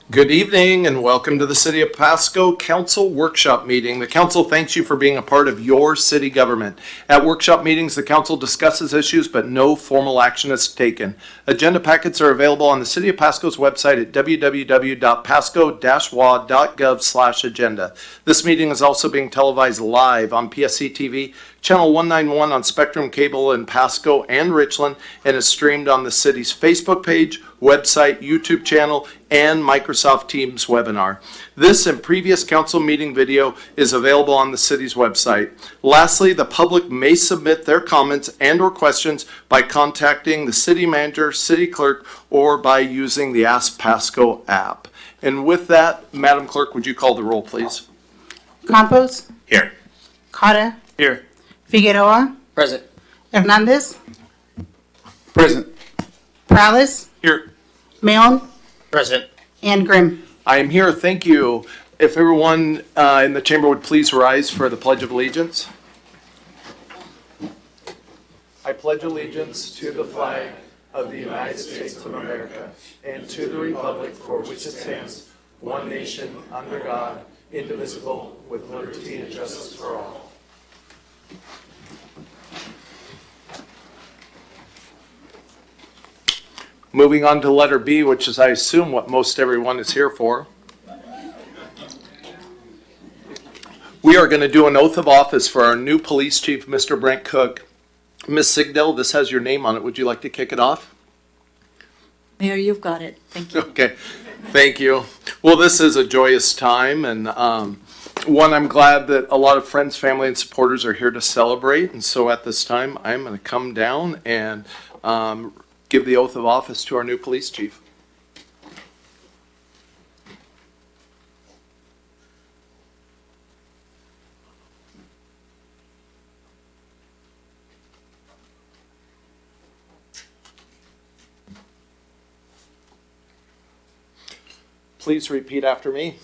Good evening and welcome to the City of Pasco Council Workshop Meeting. The council thanks you for being a part of your city government. At workshop meetings, the council discusses issues, but no formal action is taken. Agenda packets are available on the City of Pasco's website at www.pasco-wa.gov/agenda. This meeting is also being televised live on PSC-TV, Channel 191 on Spectrum Cable in Pasco and Richland, and is streamed on the city's Facebook page, website, YouTube channel, and Microsoft Teams webinar. This and previous council meeting video is available on the city's website. Lastly, the public may submit their comments and or questions by contacting the city manager, city clerk, or by using the Ask Pasco app. And with that, Madam Clerk, would you call the roll, please? Campos, Here. Carter, Here. Figueroa, Present. Hernandez, Present. Morales, Here. Leon, Present. and Grimm. I am here. Thank you. If everyone in the chamber would please rise for the Pledge of Allegiance. I pledge allegiance to the flag of the United States of America and to the republic for which it stands, one nation, under God, indivisible, with liberty and justice for all. Moving on to letter B, which is, I assume, what most everyone is here for. We are going to do an oath of office for our new police chief, Mr. Brent Cook. Ms. Sigdell, this has your name on it. Would you like to kick it off? Mayor, you've got it. Thank you. Okay, thank you. Well, this is a joyous time, and one, I'm glad that a lot of friends, family, and supporters are here to celebrate. And so at this time, I'm going to come down and give the oath of office to our new police chief. Please repeat after me.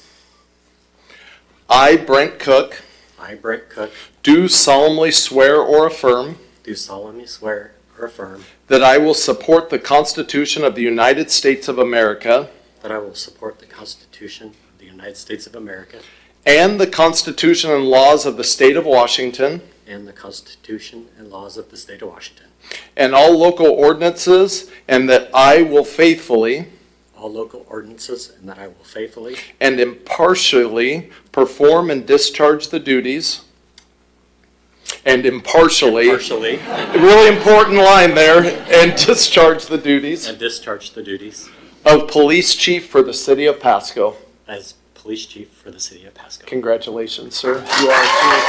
I, Brent Cook, I, Brent Cook, do solemnly swear or affirm do solemnly swear or affirm that I will support the Constitution of the United States of America that I will support the Constitution of the United States of America and the Constitution and laws of the State of Washington and the Constitution and laws of the State of Washington, and all local ordinances, and that I will faithfully all local ordinances, and that I will faithfully and impartially perform and discharge the duties and impartially, really important line there, and discharge the duties of police chief for the city of Pasco. as police chief for the city of Pasco. Congratulations, sir. You are chief.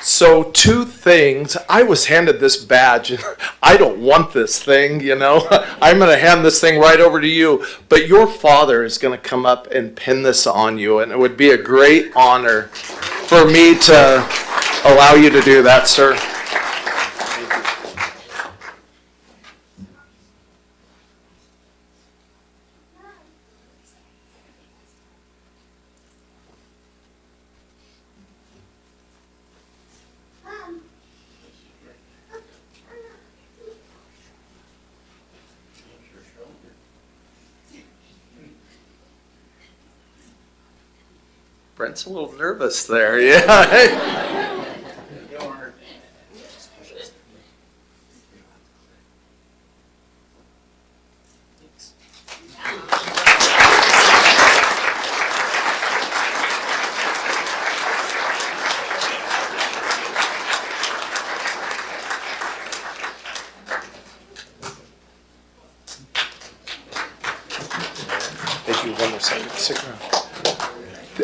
So two things. I was handed this badge. I don't want this thing, you know. I'm going to hand this thing right over to you. But your father is going to come up and pin this on you. And it would be a great honor for me to allow you to do that, sir. Brent's a little nervous there, yeah. Thank you. One more second. Stick around.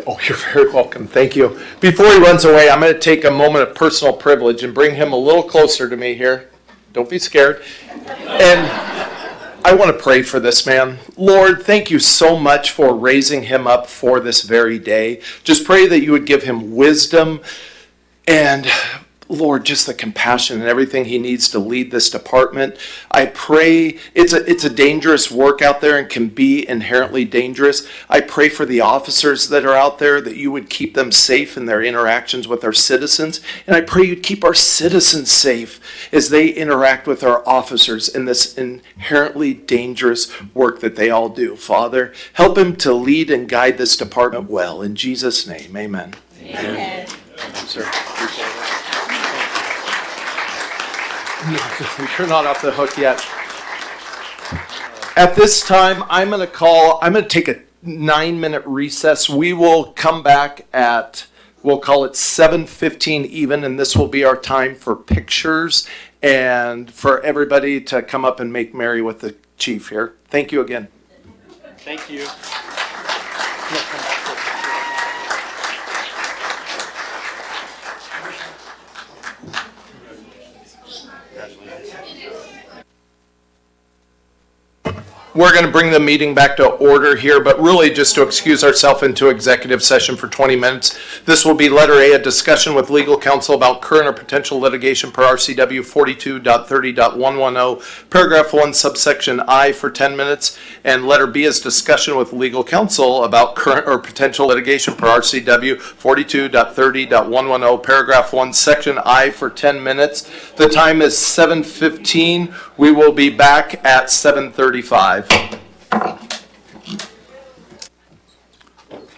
Oh, you're very welcome. Thank you. Before he runs away, I'm going to take a moment of personal privilege and bring him a little closer to me here. Don't be scared. And I want to pray for this man. Lord, thank you so much for raising him up for this very day. Just pray that you would give him wisdom and Lord, just the compassion and everything he needs to lead this department. I pray, it's a dangerous work out there and can be inherently dangerous. I pray for the officers that are out there that you would keep them safe in their interactions with our citizens. And I pray you'd keep our citizens safe as they interact with our officers in this inherently dangerous work that they all do. Father, help him to lead and guide this department well. In Jesus' name, amen. Amen. Thank you, sir. You're not off the hook yet. At this time, I'm going to take a 9-minute recess. We will come back at, we'll call it 7:15 even, and this will be our time for pictures and for everybody to come up and make merry with the chief here. Thank you again. Thank you. We're going to bring the meeting back to order here, but really just to excuse ourselves into executive session for 20 minutes. This will be letter A, a discussion with legal counsel about current or potential litigation per RCW 42.30.110, paragraph 1, subsection I for 10 minutes. And letter B is discussion with legal counsel about current or potential litigation per RCW 42.30.110, paragraph 1, section I for 10 minutes. The time is 7:15. We will be back at 7:35.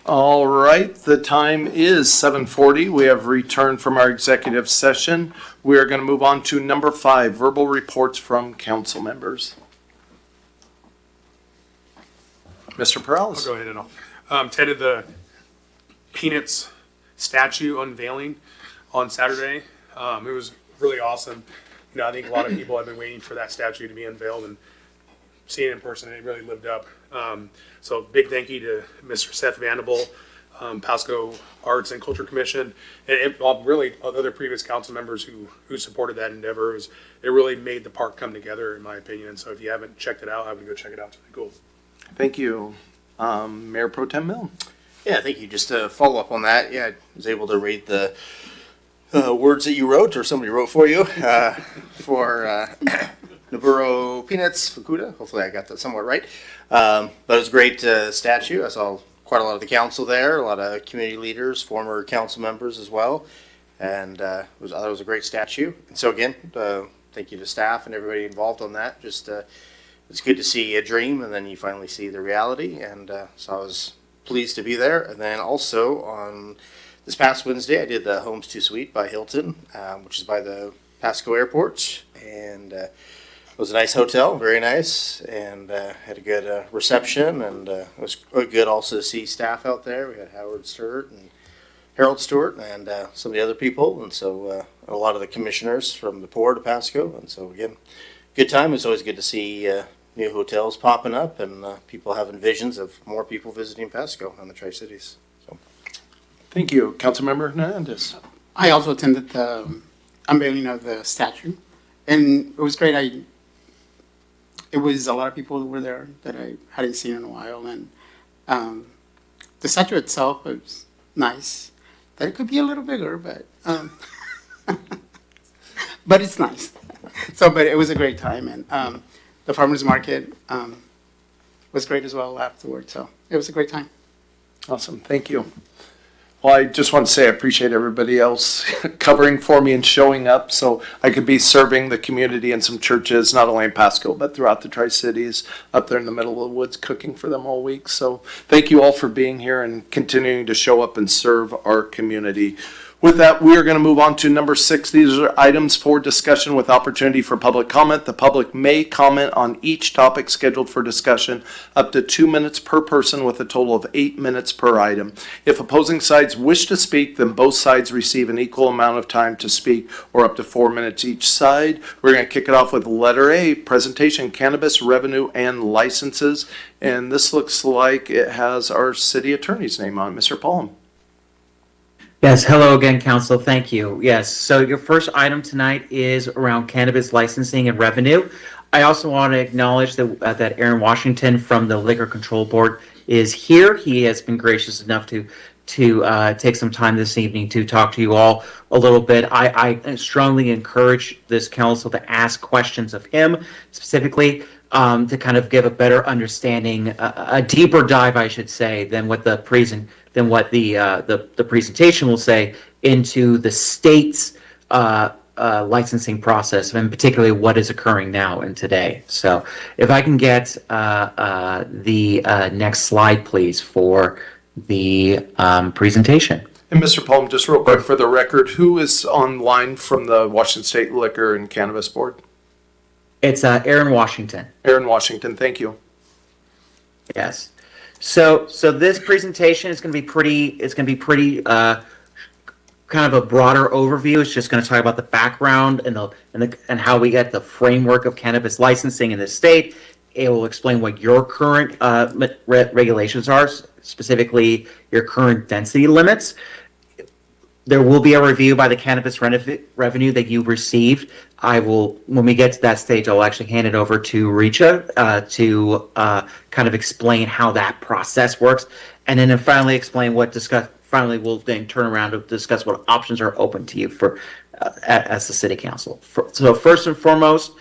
All right, the time is 7:40. We have returned from our executive session. We are going to move on to number 5, verbal reports from council members. Mr. Perales. I'll go ahead and attended the Peanuts statue unveiling on Saturday. It was really awesome. You know, I think a lot of people have been waiting for that statue to be unveiled, and seeing it in person, it really lived up. So big thank you to Mr. Seth Vanderbilt, Pasco Arts and Culture Commission, and really other previous council members who supported that endeavor. It really made the park come together, in my opinion. And so if you haven't checked it out, I would go check it out. It's really cool. Thank you. Mayor Pro Tem Milne. Yeah, thank you. Just to follow up on that, I was able to read the words that you wrote, or somebody wrote for you, for Naburo Peanuts Fukuda. Hopefully I got that somewhat right. But it was a great statue. I saw quite a lot of the council there, a lot of community leaders, former council members as well. And I thought it was a great statue. And so again, thank you to staff and everybody involved on that. Just it's good to see a dream and then you finally see the reality. And so I was pleased to be there. And then also on this past Wednesday, I did the Homes 2 Suite by Hilton, which is by the Pasco Airport. And it was a nice hotel, very nice, and had a good reception. And it was good also to see staff out there. We had Howard Stewart and Harold Stewart and some of the other people. And so a lot of the commissioners from the Port of Pasco. And so again, good time. It's always good to see new hotels popping up and people having visions of more people visiting Pasco and the Tri-Cities. So. Thank you. Councilmember Hernandez. I also attended the unveiling of the statue, and it was great. It was a lot of people who were there that I hadn't seen in a while, and the statue itself was nice. That it could be a little bigger, but but it's nice. So, but it was a great time, and the farmers market was great as well afterwards. So it was a great time. Awesome. Thank you. Well, I just want to say I appreciate everybody else covering for me and showing up so I could be serving the community in some churches, not only in Pasco, but throughout the Tri-Cities, up there in the middle of the woods, cooking for them all week. So thank you all for being here and continuing to show up and serve our community. With that, we are going to move on to number 6. These are items for discussion with opportunity for public comment. The public may comment on each topic scheduled for discussion up to 2 minutes per person with a total of 8 minutes per item. If opposing sides wish to speak, then both sides receive an equal amount of time to speak, or up to 4 minutes each side. We're going to kick it off with letter A, presentation, cannabis revenue and licenses. And this looks like it has our city attorney's name on it, Mr. Paulum. Yes, hello again, Council. Thank you. Yes, so your first item tonight is around cannabis licensing and revenue. I also want to acknowledge that Aaron Washington from the Liquor Control Board is here. He has been gracious enough to to take some time this evening to talk to you all a little bit. I strongly encourage this council to ask questions of him specifically, to kind of give a better understanding, a deeper dive, I should say, than what the presentation will say into the state's licensing process, and particularly what is occurring now and today. So, if I can get the next slide, please, for the presentation. And Mr. Palm, just real quick for the record, who is online from the Washington State Liquor and Cannabis Board? It's Aaron Washington. Aaron Washington, thank you. Yes. So this presentation is going to be pretty kind of a broader overview. It's just going to talk about the background and how we get the framework of cannabis licensing in the state. It will explain what your current regulations are, specifically your current density limits. There will be a review by the cannabis revenue that you received. When we get to that stage, I'll actually hand it over to Richa to kind of explain how that process works, and then finally explain finally we'll then turn around to discuss what options are open to you for as the city council. So first and foremost,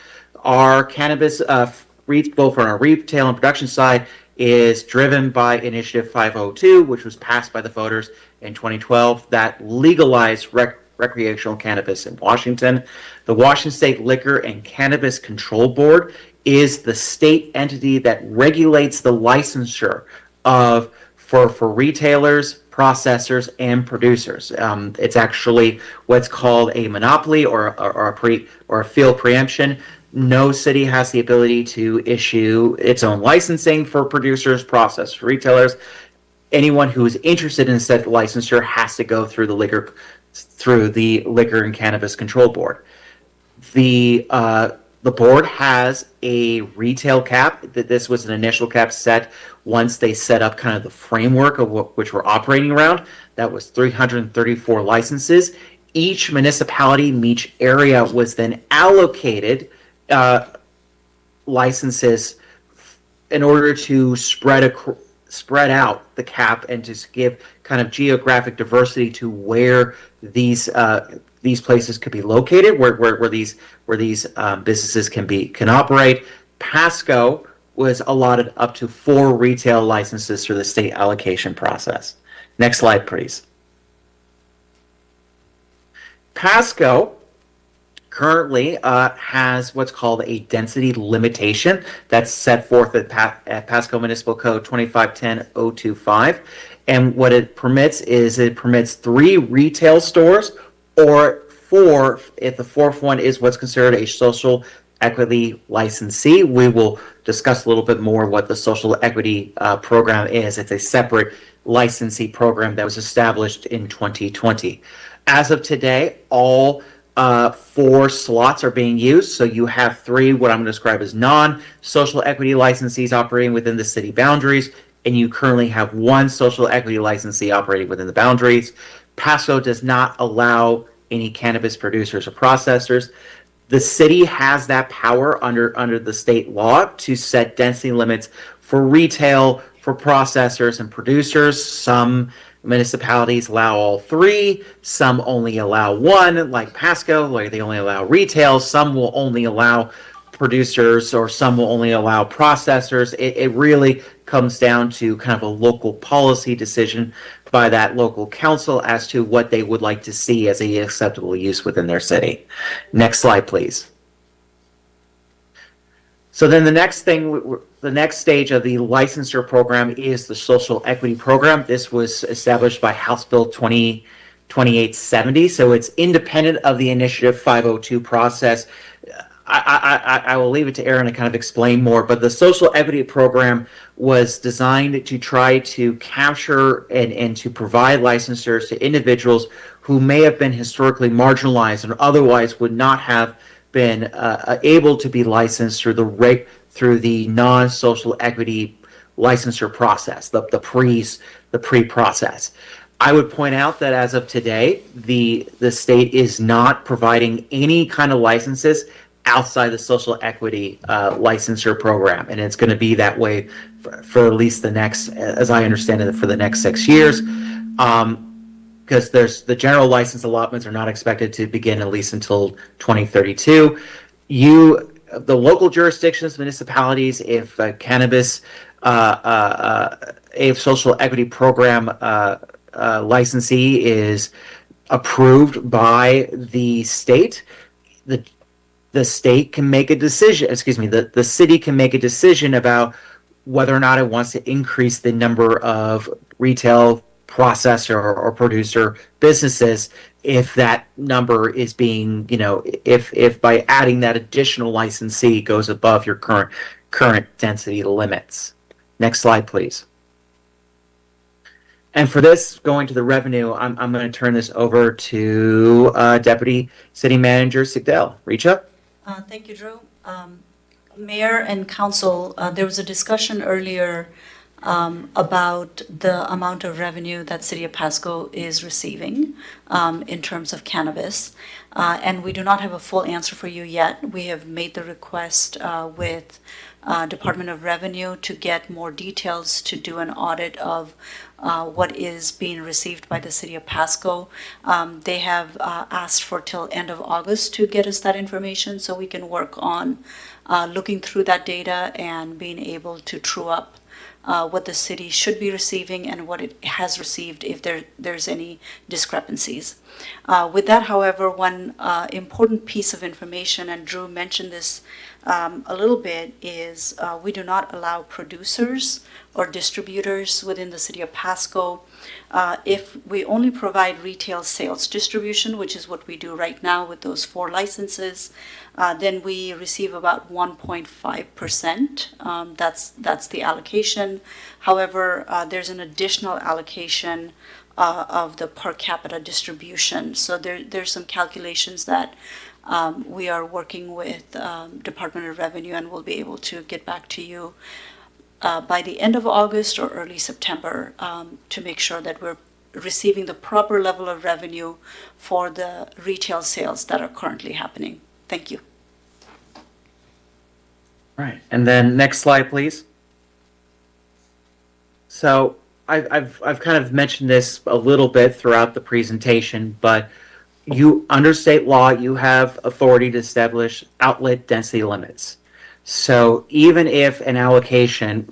our cannabis, both on our retail and production side, is driven by Initiative 502, which was passed by the voters in 2012, that legalized recreational cannabis in Washington. The Washington State Liquor and Cannabis Control Board is the state entity that regulates the licensure for retailers, processors, and producers. It's actually what's called a monopoly or a field preemption. No city has the ability to issue its own licensing for producers, processors, retailers. Anyone who is interested in said licensure has to go through the Liquor and Cannabis Control Board. The board has a retail cap. This was an initial cap set once they set up kind of the framework of which we're operating around. That was 334 licenses. Each municipality in each area was then allocated licenses in order to spread out the cap and to give kind of geographic diversity to where these places could be located, where these businesses can operate. Pasco was allotted up to 4 retail licenses through the state allocation process. Next slide, please. Pasco currently has what's called a density limitation that's set forth at Pasco Municipal Code 2510.025. And what it permits is 3 retail stores, or 4 if the fourth one is what's considered a social equity licensee. We will discuss a little bit more what the social equity program is. It's a separate licensee program that was established in 2020. As of today, all 4 slots are being used. So you have 3, what I'm going to describe as non-social equity licensees operating within the city boundaries, and you currently have 1 social equity licensee operating within the boundaries. Pasco does not allow any cannabis producers or processors. The city has that power under the state law to set density limits for retail, for processors and producers. Some municipalities allow all 3, some only allow 1, like Pasco, where they only allow retail, some will only allow producers, or some will only allow processors. It really comes down to kind of a local policy decision by that local council as to what they would like to see as a acceptable use within their city. Next slide, please. So then the next stage of the licensure program is the social equity program. This was established by House Bill 2870, so it's independent of the Initiative 502 process. I will leave it to Aaron to kind of explain more, but the social equity program was designed to try to capture and to provide licensures to individuals who may have been historically marginalized and otherwise would not have been able to be licensed through the non-social equity licensure process, the pre-process. I would point out that as of today, the state is not providing any kind of licenses outside the social equity licensure program, and it's going to be that way for at least the next, as I understand it, for the next 6 years. because there's the general license allotments are not expected to begin at least until 2032. The local jurisdictions, municipalities, if cannabis, a social equity program licensee is approved by the state, the state can make a decision, excuse me, the city can make a decision about whether or not it wants to increase the number of retail processor or producer businesses if that number is being, if by adding that additional licensee goes above your current density limits. Next slide, please. And for this, going to the revenue, I'm going to turn this over to Deputy City Manager Sigdell. Richa? Thank you, Drew. Mayor and Council, there was a discussion earlier about the amount of revenue that City of Pasco is receiving in terms of cannabis. And we do not have a full answer for you yet. We have made the request with Department of Revenue to get more details to do an audit of what is being received by the City of Pasco. They have asked for till end of August to get us that information so we can work on looking through that data and being able to true up what the city should be receiving and what it has received if there's any discrepancies. With that, however, one important piece of information, and Drew mentioned this a little bit, is we do not allow producers or distributors within the City of Pasco. If we only provide retail sales distribution, which is what we do right now with those 4 licenses, then we receive about 1.5%. That's the allocation. However, there's an additional allocation of the per capita distribution. So there's some calculations that we are working with Department of Revenue, and we'll be able to get back to you by the end of August or early September to make sure that we're receiving the proper level of revenue for the retail sales that are currently happening. Thank you. Right. And then next slide, please. So I've kind of mentioned this a little bit throughout the presentation, but under state law, you have authority to establish outlet density limits. So even if an allocation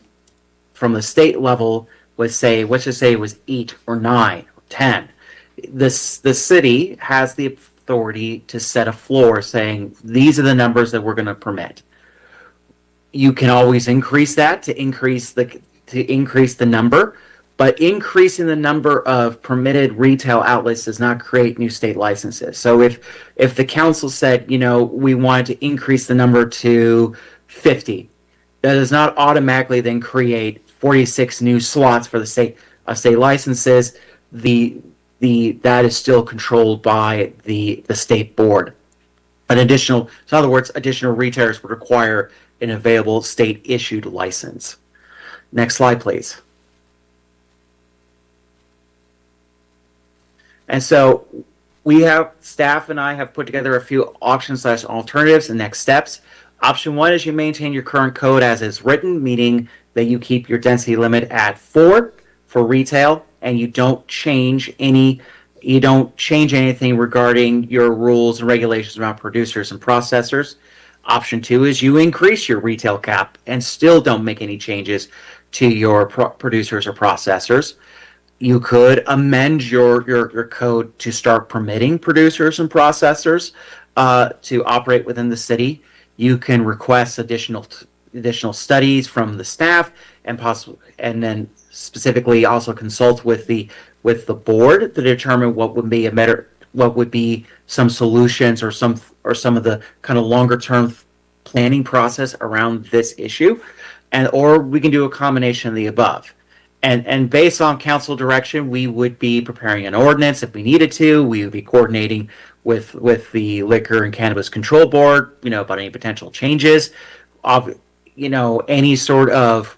from the state level was, say, let's just say it was 8 or 9 or 10, the city has the authority to set a floor saying, these are the numbers that we're going to permit. You can always increase that to increase the number, but increasing the number of permitted retail outlets does not create new state licenses. So if the council said, we wanted to increase the number to 50, that does not automatically then create 46 new slots for the state licenses. That is still controlled by the state board. So in other words, additional retailers would require an available state issued license. Next slide, please. And so staff and I have put together a few options/alternatives and next steps. Option 1 is you maintain your current code as is written, meaning that you keep your density limit at 4 for retail, and you don't change anything regarding your rules and regulations around producers and processors. Option 2 is you increase your retail cap and still don't make any changes to your producers or processors. You could amend your code to start permitting producers and processors to operate within the city. You can request additional studies from the staff and then specifically also consult with the board to determine what would be some solutions or some of the kind of longer term planning process around this issue, or we can do a combination of the above. And based on council direction, we would be preparing an ordinance if we needed to. We would be coordinating with the Liquor and Cannabis Control Board, about any potential changes. Any sort of,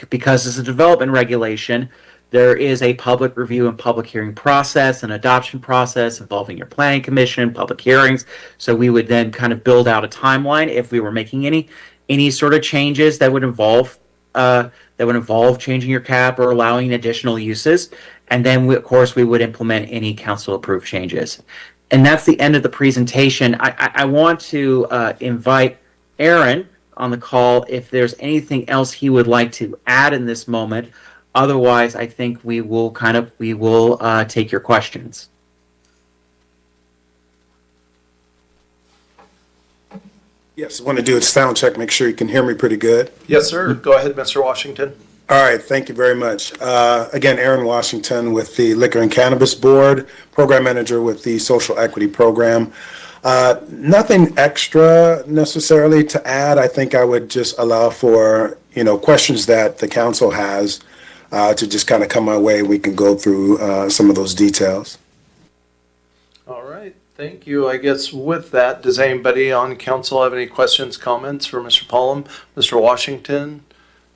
because it's a development regulation, there is a public review and public hearing process, an adoption process involving your planning commission, public hearings. So we would then kind of build out a timeline if we were making any sort of changes that would involve that would involve changing your cap or allowing additional uses. And then, of course, we would implement any council-approved changes. And that's the end of the presentation. I want to invite Aaron on the call if there's anything else he would like to add in this moment. Otherwise, I think we will take your questions. Yes, I want to do a sound check, make sure you can hear me pretty good. Yes, sir. Go ahead, Mr. Washington. All right, thank you very much. Again, Aaron Washington with the Liquor and Cannabis Board, Program Manager with the Social Equity Program. Nothing extra necessarily to add. I think I would just allow for, questions that the council has to just kind of come my way. We can go through some of those details. All right. Thank you. I guess with that, does anybody on council have any questions, comments for Mr. Pullum, Mr. Washington,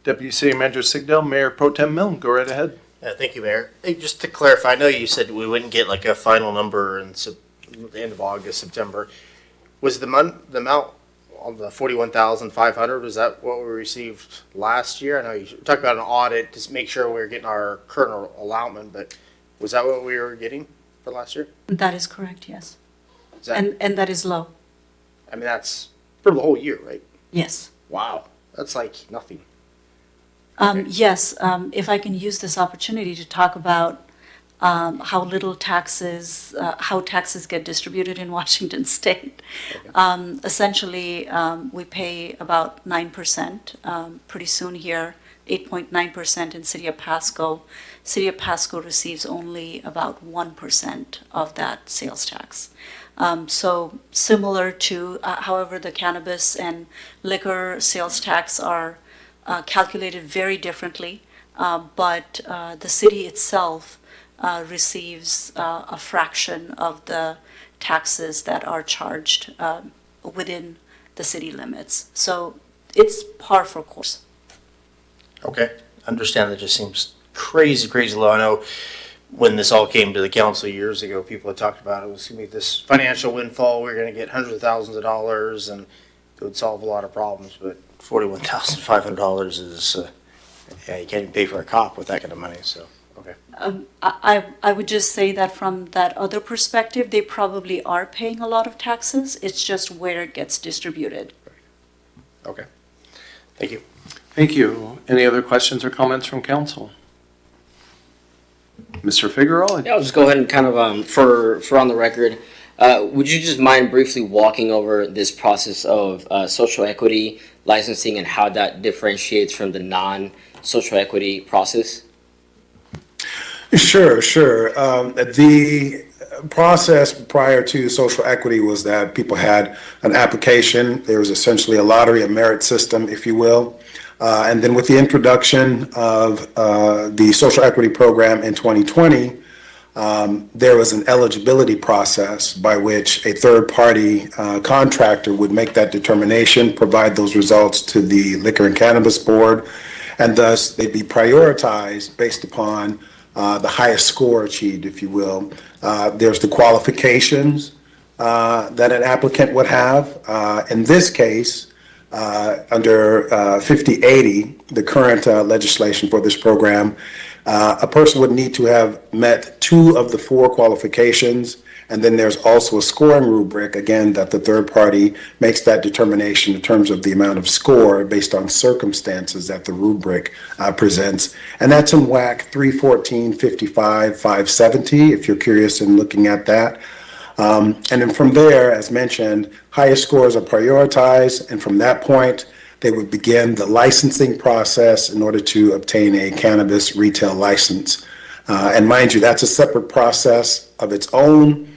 Deputy City Manager Sigdell, Mayor Pro Tem Milne? Go right ahead. Thank you, Mayor. Hey, just to clarify, I know you said we wouldn't get like a final number in the end of August, September. Was the amount on the 41,500? Was that what we received last year? I know you talked about an audit to make sure we were getting our current allotment, but was that what we were getting for last year? That is correct, yes. Is that, And that is low, I mean, that's for the whole year, right? yes. Wow, that's like nothing. Yes, if I can use this opportunity to talk about how little taxes, how taxes get distributed in Washington State. Essentially, we pay about 9%, pretty soon here, 8.9% in City of Pasco. City of Pasco receives only about 1% of that sales tax. So similar to, however, the cannabis and liquor sales tax are calculated very differently, but the city itself receives a fraction of the taxes that are charged within the city limits. So it's par for course. Okay, understand that just seems crazy, crazy low. I know when this all came to the council years ago, people had talked about it was going to be this financial windfall. We are going to get hundreds of thousands of dollars and it would solve a lot of problems, but $41,500 is, yeah, you can't even pay for a cop with that kind of money, so, okay. I would just say that from that other perspective, they probably are paying a lot of taxes. It's just where it gets distributed. Okay, thank you. Thank you. Any other questions or comments from council? Mr. Figueroa? Yeah, I'll just go ahead and kind of, for on the record, would you just mind briefly walking over this process of social equity licensing and how that differentiates from the non-social equity process? Sure. The process prior to social equity was that people had an application. There was essentially a lottery, a merit system, if you will. And then with the introduction of the social equity program in 2020, there was an eligibility process by which a third-party contractor would make that determination, provide those results to the Liquor and Cannabis Board, and thus they'd be prioritized based upon the highest score achieved, if you will. There's the qualifications that an applicant would have. In this case, under 5080, the current legislation for this program, a person would need to have met 2 of the 4 qualifications, and then there's also a scoring rubric, again, that the third party makes that determination in terms of the amount of score based on circumstances that the rubric presents. And that's in WAC 314, 55, 570, if you're curious in looking at that. And then from there, as mentioned, highest scores are prioritized, and from that point, they would begin the licensing process in order to obtain a cannabis retail license. And mind you, that's a separate process of its own.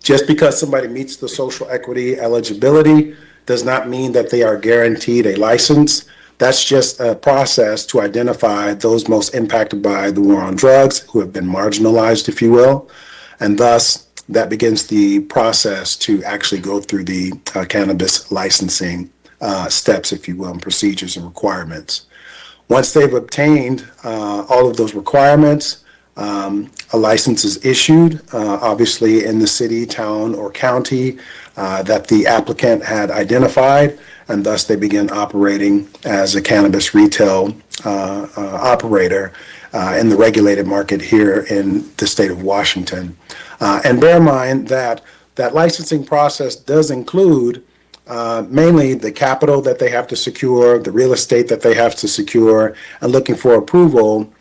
Just because somebody meets the social equity eligibility does not mean that they are guaranteed a license. That's just a process to identify those most impacted by the war on drugs, who have been marginalized, if you will, and thus that begins the process to actually go through the cannabis licensing steps, if you will, and procedures and requirements. Once they've obtained all of those requirements, A license is issued, obviously in the city, town, or county that the applicant had identified, and thus they begin operating as a cannabis retail operator in the regulated market here in the state of Washington. And bear in mind that that licensing process does include mainly the capital that they have to secure, the real estate that they have to secure, and looking for approval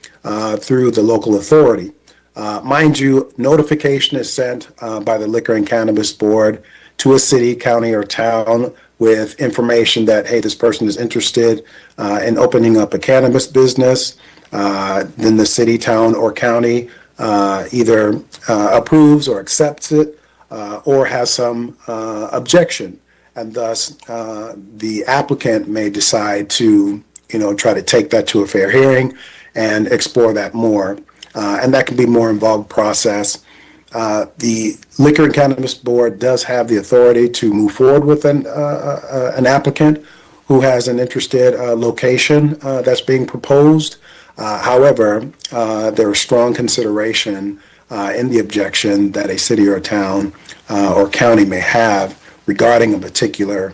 through the local authority. Mind you, notification is sent by the Liquor and Cannabis Board to a city, county, or town with information that, hey, this person is interested in opening up a cannabis business. Then the city, town, or county either approves or accepts it or has some objection. And thus, the applicant may decide to, try to take that to a fair hearing and explore that more. And that can be a more involved process. The Liquor and Cannabis Board does have the authority to move forward with an applicant who has an interested location that's being proposed. However, there is strong consideration in the objection that a city or a town or county may have regarding a particular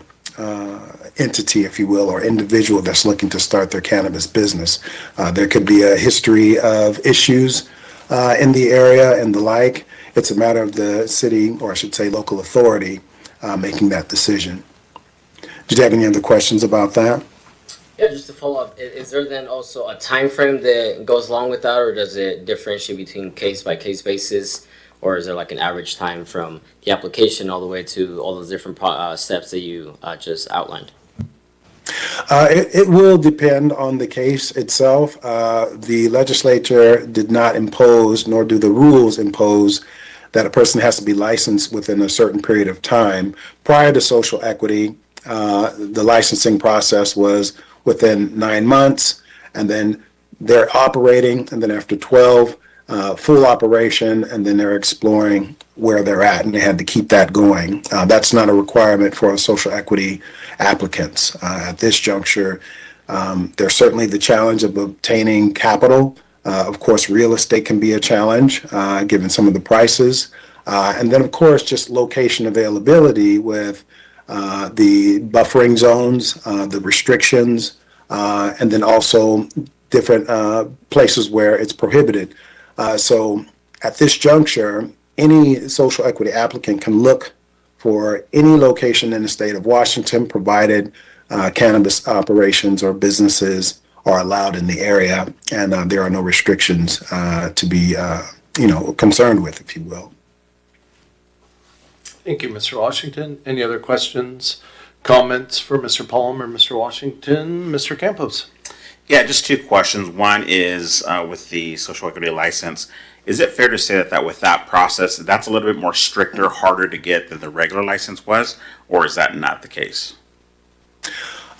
entity, if you will, or individual that's looking to start their cannabis business. There could be a history of issues in the area and the like. It's a matter of the city, or I should say local authority, making that decision. Did you have any other questions about that? Yeah, just to follow up, is there then also a time frame that goes along with that, or does it differentiate between case by case basis, or is there like an average time from the application all the way to all those different steps that you just outlined? It will depend on the case itself. The legislature did not impose, nor do the rules impose, that a person has to be licensed within a certain period of time. Prior to social equity, the licensing process was within 9 months, and then they're operating, and then after 12, full operation, and then they're exploring where they're at, and they had to keep that going. That's not a requirement for social equity applicants. At this juncture, there's certainly the challenge of obtaining capital. Of course, real estate can be a challenge, given some of the prices. And then, of course, just location availability with the buffering zones, the restrictions, and then also different places where it's prohibited. So at this juncture, any social equity applicant can look for any location in the state of Washington, provided cannabis operations or businesses are allowed in the area, and there are no restrictions to be, concerned with, if you will. Thank you, Mr. Washington. Any other questions, comments for Mr. Palm or Mr. Washington? Mr. Campos? Yeah, just two questions. One is with the social equity license. Is it fair to say that with that process, that's a little bit more stricter, harder to get than the regular license was, or is that not the case?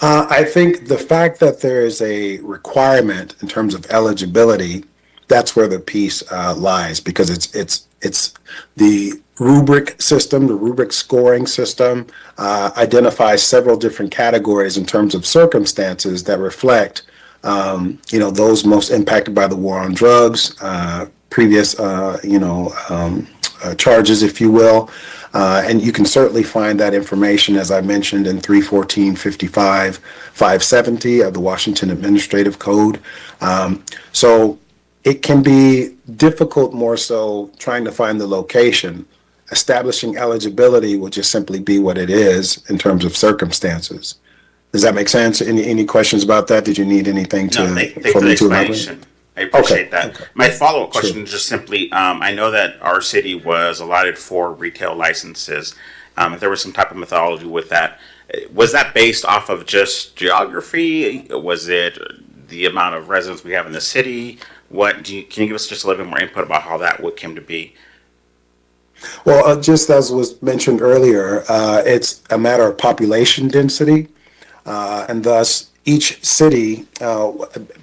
I think the fact that there is a requirement in terms of eligibility, that's where the piece lies, because it's the rubric system, the rubric scoring system identifies several different categories in terms of circumstances that reflect, those most impacted by the war on drugs, previous, charges, if you will. And you can certainly find that information, as I mentioned, in 314.55, 570 of the Washington Administrative Code. So it can be difficult, more so trying to find the location. Establishing eligibility will just simply be what it is in terms of circumstances. Does that make sense? Any questions about that? Did you need anything No, thank you for the explanation. I appreciate that. Okay. My follow-up question is just simply, I know that our city was allotted 4 retail licenses. If there was some type of methodology with that, was that based off of just geography? Was it the amount of residents we have in the city? Can you give us just a little bit more input about how that came to be? Well, just as was mentioned earlier, it's a matter of population density, and thus each city,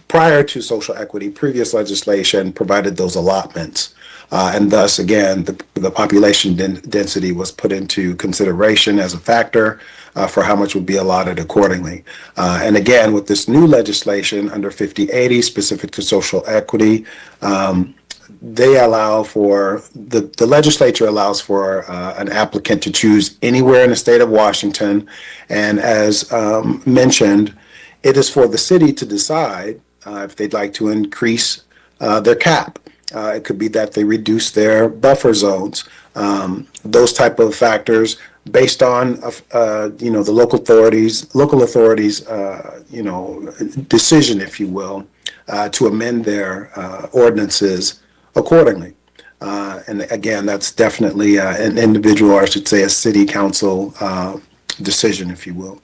prior to social equity, previous legislation provided those allotments. And thus, again, the population density was put into consideration as a factor for how much would be allotted accordingly. And again, with this new legislation under 5080, specific to social equity, they allow for, the legislature allows for an applicant to choose anywhere in the state of Washington. And as mentioned, it is for the city to decide if they'd like to increase their cap. It could be that they reduce their buffer zones, those type of factors based on, the local authorities, decision, if you will, to amend their ordinances accordingly. And again, that's definitely an individual, or I should say, a city council decision, if you will.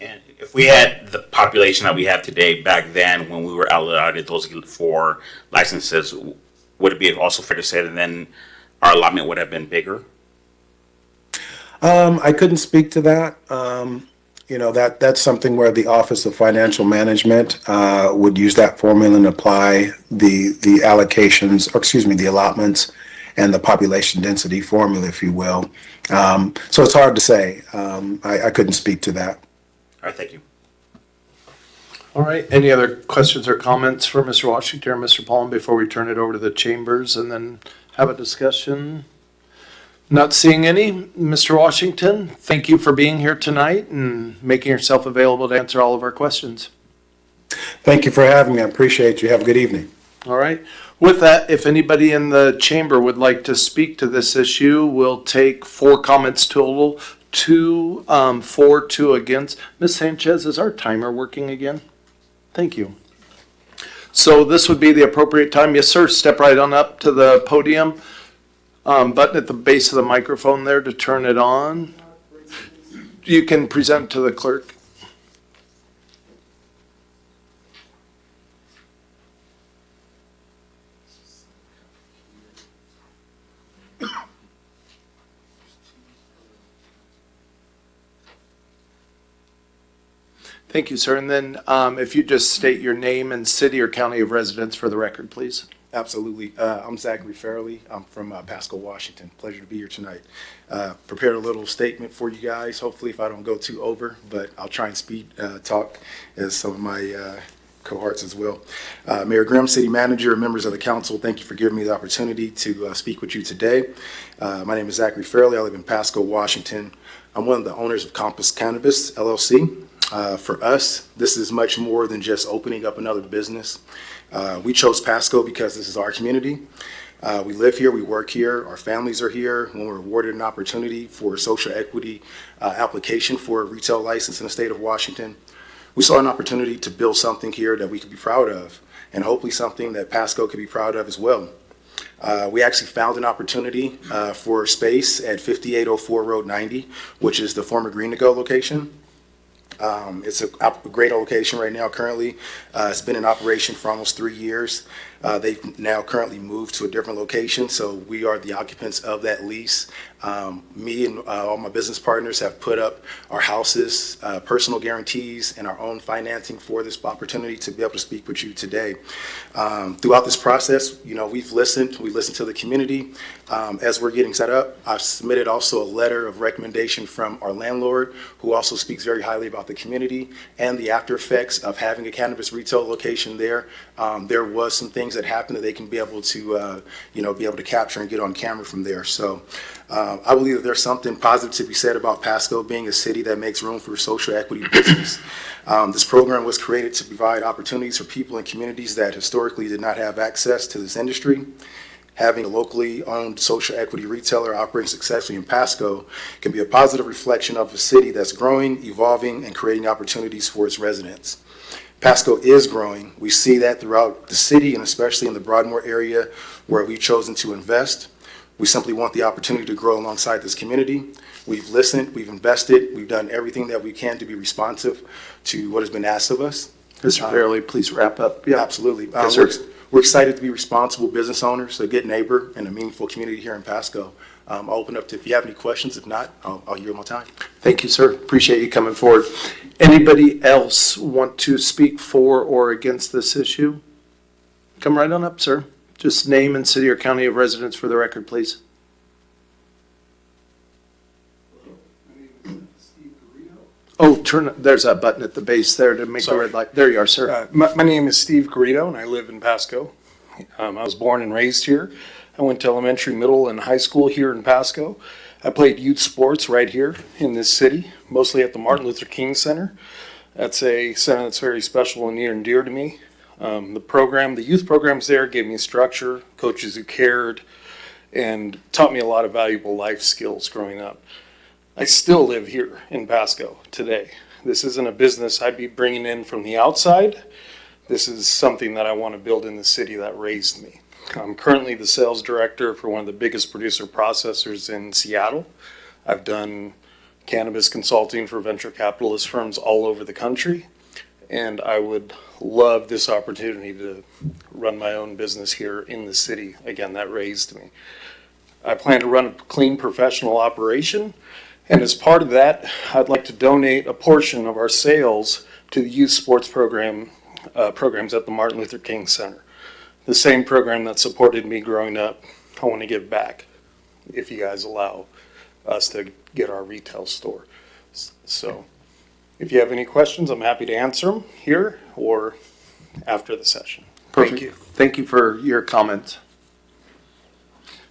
And if we had the population that we have today back then, when we were allotted those 4 licenses, would it be also fair to say that then our allotment would have been bigger? I couldn't speak to that. That's something where the Office of Financial Management would use that formula and apply the allocations, or excuse me, the allotments and the population density formula, if you will. So it's hard to say. I couldn't speak to that. All right, thank you. All right, any other questions or comments for Mr. Washington or Mr. Palm before we turn it over to the chambers and then have a discussion? Not seeing any. Mr. Washington, thank you for being here tonight and making yourself available to answer all of our questions. Thank you for having me. I appreciate you. Have a good evening. All right. With that, if anybody in the chamber would like to speak to this issue, we'll take 4 comments total, 2 for, 2 against. Ms. Sanchez, is our timer working again? Thank you. So this would be the appropriate time. Yes, sir. Step right on up to the podium. Button at the base of the microphone there to turn it on. You can present to the clerk. Thank you, sir. And then if you just state your name and city or county of residence for the record, please. Absolutely. I'm Zachary Farrelly. I'm from Pasco, Washington. Pleasure to be here tonight. Prepared a little statement for you guys, hopefully if I don't go too over, but I'll try and speed talk as some of my cohorts as well. Mayor Grimm, City Manager, and members of the council, thank you for giving me the opportunity to speak with you today. My name is Zachary Farrelly. I live in Pasco, Washington. I'm one of the owners of Compass Cannabis, LLC. For us, this is much more than just opening up another business. We chose Pasco because this is our community. We live here, we work here, our families are here. When we're awarded an opportunity for a social equity application for a retail license in the state of Washington, we saw an opportunity to build something here that we could be proud of, and hopefully something that Pasco could be proud of as well. We actually found an opportunity for space at 5804 Road 90, which is the former Green to Go location. It's a great location right now currently. It's been in operation for almost 3 years. They've now currently moved to a different location, so we are the occupants of that lease. Me and all my business partners have put up our houses, personal guarantees, and our own financing for this opportunity to be able to speak with you today. Throughout this process, we've listened. We listened to the community. As we're getting set up, I've submitted also a letter of recommendation from our landlord, who also speaks very highly about the community and the after effects of having a cannabis retail location there. There was some things that happened that they can be able to, be able to capture and get on camera from there. So I believe that there's something positive to be said about Pasco being a city that makes room for social equity business. This program was created to provide opportunities for people in communities that historically did not have access to this industry. Having a locally owned social equity retailer operating successfully in Pasco can be a positive reflection of a city that's growing, evolving, and creating opportunities for its residents. Pasco is growing. We see that throughout the city, and especially in the Broadmoor area where we've chosen to invest. We simply want the opportunity to grow alongside this community. We've listened, we've invested, we've done everything that we can to be responsive to what has been asked of us. Mr. Fairley, please wrap up. Yeah, absolutely. Yes, sir. We're excited to be responsible business owners, a good neighbor, and a meaningful community here in Pasco. I'll open up to, if you have any questions. If not, I'll yield my time. Thank you, sir. Appreciate you coming forward. Anybody else want to speak for or against this issue? Come right on up, sir. Just name and city or county of residence for the record, please. Oh, there's a button at the base there to make the red light. There you are, sir. My name is Steve Garrido, and I live in Pasco. I was born and raised here. I went to elementary, middle, and high school here in Pasco. I played youth sports right here in this city, mostly at the Martin Luther King Center. That's a center that's very special and near and dear to me. The youth programs there gave me structure, coaches who cared, and taught me a lot of valuable life skills growing up. I still live here in Pasco today. This isn't a business I'd be bringing in from the outside. This is something that I want to build in the city that raised me. I'm currently the sales director for one of the biggest producer processors in Seattle. I've done cannabis consulting for venture capitalist firms all over the country, and I would love this opportunity to run my own business here in the city. Again, that raised me. I plan to run a clean professional operation, and as part of that, I'd like to donate a portion of our sales to the youth sports programs at the Martin Luther King Center. The same program that supported me growing up. I want to give back if you guys allow us to get our retail store. So if you have any questions, I'm happy to answer them here or after the session. Perfect. Thank you. Thank you for your comments.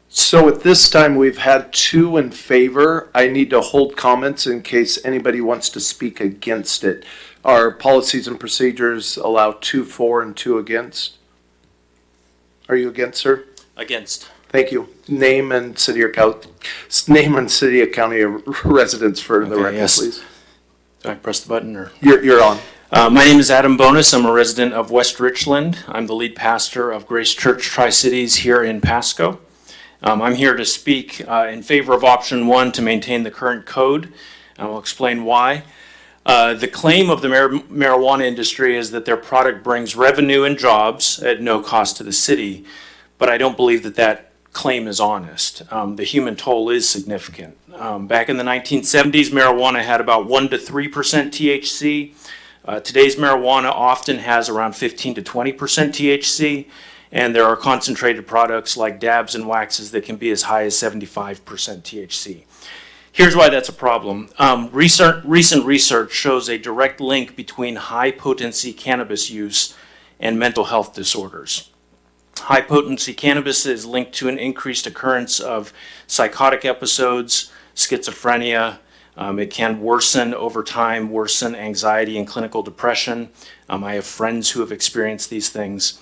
So at this time, we've had 2 in favor. I need to hold comments in case anybody wants to speak against it. Our policies and procedures allow 2 for and 2 against. Are you against, sir? Against. Thank you. Name and city or county residence for the Okay, record, yes. please. Do I press the button or? You're on. My name is Adam Bonus. I'm a resident of West Richland. I'm the lead pastor of Grace Church Tri-Cities here in Pasco. I'm here to speak in favor of option 1 to maintain the current code. I will explain why. The claim of the marijuana industry is that their product brings revenue and jobs at no cost to the city, but I don't believe that that claim is honest. The human toll is significant. Back in the 1970s, marijuana had about 1 to 3% THC. Today's marijuana often has around 15 to 20% THC, and there are concentrated products like dabs and waxes that can be as high as 75% THC. Here's why that's a problem. Recent research shows a direct link between high-potency cannabis use and mental health disorders. High-potency cannabis is linked to an increased occurrence of psychotic episodes, schizophrenia. It can worsen over time, worsen anxiety and clinical depression. I have friends who have experienced these things.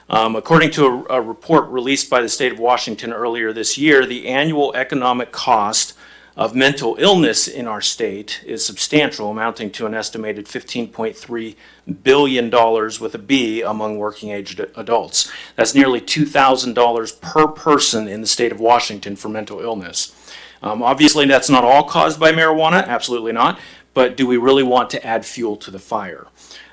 According to a report released by the state of Washington earlier this year, the annual economic cost of mental illness in our state is substantial, amounting to an estimated $15.3 billion with a B among working age adults. That's nearly $2,000 per person in the state of Washington for mental illness. Obviously, that's not all caused by marijuana, absolutely not, but do we really want to add fuel to the fire?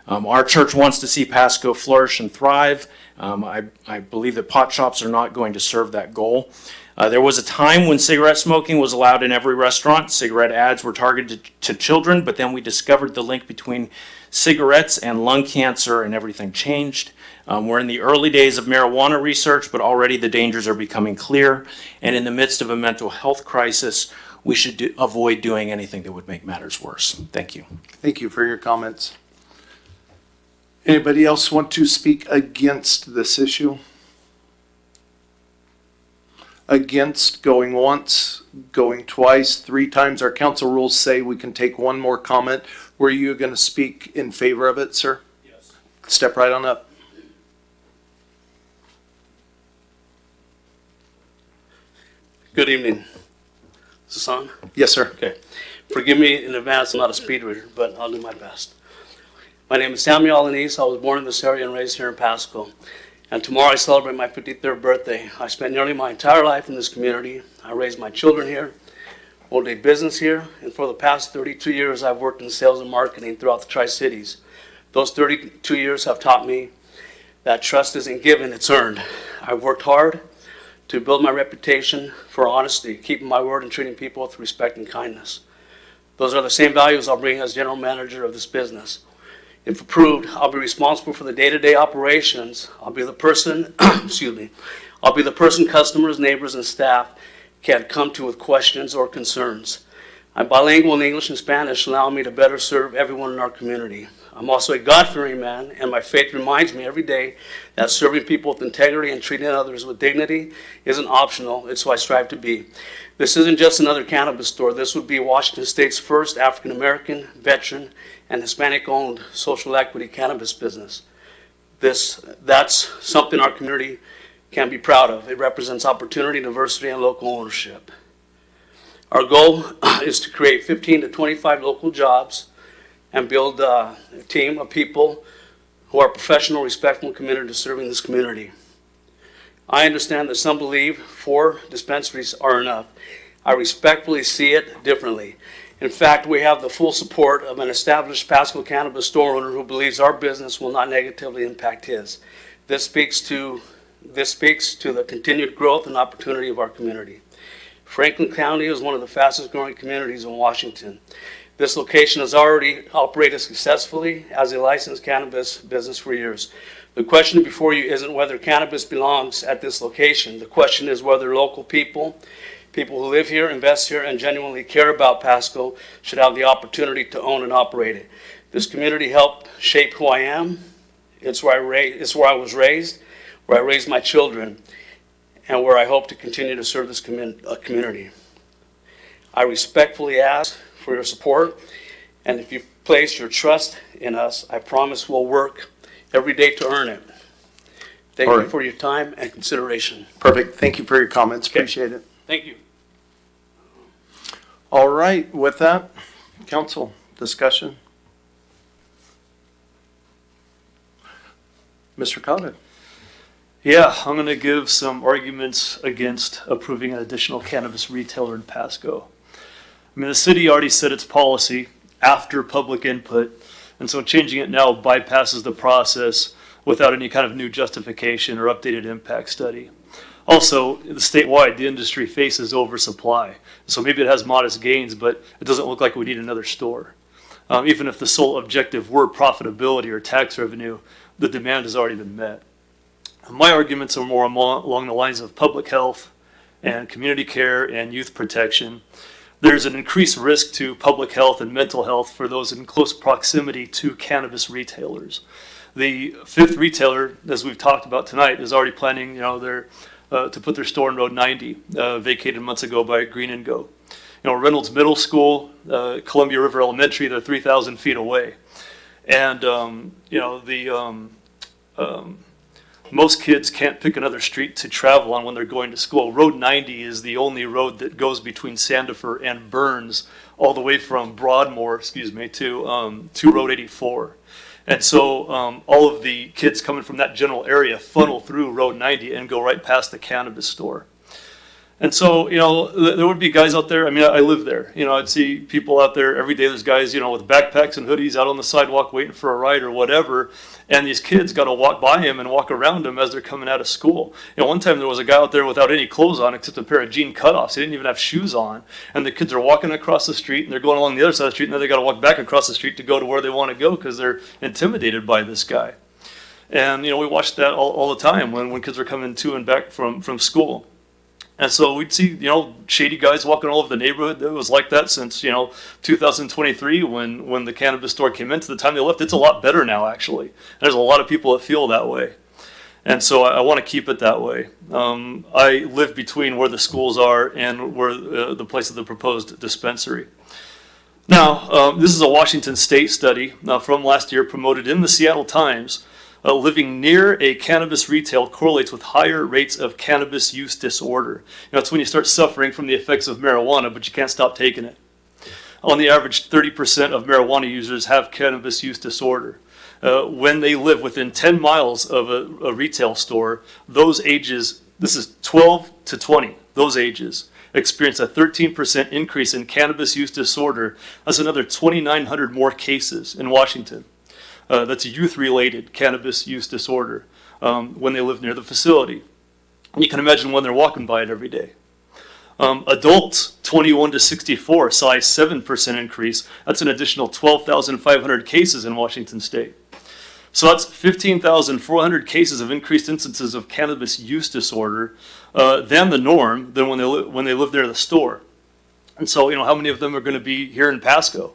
Our church wants to see Pasco flourish and thrive. I believe that pot shops are not going to serve that goal. There was a time when cigarette smoking was allowed in every restaurant. Cigarette ads were targeted to children, but then we discovered the link between cigarettes and lung cancer, and everything changed. We're in the early days of marijuana research, but already the dangers are becoming clear. And in the midst of a mental health crisis, we should avoid doing anything that would make matters worse. Thank you. Thank you for your comments. Anybody else want to speak against this issue? Against, going once, going twice, 3 times. Our council rules say we can take 1 more comment. Were you going to speak in favor of it, sir? Yes. Step right on up. Good evening. Is this on? Yes, sir. Okay. Forgive me in advance, I'm not a speed reader, but I'll do my best. My name is Samuel Alanese. I was born in this area and raised here in Pasco. And tomorrow I celebrate my 53rd birthday. I spent nearly my entire life in this community. I raised my children here, owned a business here, and for the past 32 years I've worked in sales and marketing throughout the Tri-Cities. Those 32 years have taught me that trust isn't given, it's earned. I've worked hard to build my reputation for honesty, keeping my word and treating people with respect and kindness. Those are the same values I'll bring as general manager of this business. If approved, I'll be responsible for the day-to-day operations. I'll be the person, I'll be the person customers, neighbors, and staff can come to with questions or concerns. I'm bilingual in English and Spanish, allowing me to better serve everyone in our community. I'm also a God-fearing man, and my faith reminds me every day that serving people with integrity and treating others with dignity isn't optional. It's who I strive to be. This isn't just another cannabis store. This would be Washington State's first African-American, veteran, and Hispanic-owned social equity cannabis business. That's something our community can be proud of. It represents opportunity, diversity, and local ownership. Our goal is to create 15 to 25 local jobs and build a team of people who are professional, respectful, and committed to serving this community. I understand that some believe 4 dispensaries are enough. I respectfully see it differently. In fact, we have the full support of an established Pasco cannabis store owner who believes our business will not negatively impact his. This speaks to the continued growth and opportunity of our community. Franklin County is one of the fastest growing communities in Washington. This location has already operated successfully as a licensed cannabis business for years. The question before you isn't whether cannabis belongs at this location. The question is whether local people who live here, invest here, and genuinely care about Pasco should have the opportunity to own and operate it. This community helped shape who I am. It's where I was raised, where I raised my children, and where I hope to continue to serve this community. I respectfully ask for your support, and if you've placed your trust in us, I promise we'll work every day to earn it. Thank you for your time and consideration. Perfect. Thank you for your comments. Okay. Appreciate it. Thank you. All right, with that, council discussion. Mr. Cotton. Yeah, I'm going to give some arguments against approving an additional cannabis retailer in Pasco. I mean, the city already set its policy after public input, and so changing it now bypasses the process without any kind of new justification or updated impact study. Also, statewide, the industry faces oversupply, so maybe it has modest gains, but it doesn't look like we need another store. Even if the sole objective were profitability or tax revenue, the demand has already been met. My arguments are more along the lines of public health and community care and youth protection. There's an increased risk to public health and mental health for those in close proximity to cannabis retailers. The 5th retailer, as we've talked about tonight, is already planning, to put their store in Road 90, vacated months ago by Green and Go. Reynolds Middle School, Columbia River Elementary, they're 3,000 feet away. And, most kids can't pick another street to travel on when they're going to school. Road 90 is the only road that goes between Sandifer and Burns, all the way from Broadmoor, to Road 84. And so all of the kids coming from that general area funnel through Road 90 and go right past the cannabis store. And so, there would be guys out there. I mean, I live there. I'd see people out there every day. There's guys, with backpacks and hoodies out on the sidewalk waiting for a ride or whatever. And these kids got to walk by him and walk around him as they're coming out of school. One time there was a guy out there without any clothes on except a pair of jean cutoffs. He didn't even have shoes on. And the kids are walking across the street and they're going along the other side of the street, and then they got to walk back across the street to go to where they want to go because they're intimidated by this guy. And, we watched that all the time when kids were coming to and back from school. And so we'd see, shady guys walking all over the neighborhood. It was like that since, 2023 when the cannabis store came in to the time they left. It's a lot better now, actually. There's a lot of people that feel that way. And so I want to keep it that way. I live between where the schools are and where the place of the proposed dispensary. Now, this is a Washington State study from last year promoted in the Seattle Times. Living near a cannabis retail correlates with higher rates of cannabis use disorder. It's when you start suffering from the effects of marijuana, but you can't stop taking it. On the average, 30% of marijuana users have cannabis use disorder. When they live within 10 miles of a retail store, those ages, this is 12 to 20, those ages, experience a 13% increase in cannabis use disorder. That's another 2,900 more cases in Washington. That's a youth-related cannabis use disorder when they live near the facility. And you can imagine when they're walking by it every day. Adults 21 to 64 saw a 7% increase. That's an additional 12,500 cases in Washington State. So that's 15,400 cases of increased instances of cannabis use disorder than the norm than when they live near the store. And so, how many of them are going to be here in Pasco?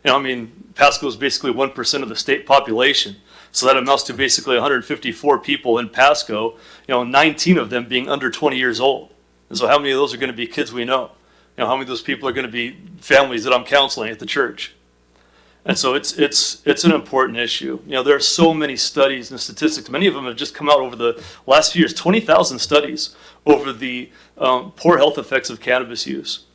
I mean, Pasco is basically 1% of the state population. So that amounts to basically 154 people in Pasco, 19 of them being under 20 years old. And so how many of those are going to be kids we know? How many of those people are going to be families that I'm counseling at the church? And so it's an important issue. There are so many studies and statistics. Many of them have just come out over the last few years. 20,000 studies over the poor health effects of cannabis use.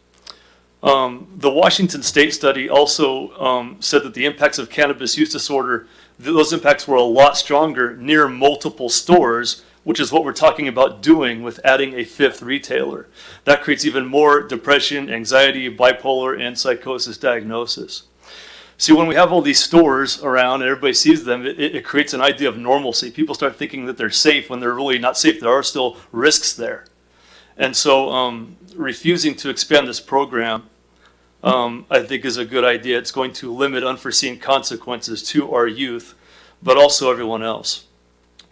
The Washington State study also said that the impacts of cannabis use disorder, those impacts were a lot stronger near multiple stores, which is what we're talking about doing with adding a fifth retailer. That creates even more depression, anxiety, bipolar, and psychosis diagnosis. See, when we have all these stores around and everybody sees them, it creates an idea of normalcy. People start thinking that they're safe when they're really not safe. There are still risks there. And so refusing to expand this program, I think, is a good idea. It's going to limit unforeseen consequences to our youth, but also everyone else.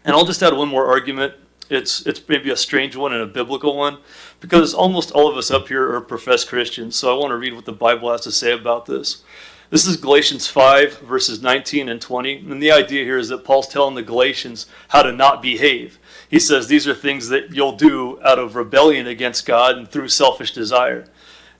And I'll just add one more argument. It's maybe a strange one and a biblical one, because almost all of us up here are professed Christians. So I want to read what the Bible has to say about this. This is Galatians 5, verses 19 and 20. And the idea here is that Paul's telling the Galatians how to not behave. He says these are things that you'll do out of rebellion against God and through selfish desire.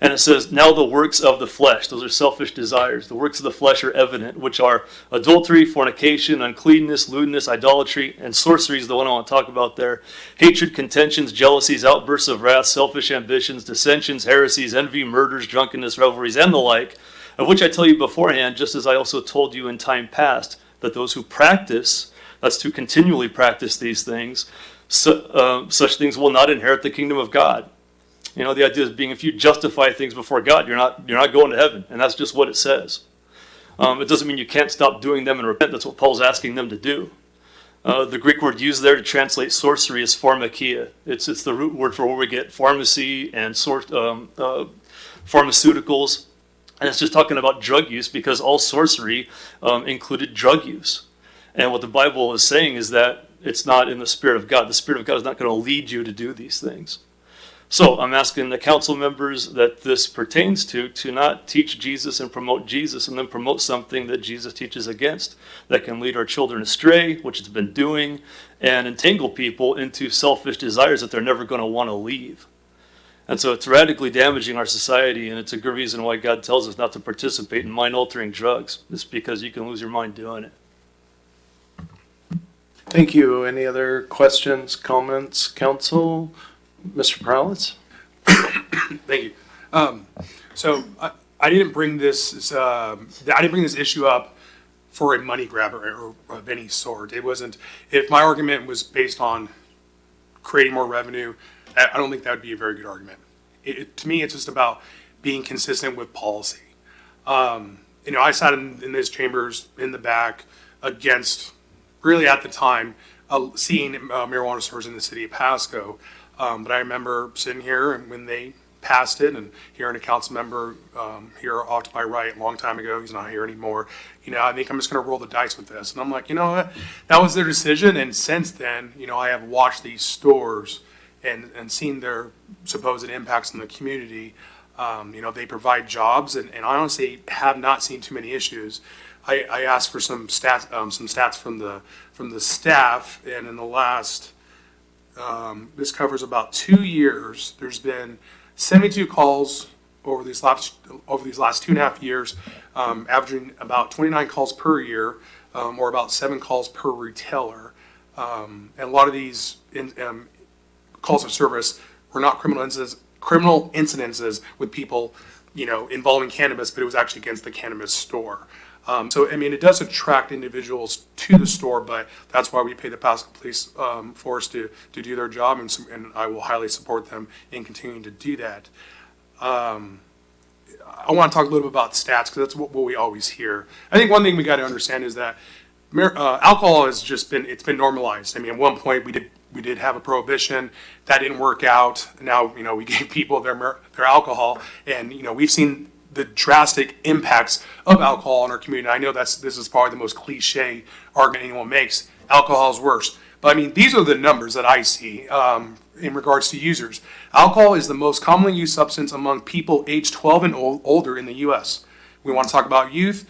And it says, now the works of the flesh, those are selfish desires. The works of the flesh are evident, which are adultery, fornication, uncleanness, lewdness, idolatry, and sorcery is the one I want to talk about there. Hatred, contentions, jealousies, outbursts of wrath, selfish ambitions, dissensions, heresies, envy, murders, drunkenness, revelries, and the like, of which I tell you beforehand, just as I also told you in time past, that those who practice, that's to continually practice these things, such things will not inherit the kingdom of God. The idea is being, if you justify things before God, you're not going to heaven, and that's just what it says. It doesn't mean you can't stop doing them and repent. That's what Paul's asking them to do. The Greek word used there to translate sorcery is pharmakia. It's the root word for where we get pharmacy and pharmaceuticals. And it's just talking about drug use, because all sorcery included drug use. And what the Bible is saying is that it's not in the Spirit of God. The Spirit of God is not going to lead you to do these things. So I'm asking the council members that this pertains to not teach Jesus and promote Jesus and then promote something that Jesus teaches against, that can lead our children astray, which it's been doing, and entangle people into selfish desires that they're never going to want to leave. And so it's radically damaging our society, and it's a good reason why God tells us not to participate in mind-altering drugs. It's because you can lose your mind doing it. Thank you. Any other questions, comments, council? Mr. Prowlis? Thank you. So I didn't bring this. I didn't bring this issue up for a money grab or of any sort. It wasn't. If my argument was based on creating more revenue, I don't think that would be a very good argument. To me, it's just about being consistent with policy. I sat in these chambers in the back against, really at the time, seeing marijuana stores in the city of Pasco. But I remember sitting here and when they passed it, and hearing a council member here off to my right a long time ago, he's not here anymore, I think I'm just going to roll the dice with this. And I'm like, what? That was their decision. And since then, I have watched these stores and seen their supposed impacts on the community. They provide jobs, and I honestly have not seen too many issues. I asked for some stats from the staff, and in the last, this covers about 2 years, there's been 72 calls over these last 2.5 years, averaging about 29 calls per year, or about 7 calls per retailer. And a lot of these calls of service were not criminal incidences with people, involving cannabis, but it was actually against the cannabis store. So, it does attract individuals to the store, but that's why we pay the Pasco Police Force to do their job, and I will highly support them in continuing to do that. I want to talk a little bit about stats, because that's what we always hear. I think one thing we got to understand is that alcohol has just been normalized. At one point we did have a prohibition that didn't work out. Now, we gave people their alcohol, and we've seen the drastic impacts of alcohol in our community. I know this is probably the most cliche argument anyone makes. Alcohol is worse. But these are the numbers that I see in regards to users. Alcohol is the most commonly used substance among people aged 12 and older in the U.S., we want to talk about youth.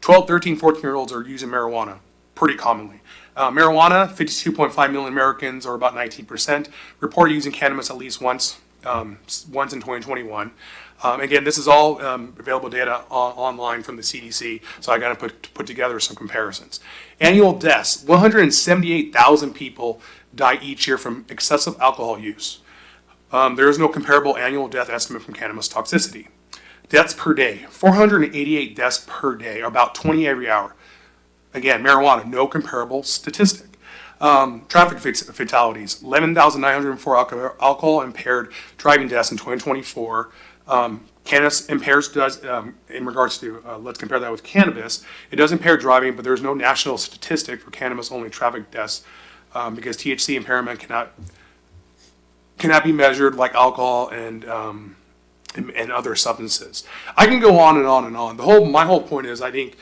12, 13, 14-year-olds are using marijuana pretty commonly. Marijuana, 52.5 million Americans, or about 19%, reported using cannabis at least once in 2021. Again, this is all available data online from the CDC, so I got to put together some comparisons. Annual deaths, 178,000 people die each year from excessive alcohol use. There is no comparable annual death estimate from cannabis toxicity. Deaths per day, 488 deaths per day, or about 20 every hour. Again, marijuana, no comparable statistic. Traffic fatalities, 11,904 alcohol-impaired driving deaths in 2024. Cannabis impairs does, in regards to, let's compare that with cannabis, it does impair driving, but there's no national statistic for cannabis-only traffic deaths because THC impairment cannot be measured like alcohol and other substances. I can go on and on and on. My whole point is, I think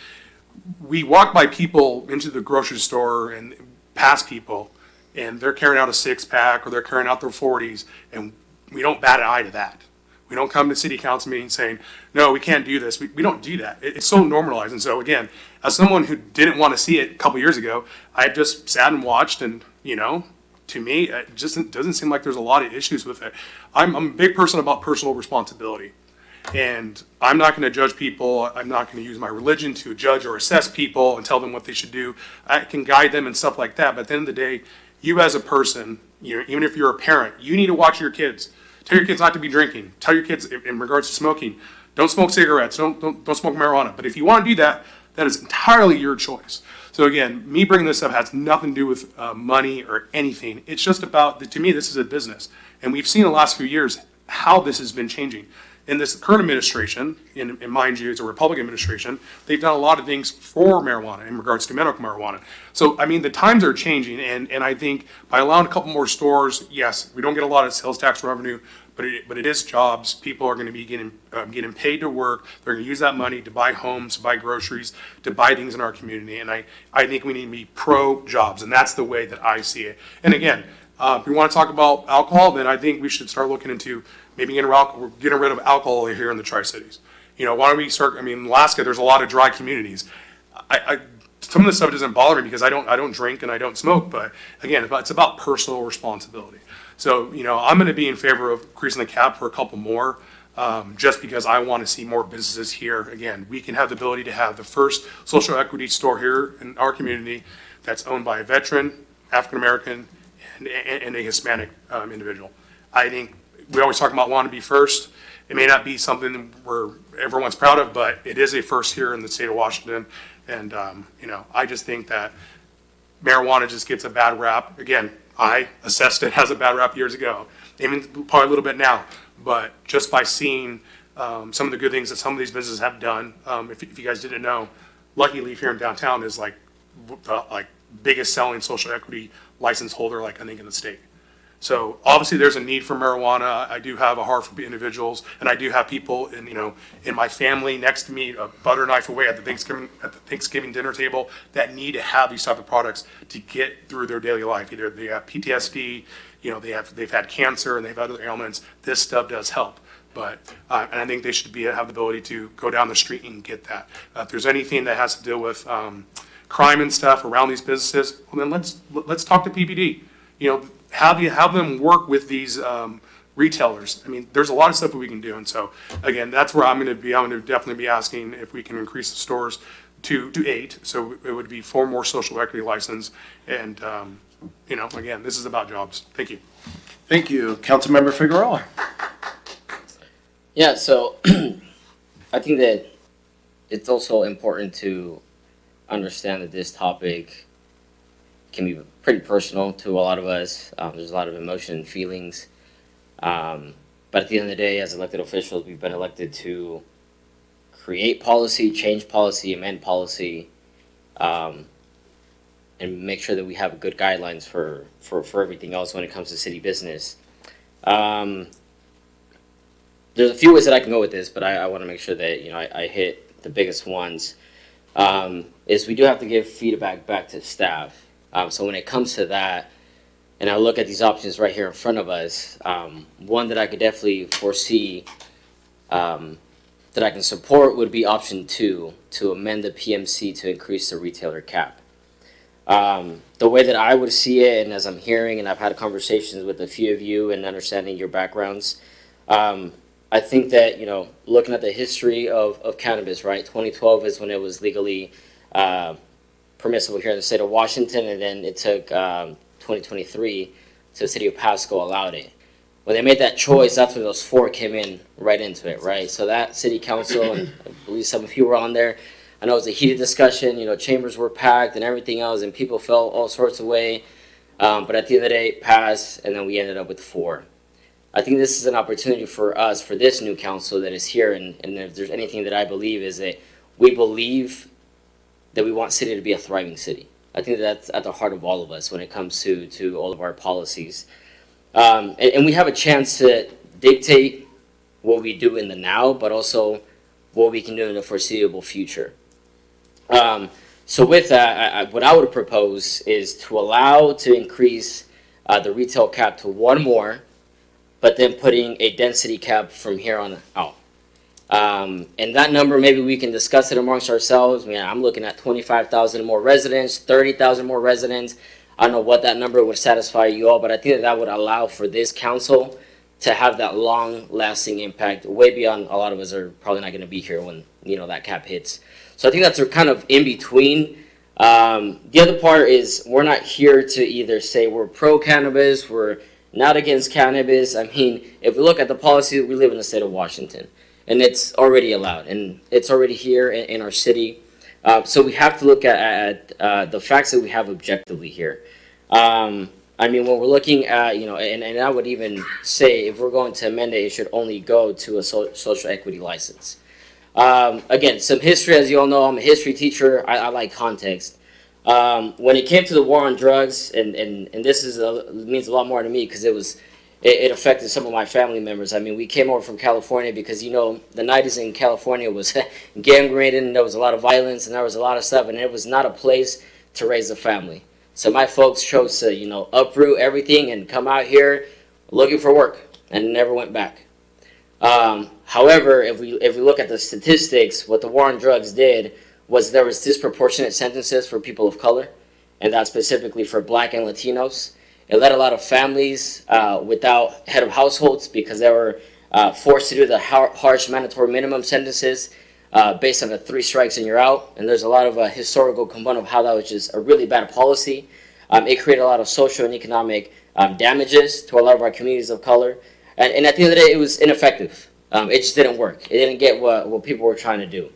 we walk by people into the grocery store and pass people, and they're carrying out a 6-pack or they're carrying out their 40s, and we don't bat an eye to that. We don't come to city council meetings saying, no, we can't do this. We don't do that. It's so normalized. And so again, as someone who didn't want to see it a couple years ago, I just sat and watched, and to me, it just doesn't seem like there's a lot of issues with it. I'm a big person about personal responsibility. And I'm not going to judge people. I'm not going to use my religion to judge or assess people and tell them what they should do. I can guide them and stuff like that. But at the end of the day, you as a person, even if you're a parent, you need to watch your kids. Tell your kids not to be drinking. Tell your kids in regards to smoking, don't smoke cigarettes. Don't smoke marijuana. But if you want to do that, that is entirely your choice. So again, me bringing this up has nothing to do with money or anything. It's just about, to me, this is a business. And we've seen in the last few years how this has been changing. In this current administration, and mind you, it's a Republican administration, they've done a lot of things for marijuana in regards to medical marijuana. So, I mean, the times are changing, and I think by allowing a couple more stores, yes, we don't get a lot of sales tax revenue, but it is jobs. People are going to be getting paid to work. They're going to use that money to buy homes, to buy groceries, to buy things in our community. And I think we need to be pro-jobs, and that's the way that I see it. And again, if we want to talk about alcohol, then I think we should start looking into maybe getting rid of alcohol here in the Tri-Cities. Why don't we start, in Alaska, there's a lot of dry communities. Some of this stuff doesn't bother me because I don't drink and I don't smoke, but again, it's about personal responsibility. So, I'm going to be in favor of increasing the cap for a couple more, just because I want to see more businesses here. Again, we can have the ability to have the first social equity store here in our community that's owned by a veteran, African-American, and a Hispanic individual. I think we always talk about wanting to be first. It may not be something where everyone's proud of, but it is a first here in the state of Washington. And, I just think that marijuana just gets a bad rap. Again, I assessed it as a bad rap years ago, even probably a little bit now. But just by seeing some of the good things that some of these businesses have done, if you guys didn't know, Lucky Leaf here in downtown is like biggest selling social equity license holder, I think, in the state. So obviously there's a need for marijuana. I do have a heart for individuals, and I do have people in my family next to me, a butter knife away at the Thanksgiving dinner table, that need to have these type of products to get through their daily life. Either they have PTSD, they've had cancer, and they've had other ailments. This stuff does help. But and I think they should have the ability to go down the street and get that. If there's anything that has to deal with crime and stuff around these businesses, well, then let's talk to PPD. Have them work with these retailers. There's a lot of stuff that we can do. And so, again, that's where I'm going to be. I'm going to definitely be asking if we can increase the stores to 8. So it would be 4 more social equity license. And, again, this is about jobs. Thank you. Thank you. Councilmember Figueroa. Yeah, so I think that it's also important to understand that this topic can be pretty personal to a lot of us. There's a lot of emotion and feelings. But at the end of the day, as elected officials, we've been elected to create policy, change policy, amend policy, and make sure that we have good guidelines for everything else when it comes to city business. There's a few ways that I can go with this, but I want to make sure that I hit the biggest ones. Is we do have to give feedback back to staff. So when it comes to that, and I look at these options right here in front of us, one that I could definitely foresee that I can support would be option 2, to amend the PMC to increase the retailer cap. The way that I would see it, and as I'm hearing, and I've had conversations with a few of you and understanding your backgrounds, I think that, looking at the history of cannabis, right? 2012 is when it was legally permissible here in the state of Washington, and then it took 2023 to the city of Pasco allowed it. When they made that choice, that's when those 4 came in right into it, right? So that city council, and I believe some of you were on there, I know it was a heated discussion, chambers were packed and everything else, and people felt all sorts of way. But at the end of the day, it passed, and then we ended up with 4. I think this is an opportunity for us, for this new council that is here, and if there's anything that I believe is that we believe that we want city to be a thriving city. I think that's at the heart of all of us when it comes to all of our policies. And we have a chance to dictate what we do in the now, but also what we can do in the foreseeable future. So with that, what I would propose is to allow to increase the retail cap to 1 more, but then putting a density cap from here on out. And that number, maybe we can discuss it amongst ourselves. I'm looking at 25,000 more residents, 30,000 more residents. I don't know what that number would satisfy you all, but I think that would allow for this council to have that long-lasting impact, way beyond a lot of us are probably not going to be here when that cap hits. So I think that's kind of in between. The other part is we're not here to either say we're pro-cannabis, we're not against cannabis. I mean, if we look at the policy, we live in the state of Washington, and it's already allowed, and it's already here in our city. So we have to look at the facts that we have objectively here. I mean, when we're looking at, and I would even say if we're going to amend it, it should only go to a social equity license. Again, some history, as you all know, I'm a history teacher. I like context. When it came to the war on drugs, and this means a lot more to me because it affected some of my family members. I mean, we came over from California because, the 90s in California was gang-related, and there was a lot of violence, and there was a lot of stuff, and it was not a place to raise a family. So my folks chose to, uproot everything and come out here looking for work, and never went back. However, if we look at the statistics, what the war on drugs did was there was disproportionate sentences for people of color, and that's specifically for Black and Latinos. It led a lot of families without head of households because they were forced to do the harsh mandatory minimum sentences based on the 3 strikes and you're out. And there's a lot of historical component of how that was just a really bad policy. It created a lot of social and economic damages to a lot of our communities of color. And at the end of the day, it was ineffective. It just didn't work. It didn't get what people were trying to do.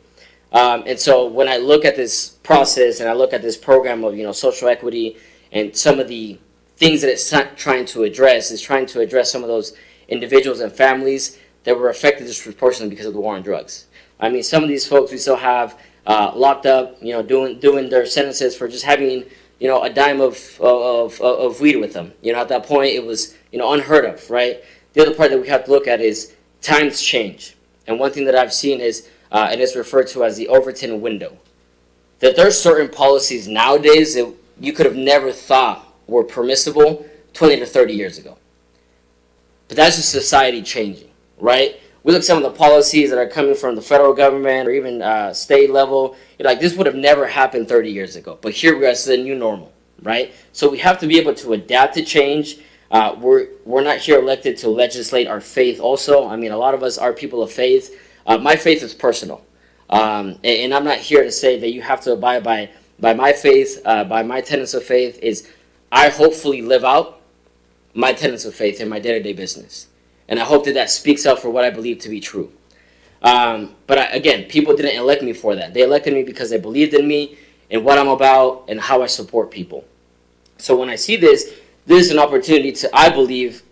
And so when I look at this process and I look at this program of social equity and some of the things that it's trying to address is trying to address some of those individuals and families that were affected disproportionately because of the war on drugs. I mean, some of these folks we still have locked up, doing their sentences for just having, a dime of weed with them. At that point it was, unheard of, right? The other part that we have to look at is times change. And one thing that I've seen is, and it's referred to as the Overton window, that there's certain policies nowadays that you could have never thought were permissible 20 to 30 years ago. But that's just society changing, right? We look at some of the policies that are coming from the federal government or even state level. You're like, this would have never happened 30 years ago. But here we are, it's the new normal, right? So we have to be able to adapt to change. We're not here elected to legislate our faith also. I mean, a lot of us are people of faith. My faith is personal. And I'm not here to say that you have to abide by my faith, by my tenets of faith. Is I hopefully live out my tenets of faith in my day-to-day business. And I hope that speaks out for what I believe to be true. But again, people didn't elect me for that. They elected me because they believed in me and what I'm about and how I support people. So when I see this is an opportunity to, I believe,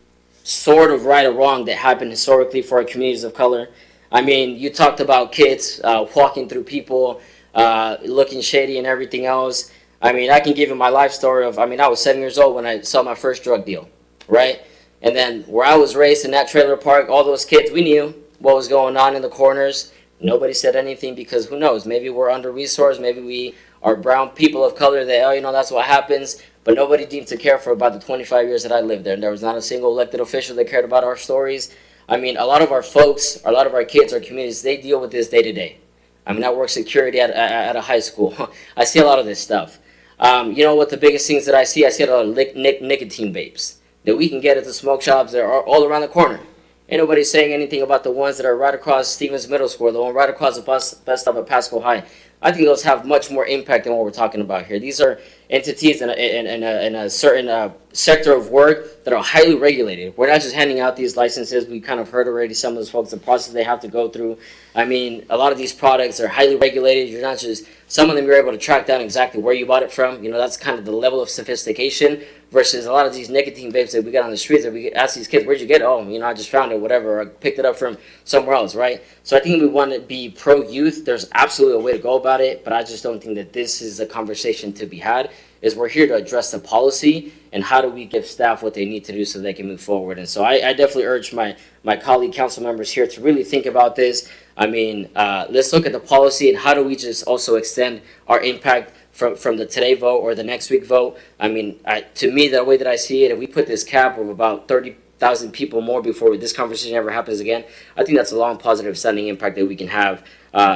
sort of right or wrong that happened historically for our communities of color. I mean, you talked about kids walking through people, looking shady and everything else. I mean, I can give you my life story of, I was 7 years old when I saw my first drug deal, right? And then where I was raised in that trailer park, all those kids, we knew what was going on in the corners. Nobody said anything because who knows, maybe we're under-resourced, maybe we are brown people of color that, that's what happens. But nobody seemed to care for about the 25 years that I lived there. And there was not a single elected official that cared about our stories. I mean, a lot of our folks, a lot of our kids, our communities, they deal with this day to day. I mean, I work security at a high school. I see a lot of this stuff. You know what the biggest things that I see? I see a lot of nicotine vapes that we can get at the smoke shops that are all around the corner. Ain't nobody saying anything about the ones that are right across Stevens Middle School, the one right across the bus stop at Pasco High. I think those have much more impact than what we're talking about here. These are entities in a certain sector of work that are highly regulated. We're not just handing out these licenses. We kind of heard already some of those folks, the process they have to go through. I mean, a lot of these products are highly regulated. You're not just, some of them you're able to track down exactly where you bought it from. You know, that's kind of the level of sophistication versus a lot of these nicotine vapes that we got on the streets that we ask these kids, where'd you get it? Oh, you know, I just found it, whatever, or I picked it up from somewhere else, right? So I think we want to be pro-youth. There's absolutely a way to go about it, but I just don't think that this is a conversation to be had. Is we're here to address the policy and how do we give staff what they need to do so they can move forward. And so I definitely urge my colleague council members here to really think about this. I mean, let's look at the policy and how do we just also extend our impact from the today vote or the next week vote. I mean, to me, the way that I see it, if we put this cap of about 30,000 people more before this conversation ever happens again, I think that's a long positive sending impact that we can have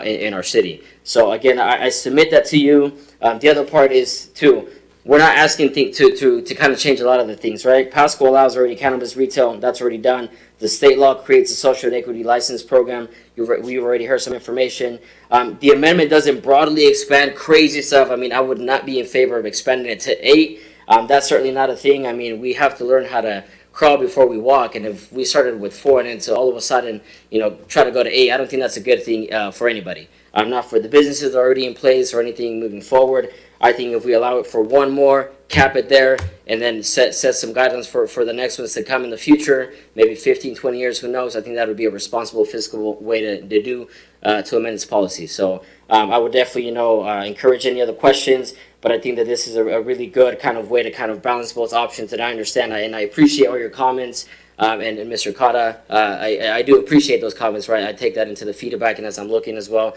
in our city. So again, I submit that to you. The other part is too, we're not asking to kind of change a lot of the things, right? Pasco allows already cannabis retail, that's already done. The state law creates a social equity license program. We've already heard some information. The amendment doesn't broadly expand crazy stuff. I mean, I would not be in favor of expanding it to 8. That's certainly not a thing. I mean, we have to learn how to crawl before we walk. And if we started with 4 and then to all of a sudden, you know, try to go to 8, I don't think that's a good thing for anybody. Not for the businesses already in place or anything moving forward. I think if we allow it for 1 more, cap it there, and then set some guidelines for the next ones to come in the future, maybe 15, 20 years, who knows? I think that would be a responsible fiscal way to do to amend its policy. So I would definitely, you know, encourage any other questions, but I think that this is a really good kind of way to kind of balance both options, and I understand, and I appreciate all your comments. And Mr. Cotta, I do appreciate those comments, right? I take that into the feedback, and as I'm looking as well,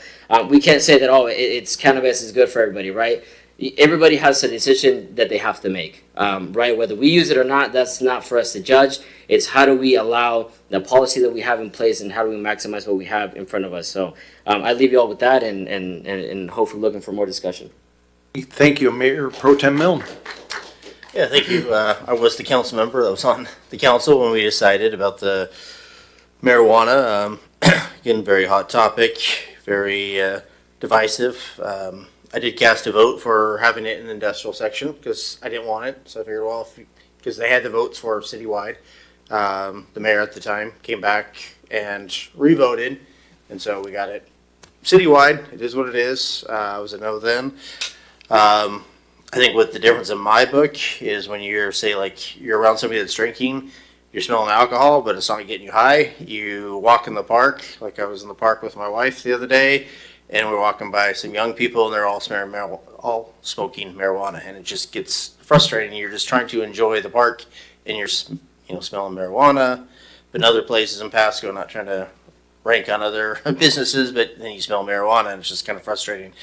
we can't say that, oh, it's cannabis is good for everybody, right? Everybody has a decision that they have to make, right? Whether we use it or not, that's not for us to judge. It's how do we allow the policy that we have in place and how do we maximize what we have in front of us. So I leave you all with that and hopefully looking for more discussion. Thank you, Mayor Pro Tem Milne. Yeah, thank you. I was the council member that was on the council when we decided about the marijuana. Again, very hot topic, very divisive. I did cast a vote for having it in the industrial section because I didn't want it. So I figured, well, because they had the votes for citywide, the mayor at the time came back and re-voted, and so we got it citywide. It is what it is. I was a no then. I think what the difference in my book is when you're, say, like, you're around somebody that's drinking, you're smelling alcohol, but it's not getting you high. You walk in the park, like I was in the park with my wife the other day, and we're walking by some young people, and they're all smoking marijuana, and it just gets frustrating. You're just trying to enjoy the park, and you're, you know, smelling marijuana. But in other places in Pasco, not trying to rank on other businesses, but then you smell marijuana, and it's just kind of frustrating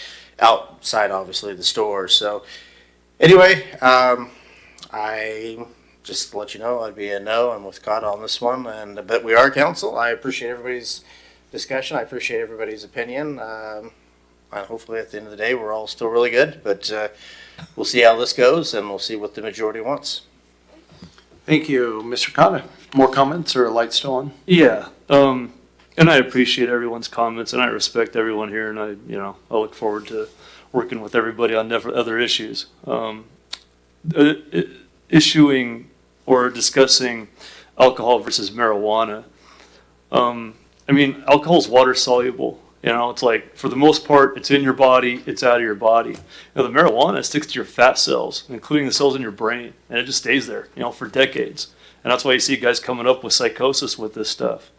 outside, obviously, the stores. So anyway, I just to let you know, I'd be a no. I'm with Cotta on this one, but we are council. I appreciate everybody's discussion. I appreciate everybody's opinion. And hopefully at the end of the day, we're all still really good, but we'll see how this goes, and we'll see what the majority wants. Thank you, Mr. Cotta. More comments, or a light still on? Yeah, and I appreciate everyone's comments, and I respect everyone here, and I look forward to working with everybody on other issues. Issuing or discussing alcohol versus marijuana. I mean, alcohol is water soluble. You know, it's like, for the most part, it's in your body, it's out of your body. You know, the marijuana sticks to your fat cells, including the cells in your brain, and it just stays there, you know, for decades. And that's why you see guys coming up with psychosis with this stuff.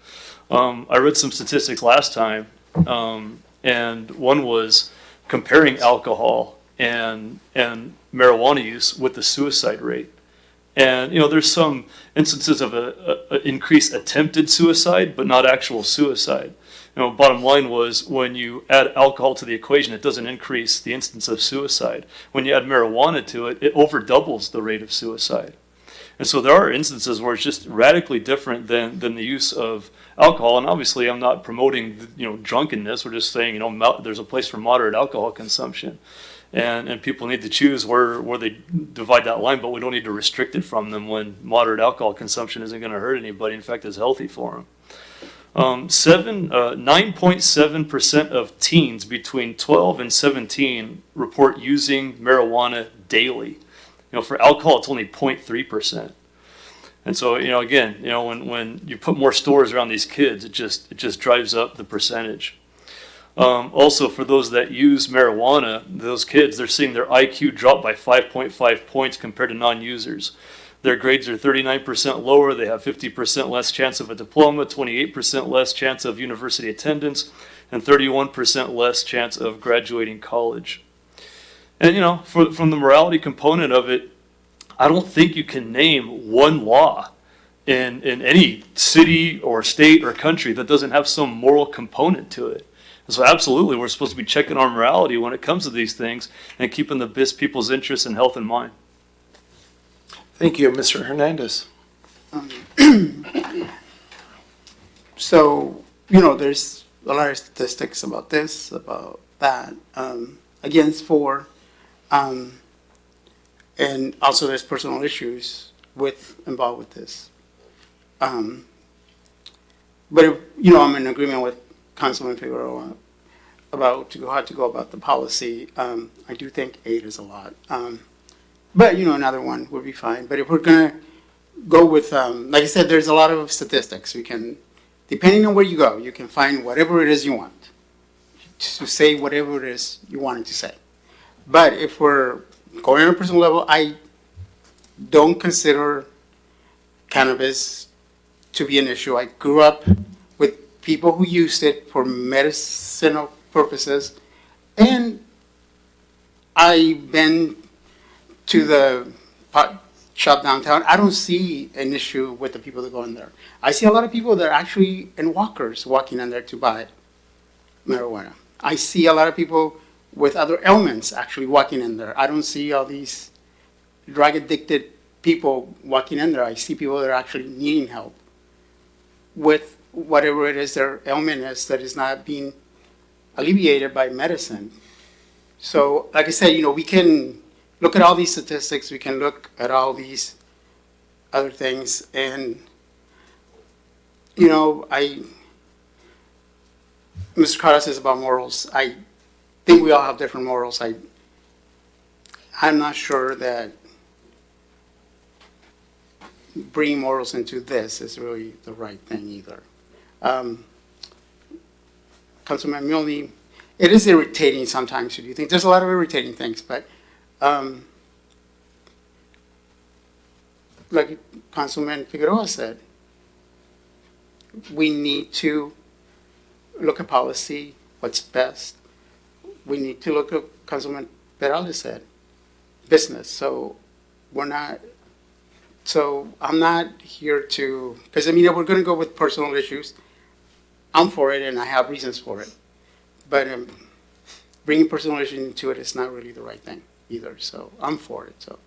I read some statistics last time, and one was comparing alcohol and marijuana use with the suicide rate. And, you know, there's some instances of a increased attempted suicide, but not actual suicide. You know, bottom line was, when you add alcohol to the equation, it doesn't increase the instance of suicide. When you add marijuana to it, it over doubles the rate of suicide. And so there are instances where it's just radically different than the use of alcohol. And obviously, I'm not promoting, drunkenness. We're just saying, there's a place for moderate alcohol consumption. And people need to choose where they divide that line, but we don't need to restrict it from them when moderate alcohol consumption isn't going to hurt anybody. In fact, it's healthy for them. 9.7% of teens between 12 and 17 report using marijuana daily. For alcohol, it's only 0.3%. And so, again, when you put more stores around these kids, it just drives up the percentage. Also, for those that use marijuana, those kids, they're seeing their IQ drop by 5.5 points compared to non-users. Their grades are 39% lower. They have 50% less chance of a diploma, 28% less chance of university attendance, and 31% less chance of graduating college. And, from the morality component of it, I don't think you can name one law in any city or state or country that doesn't have some moral component to it. So absolutely, we're supposed to be checking our morality when it comes to these things and keeping the best people's interests and health in mind. Thank you, Mr. Hernandez. So, there's a lot of statistics about this, about that, against for, and also there's personal issues involved with this. But if, I'm in agreement with Councilman Figueroa about how to go about the policy. I do think 8 is a lot. But, another one would be fine. But if we're going to go with, like I said, there's a lot of statistics. We can, depending on where you go, you can find whatever it is you want to say whatever it is you wanted to say. But if we're going on a personal level, I don't consider cannabis to be an issue. I grew up with people who used it for medicinal purposes, and I've been to the pot shop downtown. I don't see an issue with the people that go in there. I see a lot of people that are actually in walkers walking in there to buy marijuana. I see a lot of people with other ailments actually walking in there. I don't see all these drug addicted people walking in there. I see people that are actually needing help with whatever it is their ailment is that is not being alleviated by medicine. So, like I said, we can look at all these statistics, we can look at all these other things, and, Mr. Carter says about morals. I think we all have different morals. I'm not sure that bringing morals into this is really the right thing either. Councilman Mulney, it is irritating sometimes to do things. There's a lot of irritating things, but like Councilman Figueroa said, we need to look at policy, what's best. We need to look at, Councilman Peralta said, business. So I'm not here to, because if we're going to go with personal issues, I'm for it and I have reasons for it. But bringing personal issues into it is not really the right thing either. So I'm for it. So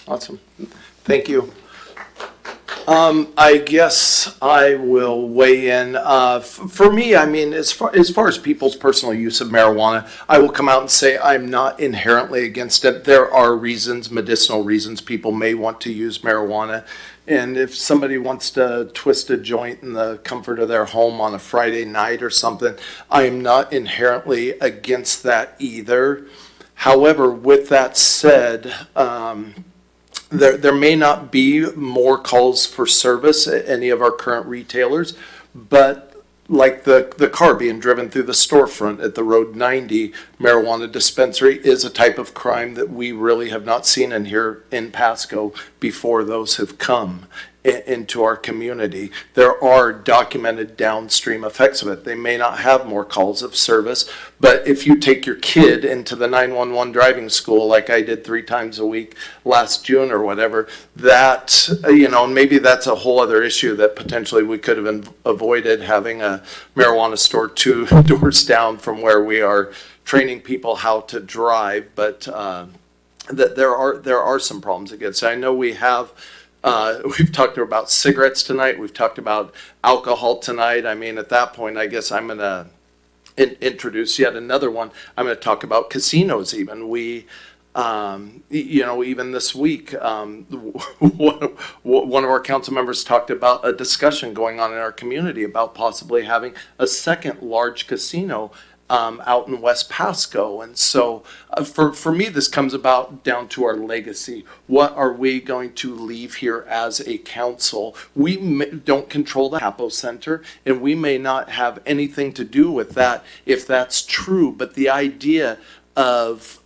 Awesome. Thank you. I guess I will weigh in. For me, as far as people's personal use of marijuana, I will come out and say I'm not inherently against it. There are reasons, medicinal reasons, people may want to use marijuana. And if somebody wants to twist a joint in the comfort of their home on a Friday night or something, I am not inherently against that either. However, with that said, there may not be more calls for service at any of our current retailers, but like the car being driven through the storefront at the Road 90 marijuana dispensary is a type of crime that we really have not seen in here in Pasco before those have come into our community. There are documented downstream effects of it. They may not have more calls of service, but if you take your kid into the 911 driving school like I did 3 times a week last June or whatever, that, maybe that's a whole other issue that potentially we could have avoided, having a marijuana store 2 doors down from where we are training people how to drive. But that there are some problems against it. I know we have We've talked about cigarettes tonight. We've talked about alcohol tonight. I mean, at that point, I guess I'm going to introduce yet another one. I'm going to talk about casinos even. Even this week, one of our council members talked about a discussion going on in our community about possibly having a second large casino out in West Pasco. And so for me, this comes about down to our legacy. What are we going to leave here as a council? We don't control the Hapo Center, and we may not have anything to do with that if that's true. But the idea of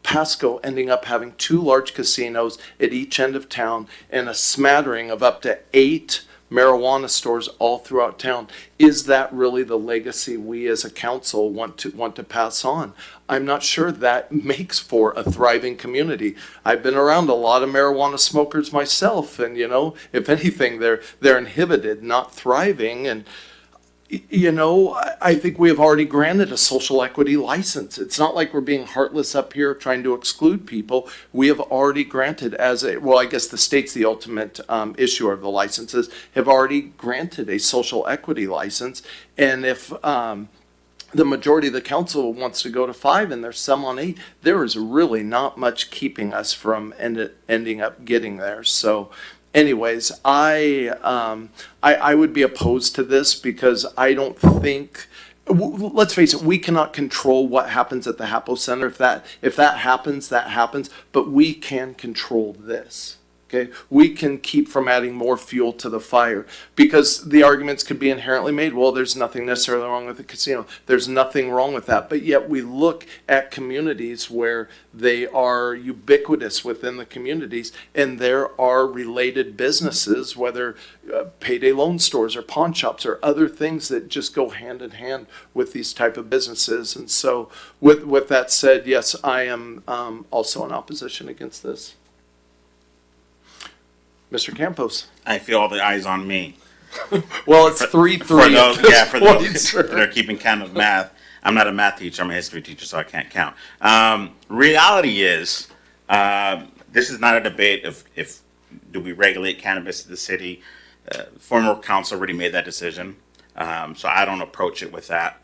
Pasco ending up having 2 large casinos at each end of town and a smattering of up to 8 marijuana stores all throughout town. Is that really the legacy we as a council want to pass on? I'm not sure that makes for a thriving community. I've been around a lot of marijuana smokers myself, and if anything, they're inhibited, not thriving. And I think we have already granted a social equity license. It's not like we're being heartless up here trying to exclude people. We have already granted I guess the state's the ultimate issuer of the licenses, have already granted a social equity license. And if the majority of the council wants to go to 5 and there's some on 8, there is really not much keeping us from ending up getting there. So anyways, I would be opposed to this because I don't think, let's face it, we cannot control what happens at the Hapo Center. If that happens, that happens, but we can control this. Okay, we can keep from adding more fuel to the fire, because the arguments could be inherently made, well, there's nothing necessarily wrong with the casino. There's nothing wrong with that. But yet we look at communities where they are ubiquitous within the communities, and there are related businesses, whether payday loan stores or pawn shops or other things that just go hand in hand with these type of businesses. And so with that said, yes, I am also in opposition against this. Mr. Campos. I feel all the eyes on me. Well, it's 3-3. For those, for those Point, that are keeping count of math, I'm not a math teacher. I'm a history teacher, so I can't count. Reality is, this is not a debate of if do we regulate cannabis in the city. Former council already made that decision, so I don't approach it with that.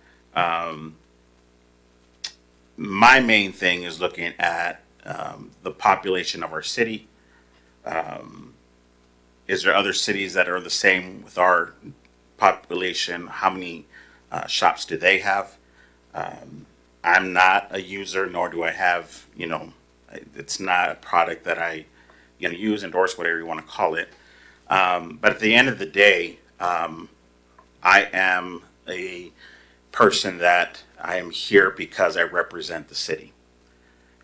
My main thing is looking at the population of our city. Is there other cities that are the same with our population? How many shops do they have? I'm not a user, nor do I have, it's not a product that I, use, endorse, whatever you want to call it. But at the end of the day, I am a person that I am here because I represent the city.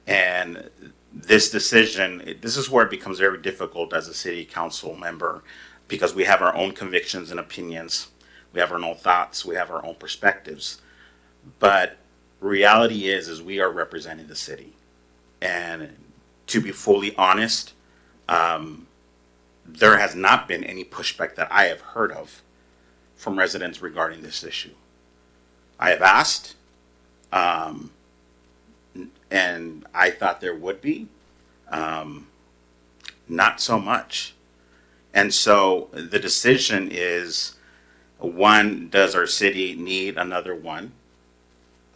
And this decision, this is where it becomes very difficult as a city council member, because we have our own convictions and opinions. We have our own thoughts. We have our own perspectives. But reality is we are representing the city. And to be fully honest, there has not been any pushback that I have heard of from residents regarding this issue. I have asked, and I thought there would be, not so much. And so the decision is, one, does our city need another one?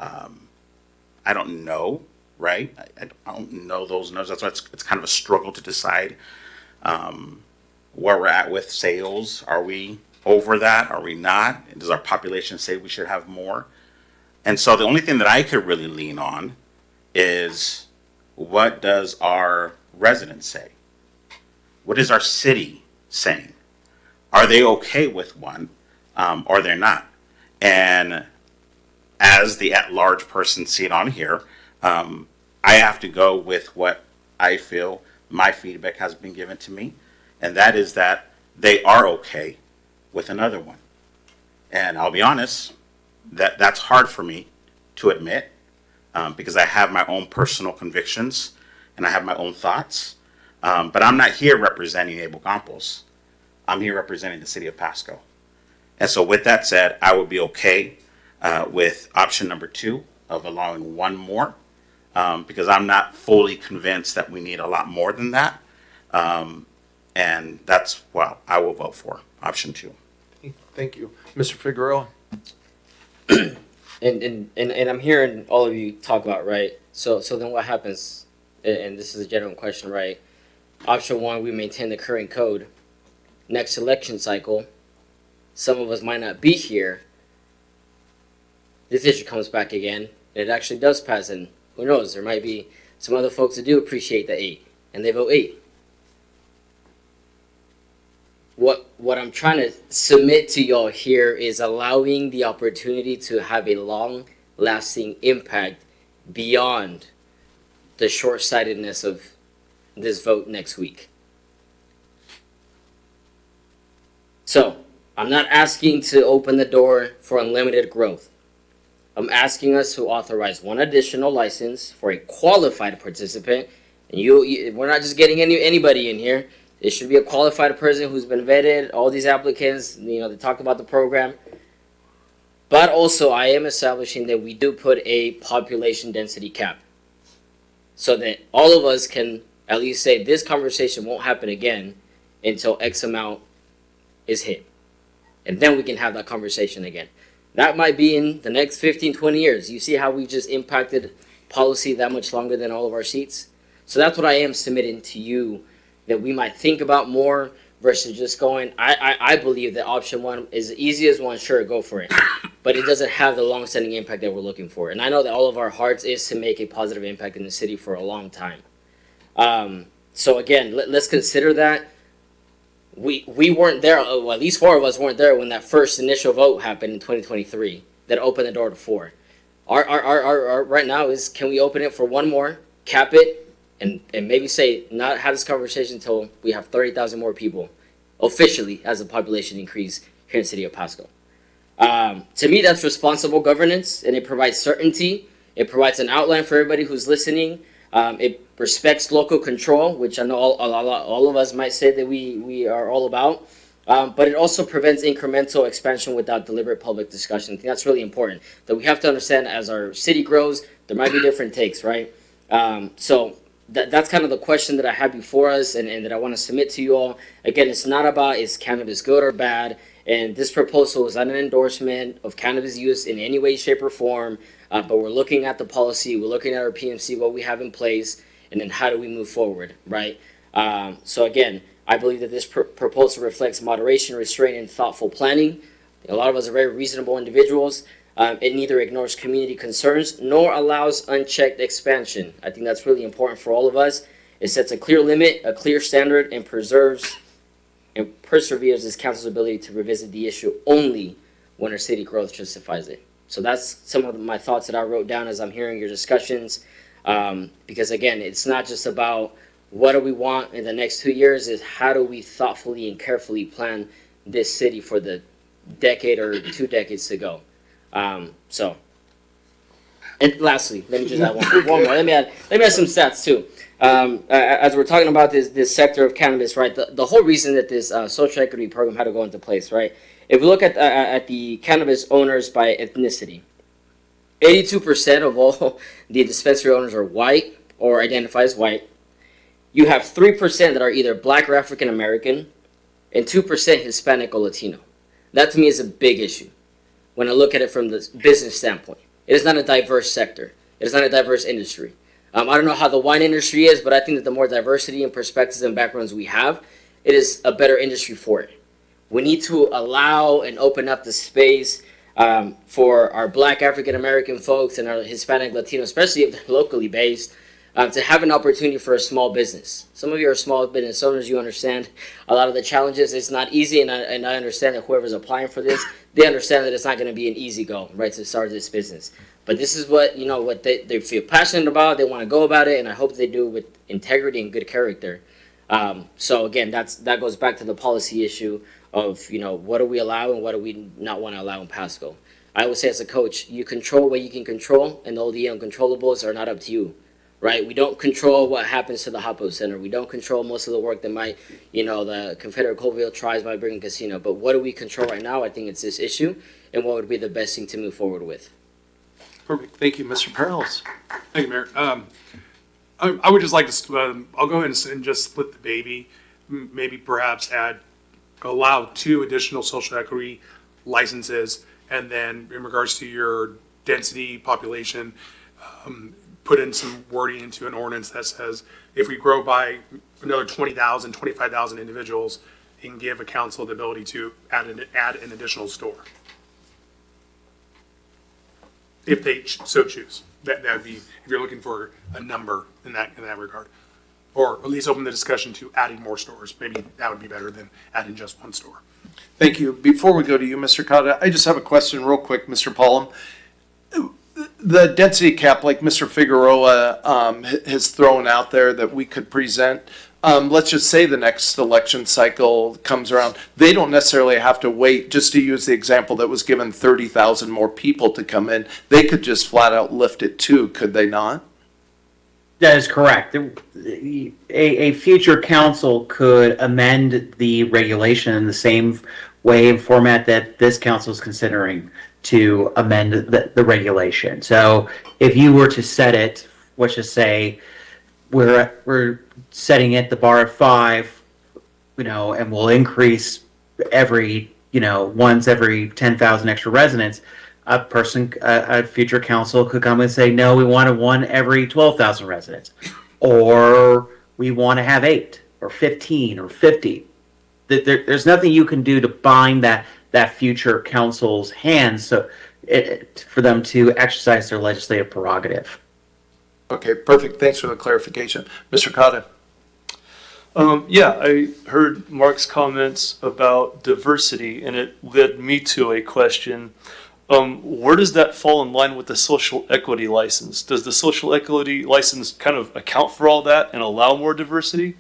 I don't know, right? I don't know those numbers. That's why it's kind of a struggle to decide where we're at with sales. Are we over that? Are we not? Does our population say we should have more? And so the only thing that I could really lean on is, what does our residents say? What is our city saying? Are they okay with one, or they're not? And as the at-large person seen on here, I have to go with what I feel my feedback has been given to me, and that is that they are okay with another one. And I'll be honest, that's hard for me to admit, because I have my own personal convictions and I have my own thoughts. But I'm not here representing Abel Campos. I'm here representing the city of Pasco. And so with that said, I would be okay with option number 2 of allowing one more, because I'm not fully convinced that we need a lot more than that. And And that's what I will vote for, option 2. Thank you. Mr. Figueroa? And I'm hearing all of you talk about, right? So then what happens? And this is a general question, right? Option 1, we maintain the current code. Next election cycle, some of us might not be here. This issue comes back again, and it actually does pass, and who knows? There might be some other folks that do appreciate the 8, and they vote 8. What I'm trying to submit to y'all here is allowing the opportunity to have a long-lasting impact beyond the short-sightedness of this vote next week. So, I'm not asking to open the door for unlimited growth. I'm asking us to authorize one additional license for a qualified participant. And we're not just getting anybody in here. It should be a qualified person who's been vetted, all these applicants, they talked about the program. But also, I am establishing that we do put a population density cap so that all of us can at least say this conversation won't happen again until X amount is hit. And then we can have that conversation again. That might be in the next 15, 20 years. You see how we just impacted policy that much longer than all of our seats? So that's what I am submitting to you, that we might think about more versus just going, I believe that option 1 is the easiest one, sure, go for it. But it doesn't have the long-standing impact that we're looking for. And I know that all of our hearts is to make a positive impact in the city for a long time. So again, let's consider that. We weren't there, well, at least 4 of us weren't there when that first initial vote happened in 2023 that opened the door to 4. Our right now is, can we open it for 1 more, cap it, and maybe say not have this conversation until we have 30,000 more people officially as the population increase here in the city of Pasco. To me, that's responsible governance, and it provides certainty. It provides an outline for everybody who's listening. It respects local control, which I know all of us might say that we are all about. But it also prevents incremental expansion without deliberate public discussion. I think that's really important. That we have to understand as our city grows, there might be different takes, right? So that's kind of the question that I have before us and that I want to submit to you all. Again, it's not about is cannabis good or bad. And this proposal is not an endorsement of cannabis use in any way, shape, or form. But we're looking at the policy, we're looking at our PMC, what we have in place, and then how do we move forward, right? So again, I believe that this proposal reflects moderation, restraint, and thoughtful planning. A lot of us are very reasonable individuals. It neither ignores community concerns nor allows unchecked expansion. I think that's really important for all of us. It sets a clear limit, a clear standard, and preserves and perseveres this council's ability to revisit the issue only when our city growth justifies it. So that's some of my thoughts that I wrote down as I'm hearing your discussions. Because again, it's not just about what do we want in the next 2 years, is how do we thoughtfully and carefully plan this city for the decade or 2 decades to go. So, and lastly, let me just add one more. Let me add some stats too. As we're talking about this sector of cannabis, right? The whole reason that this social equity program had to go into place, right? If we look at the cannabis owners by ethnicity, 82% of all the dispensary owners are white or identify as white. You have 3% that are either Black or African American, and 2% Hispanic or Latino. That to me is a big issue when I look at it from the business standpoint. It is not a diverse sector. It is not a diverse industry. I don't know how the wine industry is, but I think that the more diversity and perspectives and backgrounds we have, it is a better industry for it. We need to allow and open up the space for our Black African American folks and our Hispanic Latino, especially if they're locally based, to have an opportunity for a small business. Some of you are small business owners, you understand a lot of the challenges. It's not easy, and I understand that whoever's applying for this, they understand that it's not going to be an easy go, right, to start this business. But this is what, what they feel passionate about, they want to go about it, and I hope they do with integrity and good character. So again, that goes back to the policy issue of, what do we allow and what do we not want to allow in Pasco. I would say as a coach, you control what you can control, and all the uncontrollables are not up to you. Right, we don't control what happens to the Hopo Center. We don't control most of the work that might, the Confederate Colville tribes might bring in casino. But what do we control right now? I think it's this issue, and what would be the best thing to move forward with. Perfect. Thank you, Mr. Perales. Thank you, Mayor. I would just like to, I'll go ahead and just split the baby. maybe perhaps allow 2 additional social equity licenses, and then in regards to your density population, put in some wording into an ordinance that says if we grow by another 20,000, 25,000 individuals, you can give a council the ability to add an additional store. If they so choose. That would be, if you're looking for a number in that regard. Or at least open the discussion to adding more stores. Maybe that would be better than adding just 1 store. Thank you. Before we go to you, Mr. Cotta, I just have a question real quick, Mr. Paulum. The density cap, like Mr. Figueroa has thrown out there that we could present, let's just say the next election cycle comes around, they don't necessarily have to wait, just to use the example that was given, 30,000 more people to come in. They could just flat out lift it too, could they not? That is correct. A future council could amend the regulation in the same way and format that this council is considering to amend the regulation. So if you were to set it, let's just say we're setting it the bar at 5, and we'll increase once every 10,000 extra residents. A future council could come and say, no, we want 1 every 12,000 residents, or we want to have 8 or 15 or 50. There's nothing you can do to bind that future council's hands for them to exercise their legislative prerogative. Okay, perfect. Thanks for the clarification. Mr. Cotta? Yeah, I heard Mark's comments about diversity, and it led me to a question. Where does that fall in line with the social equity license? Does the social equity license kind of account for all that and allow more diversity?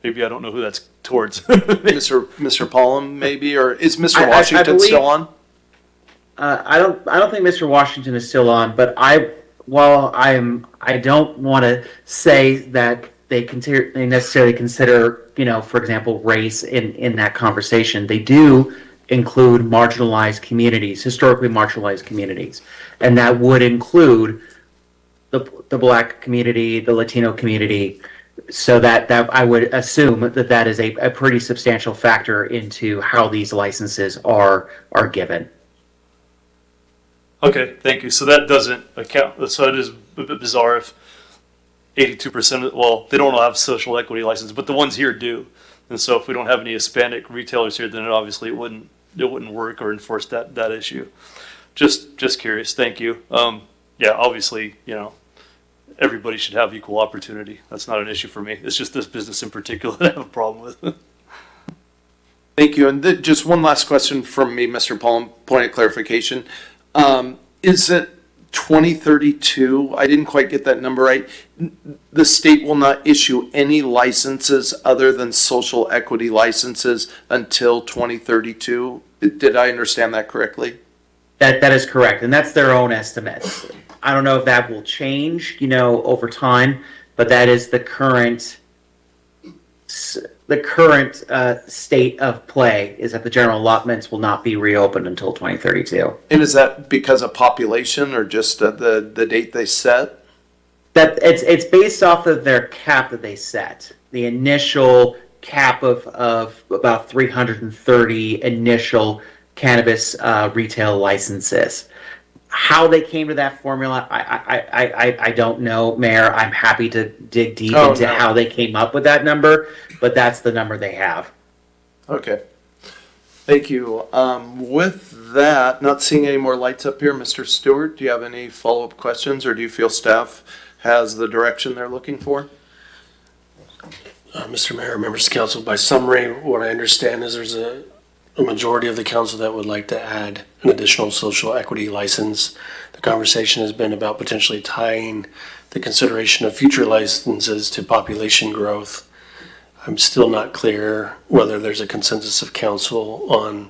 Maybe I don't know who that's towards. Mr. Paulum, maybe, or is Mr. Washington still on? I don't think Mr. Washington is still on, but I don't want to say that they necessarily consider, for example, race in that conversation. They do include marginalized communities, historically marginalized communities, and that would include the Black community, the Latino community. So that I would assume that is a pretty substantial factor into how these licenses are given. Okay, thank you. So that doesn't account. So it is a bit bizarre if 82%, they don't have social equity license, but the ones here do. And so if we don't have any Hispanic retailers here, then it wouldn't work or enforce that issue. Just curious. Thank you. Yeah, obviously, everybody should have equal opportunity. That's not an issue for me. It's just this business in particular that I have a problem with. Thank you. And just one last question from me, Mr. Paulum, point of clarification. Is it 2032? I didn't quite get that number right. The state will not issue any licenses other than social equity licenses until 2032. Did I understand that correctly? That is correct, and that's their own estimates. I don't know if that will change, over time, but that is the current state of play, is that the general allotments will not be reopened until 2032. And is that because of population or just the date they set? That it's based off of their cap that they set. The initial cap of about 330 initial cannabis retail licenses. How they came to that formula, I don't know, Mayor. I'm happy to dig deep into how they came up with that number, but that's the number they have. Okay. Thank you. With that, not seeing any more lights up here, Mr. Stewart, do you have any follow-up questions, or do you feel staff has the direction they're looking for? Mr. Mayor, members of council, by summary, what I understand is there's a majority of the council that would like to add an additional social equity license. The conversation has been about potentially tying the consideration of future licenses to population growth. I'm still not clear whether there's a consensus of council on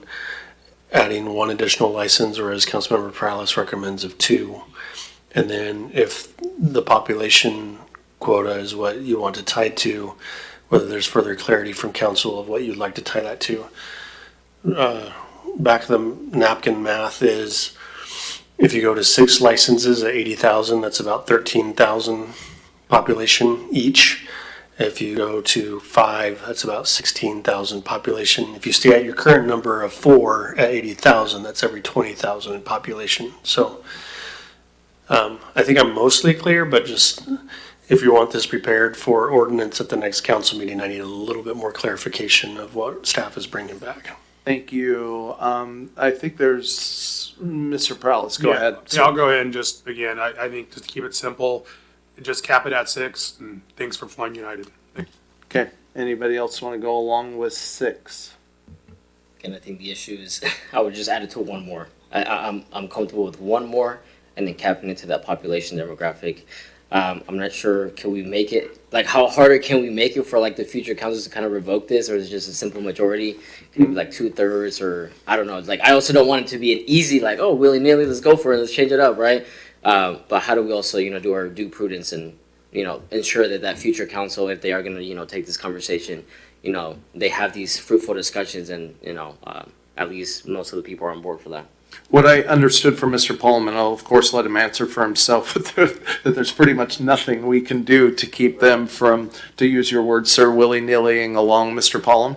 adding 1 additional license, or as Councilmember Prowlis recommends, of 2. And then if the population quota is what you want to tie to, whether there's further clarity from council of what you'd like to tie that to. Back of the napkin math is, if you go to 6 licenses at 80,000, that's about 13,000 population each. If you go to 5, that's about 16,000 population. If you stay at your current number of 4 at 80,000, that's every 20,000 in population. So I think I'm mostly clear, but just if you want this prepared for ordinance at the next council meeting, I need a little bit more clarification of what staff is bringing back. Thank you. I think there's Mr. Prowlis. Go Yeah. ahead. Yeah, I'll go ahead and just, again, I think just keep it simple, just cap it at 6, and thanks for flying United. Okay. Anybody else want to go along with 6? And I think the issue is, I would just add it to one more. I'm comfortable with one more, and then capping it to that population demographic. I'm not sure, can we make it, like, how harder can we make it for, like, the future councils to kind of revoke this, or is it just a simple majority? Can it be like 2/3, or, I don't know. It's like, I also don't want it to be an easy, like, oh, willy-nilly, let's go for it, let's change it up, right? But how do we also, do our due prudence and, ensure that that future council, if they are going to, take this conversation, they have these fruitful discussions and, at least most of the people are on board for that. What I understood from Mr. Pullum, and I'll of course let him answer for himself, that there's pretty much nothing we can do to keep them from, to use your words, sir, willy-nillying along, Mr. Pullum?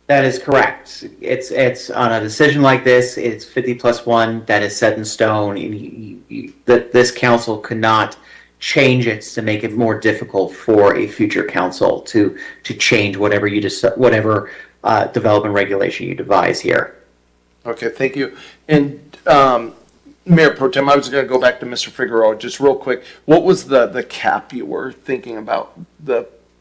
That is correct. It's on a decision like this, it's 50+1 that is set in stone. That this council could not change it to make it more difficult for a future council to change whatever development regulation you devise here. Okay, thank you. And Mayor Pro Tem, I was going to go back to Mr. Figueroa just real quick. What was the cap you were thinking about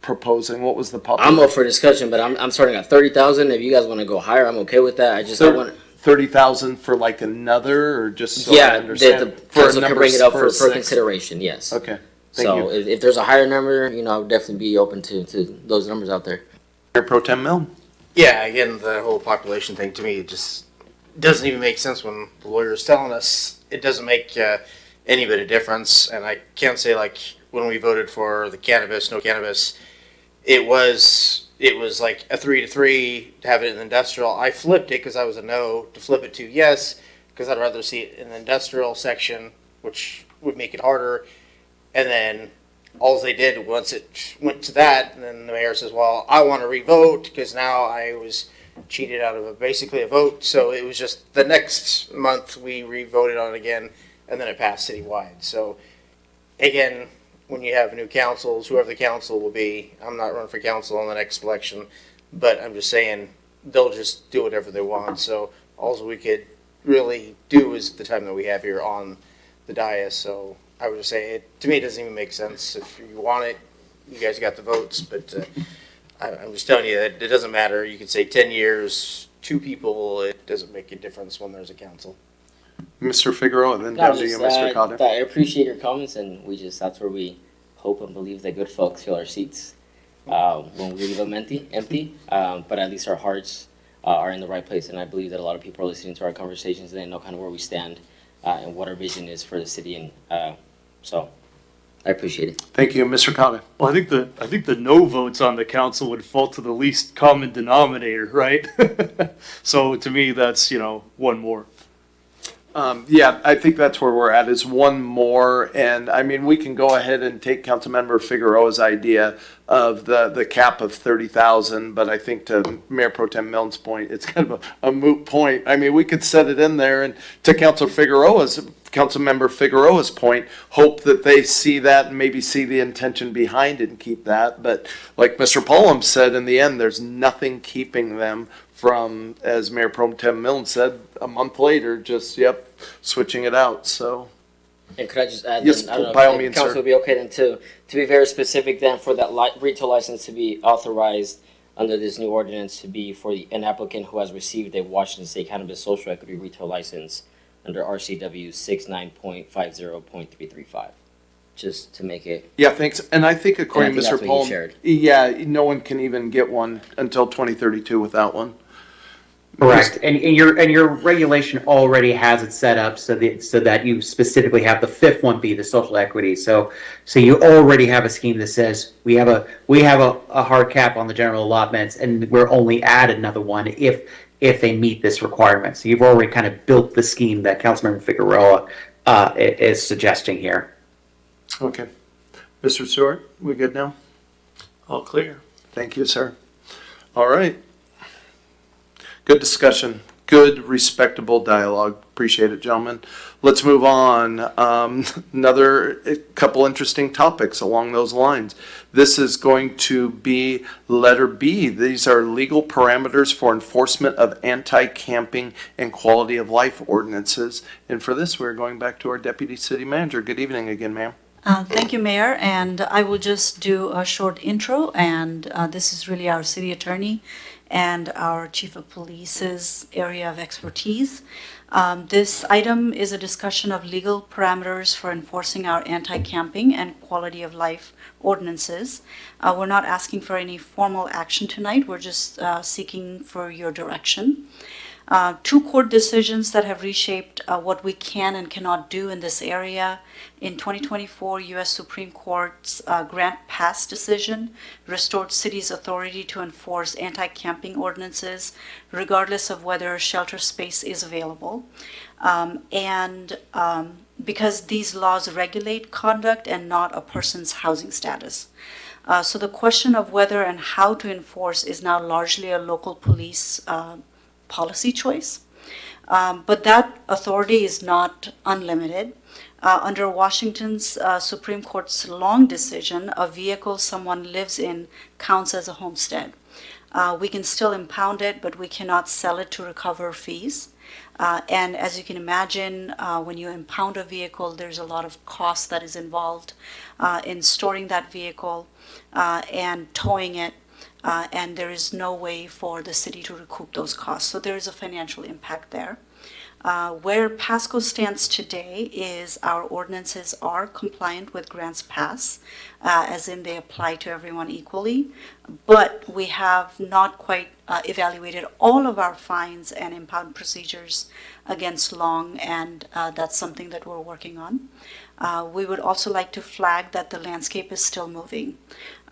proposing? What was the I'm up for discussion, but I'm starting at 30,000. If you guys want to go higher, I'm okay with that. I want 30,000 for like another, or just so I yeah, understand? the council can bring it up for 6? consideration. Yes. Okay, thank So you. if there's a higher number, I would definitely be open to those numbers out there. Mayor Pro Tem Milne? Yeah, again, the whole population thing to me, it just doesn't even make sense when the lawyer's telling us it doesn't make any bit of difference. And I can't say, like, when we voted for the cannabis, no cannabis, it was like a 3-3 to have it in the industrial. I flipped it because I was a no, to flip it to yes, because I'd rather see it in the industrial section, which would make it harder. And then all they did, once it went to that, and then the mayor says, well, I want to revote because now I was cheated out of basically a vote. So it was just the next month we re-voted on it again, and then it passed citywide. So again, when you have new councils, whoever the council will be, I'm not running for council in the next election, but I'm just saying they'll just do whatever they want. So all we could really do is the time that we have here on the dais. So I would just say, to me, it doesn't even make sense. If you want it, you guys got the votes, but I'm just telling you that it doesn't matter. You could say 10 years, 2 people, it doesn't make a difference when the's a council. Mr. Figueroa, then down to you, Mr. Cotter. I appreciate your comments, and that's where we hope and believe that good folks fill our seats when we leave them empty. But at least our hearts are in the right place, and I believe that a lot of people are listening to our conversations and they know kind of where we stand and what our vision is for the city, and so I appreciate it. Thank you, Mr. Cotter. Well, I think the no votes on the council would fall to the least common denominator, right? So to me, that's, one more. Yeah, I think that's where we're at, is one more. And I mean, we can go ahead and take Councilmember Figueroa's idea of the cap of 30,000, but I think to Mayor Pro Tem Milne's point, it's kind of a moot point. I mean, we could set it in there, and to Councilmember Figueroa's point, hope that they see that and maybe see the intention behind it and keep that. But like Mr. Pullum said, in the end, there's nothing keeping them from, as Mayor Pro Tem Milne said, a month later, just, switching it out, so. And could I just add, Yes, I don't know by all if the means, council sir. would be okay then to be very specific then for that retail license to be authorized under this new ordinance to be for an applicant who has received a Washington State Cannabis Social Equity Retail License under RCW 69.50.335, just to make it. Yeah, thanks. And I think according to And I Mr. think that's what he Pullum, shared. no one can even get one until 2032 without one. Correct, and your regulation already has it set up so that you specifically have the 5th one be the social equity. So you already have a scheme that says we have a hard cap on the general allotments, and we're only add another one if they meet this requirement. So you've already kind of built the scheme that Councilmember Figueroa is suggesting here. Okay. Mr. Stewart, we good now? All clear. Thank you, sir. All right. Good discussion. Good, respectable dialogue. Appreciate it, gentlemen. Let's move on. Another couple interesting topics along those lines. This is going to be letter B. These are legal parameters for enforcement of anti-camping and quality of life ordinances. And for this, we're going back to our Deputy City Manager. Good evening again, ma'am. Thank you, Mayor, and I will just do a short intro, and this is really our city attorney and our chief of police's area of expertise. This item is a discussion of legal parameters for enforcing our anti-camping and quality of life ordinances. We're not asking for any formal action tonight, we're just seeking for your direction. Two court decisions that have reshaped what we can and cannot do in this area. In 2024, U.S. Supreme Court's Grant Pass decision restored cities' authority to enforce anti-camping ordinances regardless of whether shelter space is available. Because these laws regulate conduct and not a person's housing status. So the question of whether and how to enforce is now largely a local police policy choice. But that authority is not unlimited. Under Washington's Supreme Court's long decision, a vehicle someone lives in counts as a homestead. We can still impound it, but we cannot sell it to recover fees. And as you can imagine, when you impound a vehicle, there's a lot of cost that is involved in storing that vehicle and towing it. And there is no way for the city to recoup those costs. So there is a financial impact there. Where Pasco stands today is our ordinances are compliant with Grants Pass, as in they apply to everyone equally, but we have not quite evaluated all of our fines and impound procedures against Long, and that's something that we're working on. We would also like to flag that the landscape is still moving,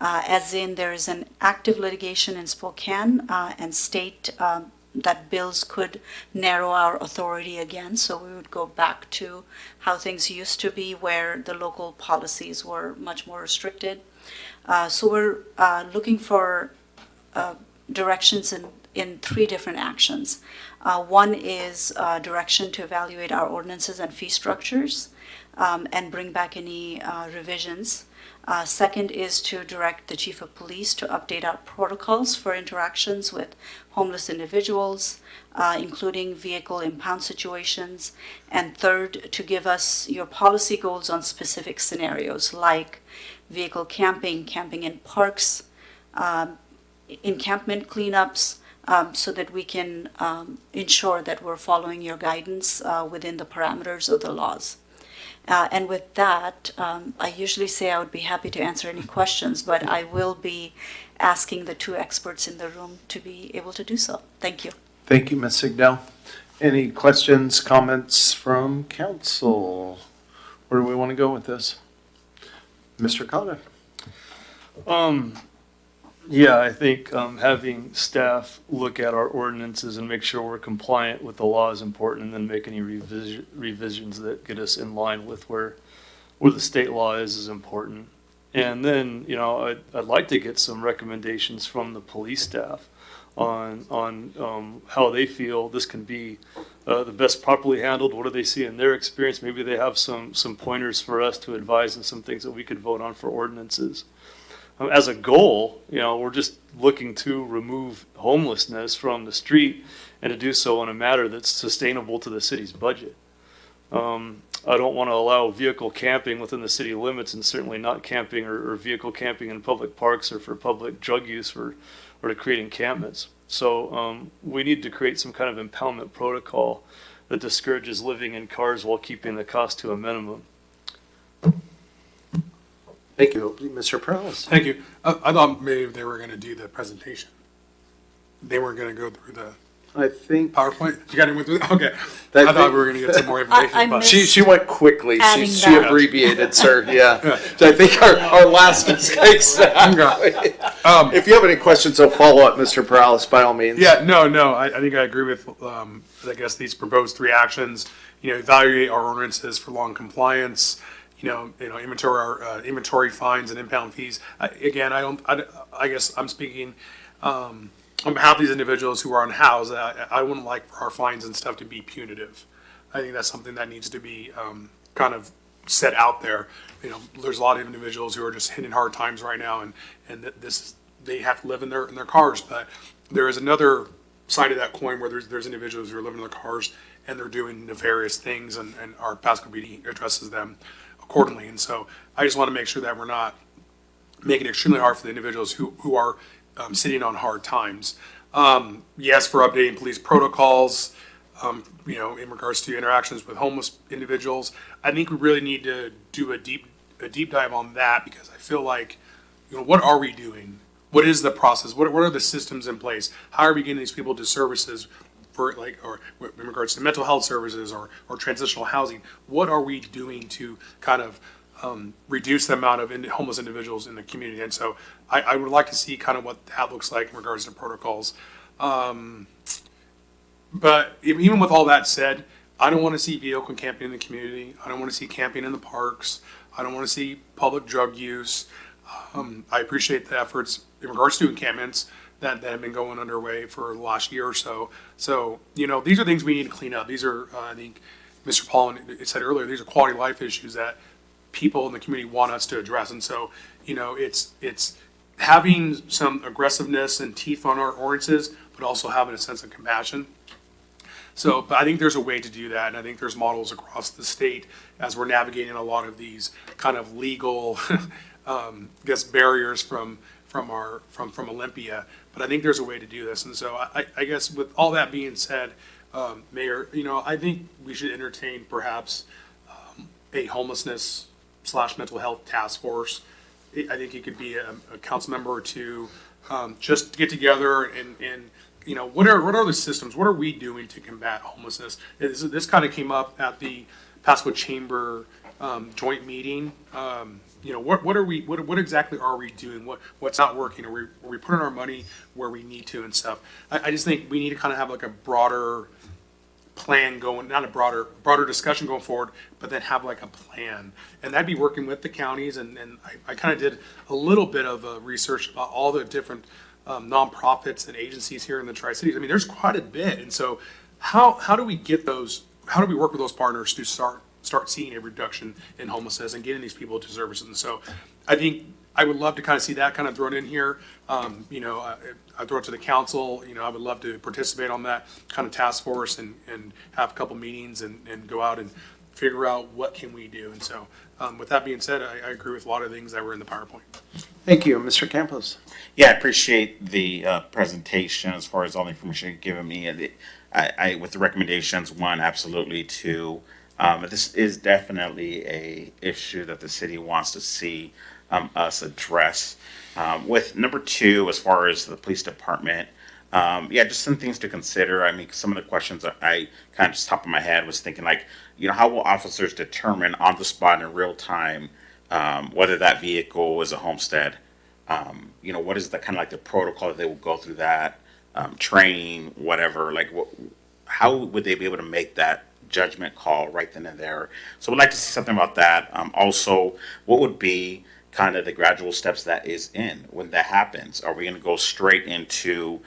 as in there is an active litigation in Spokane and state that bills could narrow our authority again. So we would go back to how things used to be where the local policies were much more restricted. So we're looking for directions in three different actions. One is direction to evaluate our ordinances and fee structures and bring back any revisions. Second is to direct the chief of police to update our protocols for interactions with homeless individuals, including vehicle impound situations. And third, to give us your policy goals on specific scenarios like vehicle camping, camping in parks, encampment cleanups, so that we can ensure that we're following your guidance within the parameters of the laws. And with that, I usually say I would be happy to answer any questions, but I will be asking the two experts in the room to be able to do so. Thank you. Thank you, Ms. Sigdell. Any questions, comments from council? Where do we want to go with this? Mr. Cotter. Yeah, I think having staff look at our ordinances and make sure we're compliant with the law is important, and then make any revisions that get us in line with where the state law is important. And then, you know, I'd like to get some recommendations from the police staff on how they feel this can be the best properly handled. What do they see in their experience? Maybe they have some pointers for us to advise and some things that we could vote on for ordinances. As a goal, you know, we're just looking to remove homelessness from the street and to do so in a manner that's sustainable to the city's budget. I don't want to allow vehicle camping within the city limits, and certainly not camping or vehicle camping in public parks or for public drug use or to create encampments. So we need to create some kind of impoundment protocol that discourages living in cars while keeping the cost to a minimum. Thank you, Mr. Perales. Thank you. I thought maybe they were going to do the presentation. They weren't going to go through the I think PowerPoint. You got anyone through that? Okay. I thought we were going to get some more information. I about missed she went quickly. adding She that. abbreviated, sir. Yeah. So I think our last mistakes. If you have any questions, so follow up, Mr. Perales, by all means. Yeah, no. I think I agree with, I guess, these proposed three actions. You know, evaluate our ordinances for long compliance. inventory fines and impound fees. Again, I guess I'm speaking on behalf of these individuals who are unhoused. I wouldn't like for our fines and stuff to be punitive. I think that's something that needs to be kind of set out there. There's a lot of individuals who are just hitting hard times right now, and they have to live in their cars. But there is another side of that coin where there's individuals who are living in their cars and they're doing nefarious things, and our Pasco PD addresses them accordingly. And so I just want to make sure that we're not making it extremely hard for the individuals who are sitting on hard times. Yes, for updating police protocols, in regards to interactions with homeless individuals. I think we really need to do a deep dive on that, because I feel like, what are we doing? What is the process? What are the systems in place? How are we getting these people to services or in regards to mental health services or transitional housing? What are we doing to kind of reduce the amount of homeless individuals in the community? And so I would like to see kind of what that looks like in regards to protocols. But even with all that said, I don't want to see vehicle camping in the community. I don't want to see camping in the parks. I don't want to see public drug use. I appreciate the efforts in regards to encampments that have been going underway for the last year or so. So, these are things we need to clean up. These are, I think, Mr. Paul said earlier, these are quality of life issues that people in the community want us to address. And so, it's having some aggressiveness and teeth on our ordinances, but also having a sense of compassion. So, but I think there's a way to do that, and I think there's models across the state as we're navigating a lot of these kind of legal, barriers from Olympia. But I think there's a way to do this, and so I guess with all that being said, Mayor, I think we should entertain perhaps a homelessness / mental health task force. I think it could be a council member or two, just to get together and what are the systems? What are we doing to combat homelessness? This kind of came up at the Pasco Chamber joint meeting. What exactly are we doing? What's not working? Are we putting our money where we need to and stuff? I just think we need to kind of have like a broader plan going, not a broader discussion going forward, but then have like a plan. And that'd be working with the counties. And I kind of did a little bit of research about all the different nonprofits and agencies here in the Tri-Cities. I mean, there's quite a bit. And so how do we get those, how do we work with those partners to start seeing a reduction in homelessness and getting these people to services? And so I think I would love to kind of see that kind of thrown in here. I throw it to the council. I would love to participate on that kind of task force and have a couple meetings and go out and figure out what can we do. And so with that being said, I agree with a lot of things that were in the PowerPoint. Thank you, Mr. Campos. Yeah, I appreciate the presentation as far as all the information you've given me. And I with the recommendations, one, absolutely. Two, this is definitely a issue that the city wants to see us address. With number two, as far as the police department, just some things to consider. I mean, some of the questions that I kind of just top of my head was thinking like, how will officers determine on the spot in real time whether that vehicle is a homestead? What is the kind of like the protocol that they will go through that training, whatever? Like, how would they be able to make that judgment call right then and there? So we'd like to see something about that. Also, what would be kind of the gradual steps that is in when that happens? Are we going to go straight into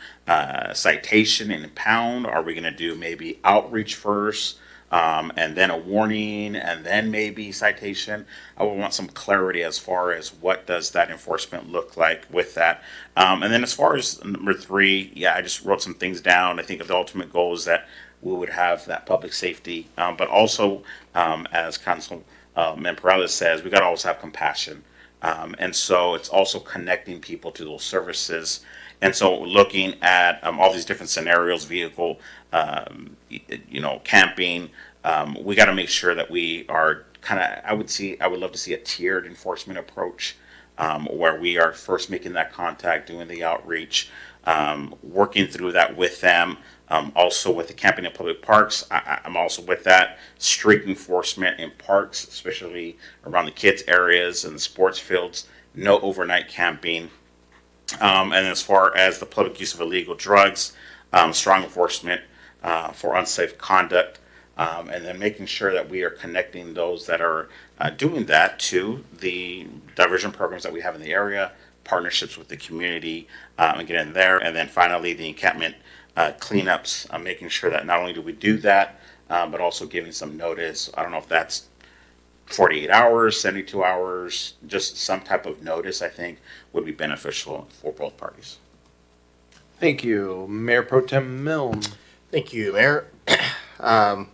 citation and impound? Are we going to do maybe outreach first and then a warning and then maybe citation? I would want some clarity as far as what does that enforcement look like with that. And then as far as number three, I just wrote some things down. I think the ultimate goal is that we would have that public safety, but also as Councilman Perales says, we got to also have compassion. And so it's also connecting people to those services. And so looking at all these different scenarios, vehicle, camping, we got to make sure that we are kind of, I would love to see a tiered enforcement approach where we are first making that contact, doing the outreach, working through that with them. Also with the camping in public parks, I'm also with that. Strict enforcement in parks, especially around the kids' areas and the sports fields. No overnight camping. And as far as the public use of illegal drugs, strong enforcement for unsafe conduct. and then making sure that we are connecting those that are doing that to the diversion programs that we have in the area, partnerships with the community, and get in there. And then finally, the encampment cleanups, making sure that not only do we do that, but also giving some notice. I don't know if that's 48 hours, 72 hours, just some type of notice, I think, would be beneficial for both parties. Thank you. Mayor Pro Tem Milne. Thank you, Mayor. Yeah,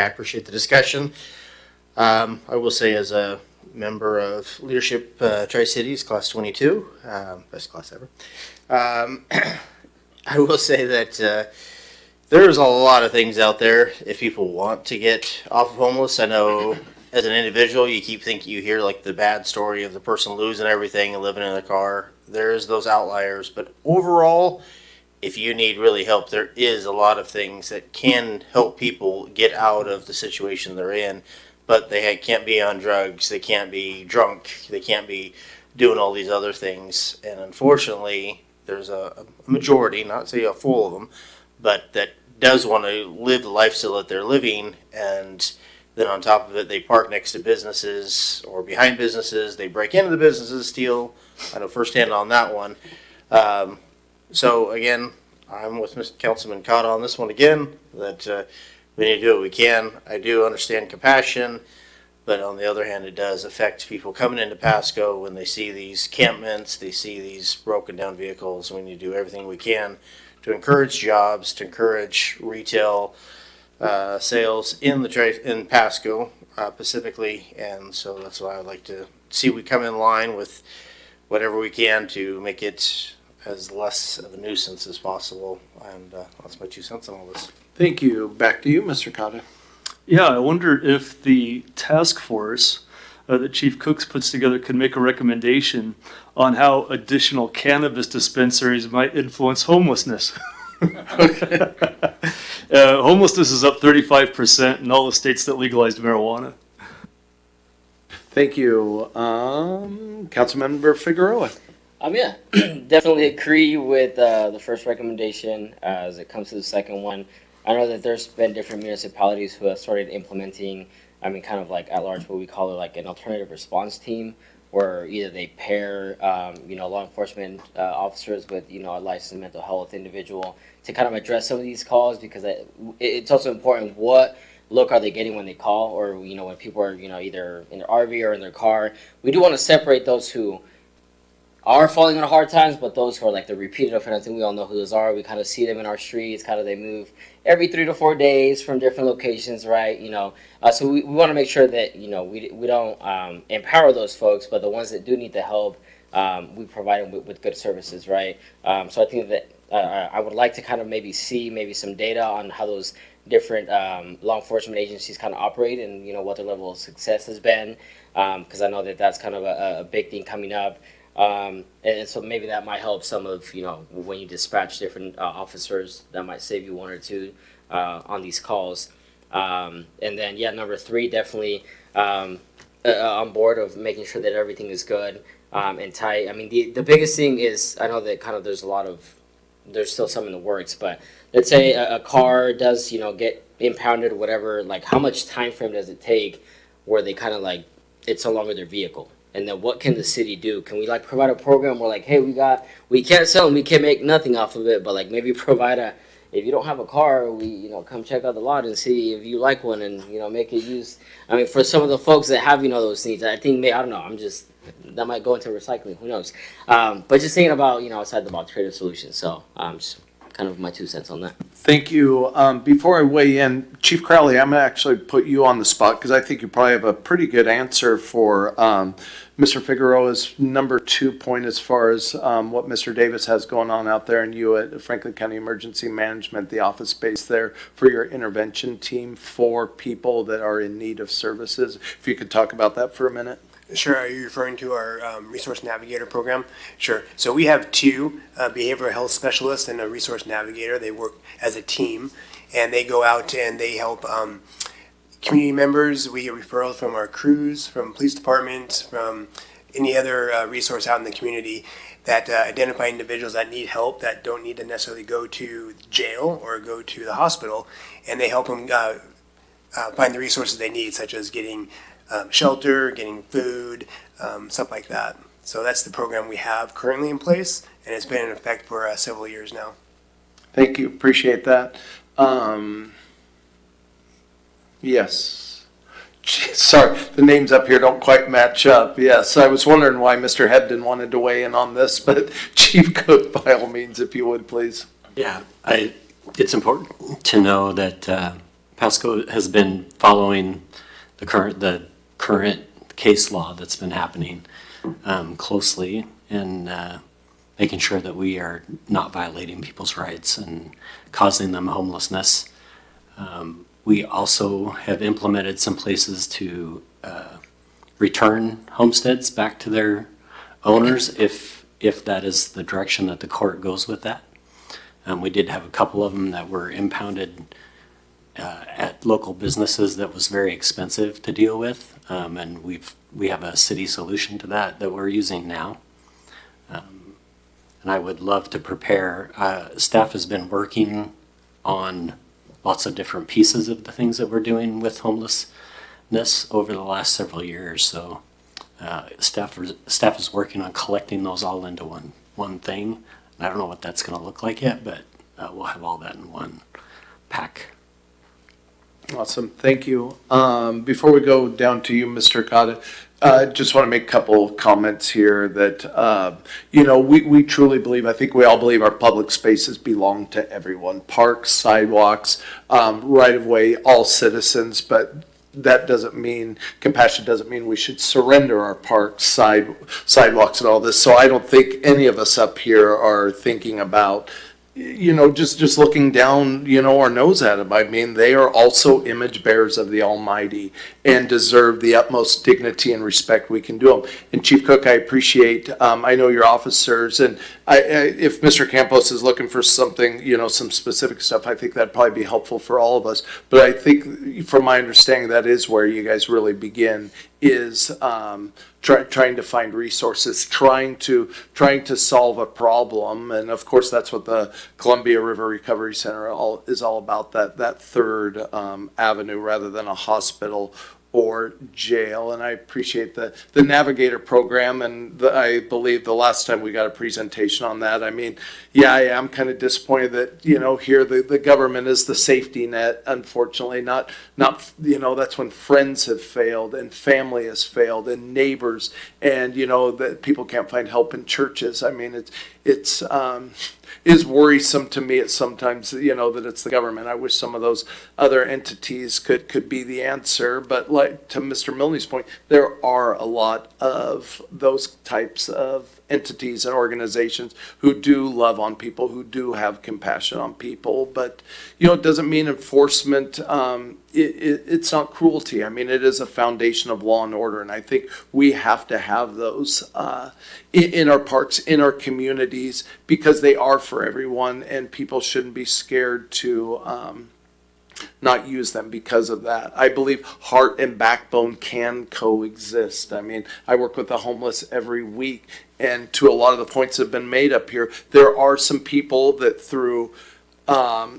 I appreciate the discussion. I will say, as a member of leadership, Tri-Cities, Class 22, best class ever, I will say that there's a lot of things out there if people want to get off of homeless. I know as an individual, you you hear like the bad story of the person losing everything and living in a car. There's those outliers, but overall, if you need really help, there is a lot of things that can help people get out of the situation they're in, but they can't be on drugs, they can't be drunk, they can't be doing all these other things. And unfortunately, there's a majority, not say a full of them, but that does want to live the lifestyle that they're living, and then on top of it, they park next to businesses or behind businesses, they break into the businesses, steal. I know firsthand on that one. So again, I'm with Mr. Councilman Cotta on this one again, that we need to do what we can. I do understand compassion, but on the other hand, it does affect people coming into Pasco when they see these campments, they see these broken down vehicles. We need to do everything we can to encourage jobs, to encourage retail sales in Pasco specifically, and so that's why I'd like to see we come in line with whatever we can to make it as less of a nuisance as possible, and that's my 2 cents on all this. Thank you. Back to you, Mr. Cotta. Yeah, I wonder if the task force that Chief Cooks puts together could make a recommendation on how additional cannabis dispensaries might influence homelessness. Homelessness is up 35% in all the states that legalized marijuana. Thank you. Councilmember Figueroa. Yeah, definitely agree with the first recommendation. As it comes to the second one, I know that there's been different municipalities who have started implementing, kind of like at large, what we call it like an alternative response team, where either they pair, law enforcement officers with, a licensed mental health individual to kind of address some of these calls, because it's also important what look are they getting when they call, or, when people are, either in their RV or in their car. We do want to separate those who are falling on hard times, but those who are like the repeated offenders, I think we all know who those are. We kind of see them in our streets, kind of they move every 3 to 4 days from different locations, right? So we want to make sure that, we don't empower those folks, but the ones that do need the help, we provide them with good services, right? So I think that I would like to kind of see some data on how those different law enforcement agencies kind of operate, and, what their level of success has been, because I know that that's kind of a big thing coming up. And so maybe that might help some of, when you dispatch different officers, that might save you 1 or 2 on these calls. And then, number 3, definitely on board of making sure that everything is good and tight. The biggest thing is, I know that kind of there's still some in the works, but let's say a car does, get impounded or whatever, like how much time frame does it take where they kind of like, it's no longer their vehicle? And then what can the city do? Can we like provide a program where like, hey, we can't sell them, we can't make nothing off of it, but like maybe provide if you don't have a car, come check out the lot and see if you like one, and, make it use. For some of the folks that have, those needs, I think, I don't know, that might go into recycling, who knows? But just thinking about, outside the box creative solutions. So just kind of my 2 cents on that. Thank you. Before I weigh in, Chief Crowley, I'm going to actually put you on the spot because I think you probably have a pretty good answer for Mr. Figueroa's number 2 point as far as what Mr. Davis has going on out there, and you at Franklin County Emergency Management, the office space there for your intervention team for people that are in need of services. If you could talk about that for a minute. Sure. Are you referring to our Resource Navigator program? Sure. So we have 2 behavioral health specialists and a Resource Navigator. They work as a team, and they go out and they help community members. We get referrals from our crews, from police departments, from any other resource out in the community that identify individuals that need help, that don't need to necessarily go to jail or go to the hospital, and they help them find the resources they need, such as getting shelter, getting food, stuff like that. So that's the program we have currently in place, and it's been in effect for several years now. Thank you, appreciate that. Yes. Sorry, the names up here don't quite match up. Yes, I was wondering why Mr. Hebden wanted to weigh in on this, but Chief Cook, by all means, if you would, please. Yeah, it's important to know that Pasco has been following the current case law that's been happening closely, and making sure that we are not violating people's rights and causing them homelessness. We also have implemented some places to return homesteads back to their owners if that is the direction that the court goes with that. We did have a couple of them that were impounded at local businesses that was very expensive to deal with, and we have a city solution to that we're using now. And I would love to prepare. Staff has been working on lots of different pieces of the things that we're doing with homelessness over the last several years. So staff is working on collecting those all into one thing. And I don't know what that's going to look like yet, but we'll have all that in one pack. Awesome, thank you. Before we go down to you, Mr. Cotta, just want to make a couple of comments here that, we truly believe, I think we all believe our public spaces belong to everyone. Parks, sidewalks, right-of-way, all citizens, but that doesn't mean, compassion doesn't mean we should surrender our parks, sidewalks and all this. So I don't think any of us up here are thinking about just looking down, our nose at them. I mean, they are also image bearers of the Almighty and deserve the utmost dignity and respect we can do them. And Chief Cook, I appreciate, I know your officers, and if Mr. Campos is looking for something, some specific stuff, I think that'd probably be helpful for all of us. But I think, from my understanding, that is where you guys really begin, is trying to find resources, trying to solve a problem. And of course, that's what the Columbia River Recovery Center is all about, that third avenue rather than a hospital or jail. And I appreciate the Navigator program, and I believe the last time we got a presentation on that. I mean, yeah, I am kind of disappointed that, here the government is the safety net, unfortunately, not, that's when friends have failed and family has failed and neighbors, and, that people can't find help in churches. I mean, it's is worrisome to me at sometimes, that it's the government. I wish some of those other entities could be the answer. But like to Mr. Milne's point, there are a lot of those types of entities and organizations who do love on people, who do have compassion on people. But, it doesn't mean enforcement, it's not cruelty. I mean, it is a foundation of law and order. And I think we have to have those in our parks, in our communities, because they are for everyone, and people shouldn't be scared to not use them because of that. I believe heart and backbone can coexist. I mean, I work with the homeless every week, and to a lot of the points that have been made up here, there are some people that through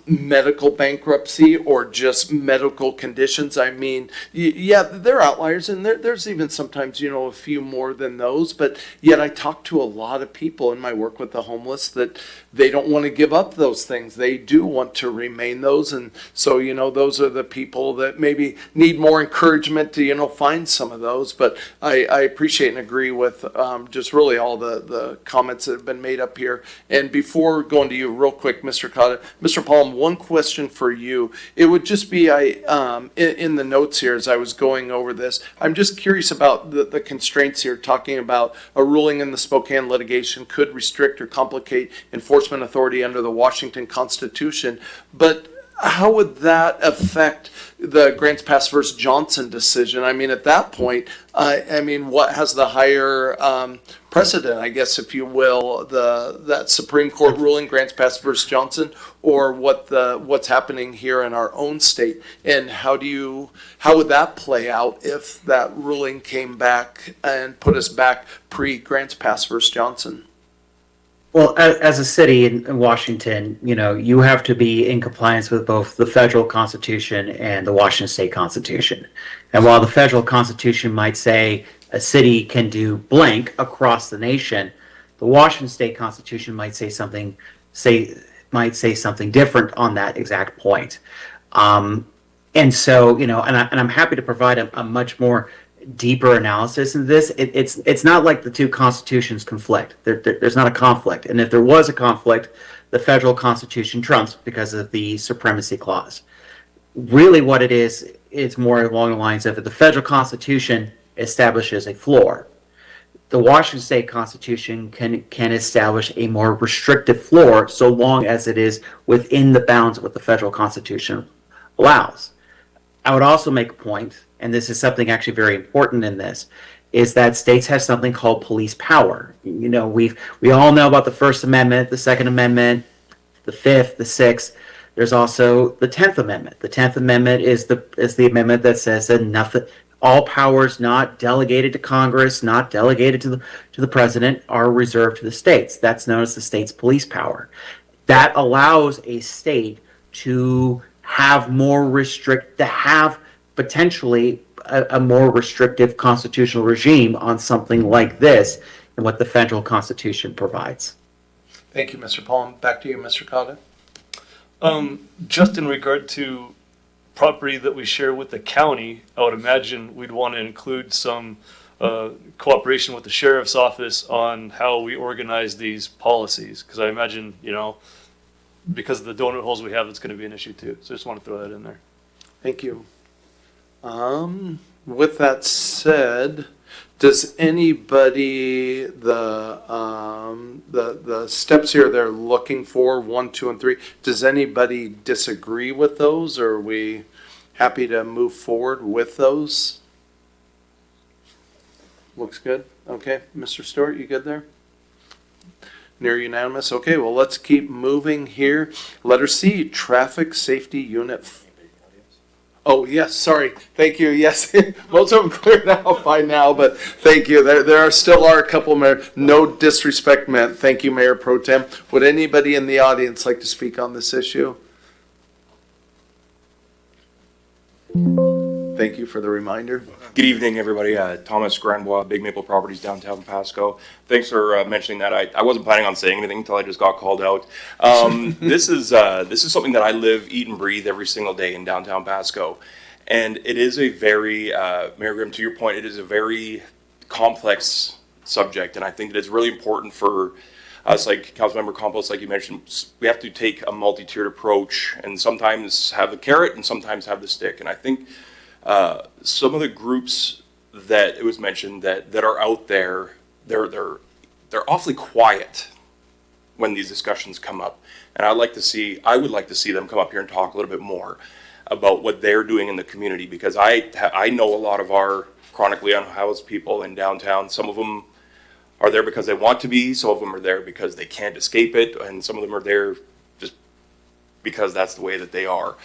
medical bankruptcy or just medical conditions. I mean, yeah, they're outliers, and there's even sometimes, a few more than those, but yet I talk to a lot of people in my work with the homeless that they don't want to give up those things. They do want to remain those, and so, those are the people that maybe need more encouragement to, find some of those, but I appreciate and agree with just really all the comments that have been made up here. And before going to you real quick, Mr. Cotta, Mr. Palm, one question for you. It would just be, in the notes here as I was going over this, I'm just curious about the constraints here, talking about a ruling in the Spokane litigation could restrict or complicate enforcement authority under the Washington Constitution. But how would that affect the Grants Pass versus Johnson decision? I mean, at that point, what has the higher precedent, I guess, if you will, that Supreme Court ruling, Grants Pass versus Johnson, or what's happening here in our own state? And how would that play out if that ruling came back and put us back pre Grants Pass versus Johnson? Well, as a city in Washington, you have to be in compliance with both the federal Constitution and the Washington State Constitution. And while the federal Constitution might say a city can do blank across the nation, the Washington State Constitution might say something different on that exact point. And so, and I'm happy to provide a much more deeper analysis into this. It's not like the two constitutions conflict. There's not a conflict. And if there was a conflict, the federal constitution trumps because of the supremacy clause. Really what it is, it's more along the lines of the federal constitution establishes a floor. The Washington State Constitution can establish a more restrictive floor so long as it is within the bounds of what the federal constitution allows. I would also make a point, and this is something actually very important in this, is that states have something called police power. We all know about the First Amendment, the Second Amendment, the Fifth, the Sixth. There's also the 10th Amendment. The 10th Amendment is the amendment that says that all powers not delegated to Congress, not delegated to the president, are reserved to the states. That's known as the state's police power. That allows a state to have potentially a more restrictive constitutional regime on something like this than what the federal constitution provides. Thank you, Mr. Palm. Back to you, Mr. Cotta. Just in regard to property that we share with the county, I would imagine we'd want to include some cooperation with the sheriff's office on how we organize these policies. Because I imagine, because of the donut holes we have, it's going to be an issue too. So I just want to throw that in there. Thank you. With that said, does anybody, the steps here they're looking for, 1, 2, and 3, does anybody disagree with those, or are we happy to move forward with those? Looks good. Okay, Mr. Stewart, you good there? Near unanimous. Okay, well, let's keep moving here. Letter C, traffic safety unit. Oh, yes, sorry. Thank you. Yes, most of them cleared out by now, but thank you. There still are a couple, Mayor. No disrespect meant. Thank you, Mayor Pro Tem. Would anybody in the audience like to speak on this issue? Thank you for the reminder. Good evening, everybody. Thomas Granbois, Big Maple Properties, downtown Pasco. Thanks for mentioning that. I wasn't planning on saying anything until I just got called out. This is something that I live, eat, and breathe every single day in downtown Pasco, and it is a very, Mayor Grimm, to your point, it is a very complex subject, and I think that it's really important for us, like Councilmember Campos, like you mentioned, we have to take a multi-tiered approach, and sometimes have the carrot and sometimes have the stick, and I think some of the groups that it was mentioned that are out there, they're awfully quiet when these discussions come up. And I would like to see them come up here and talk a little bit more about what they're doing in the community, because I know a lot of our chronically unhoused people in downtown. Some of them are there because they want to be, some of them are there because they can't escape it, and some of them are there just because that's the way that they are.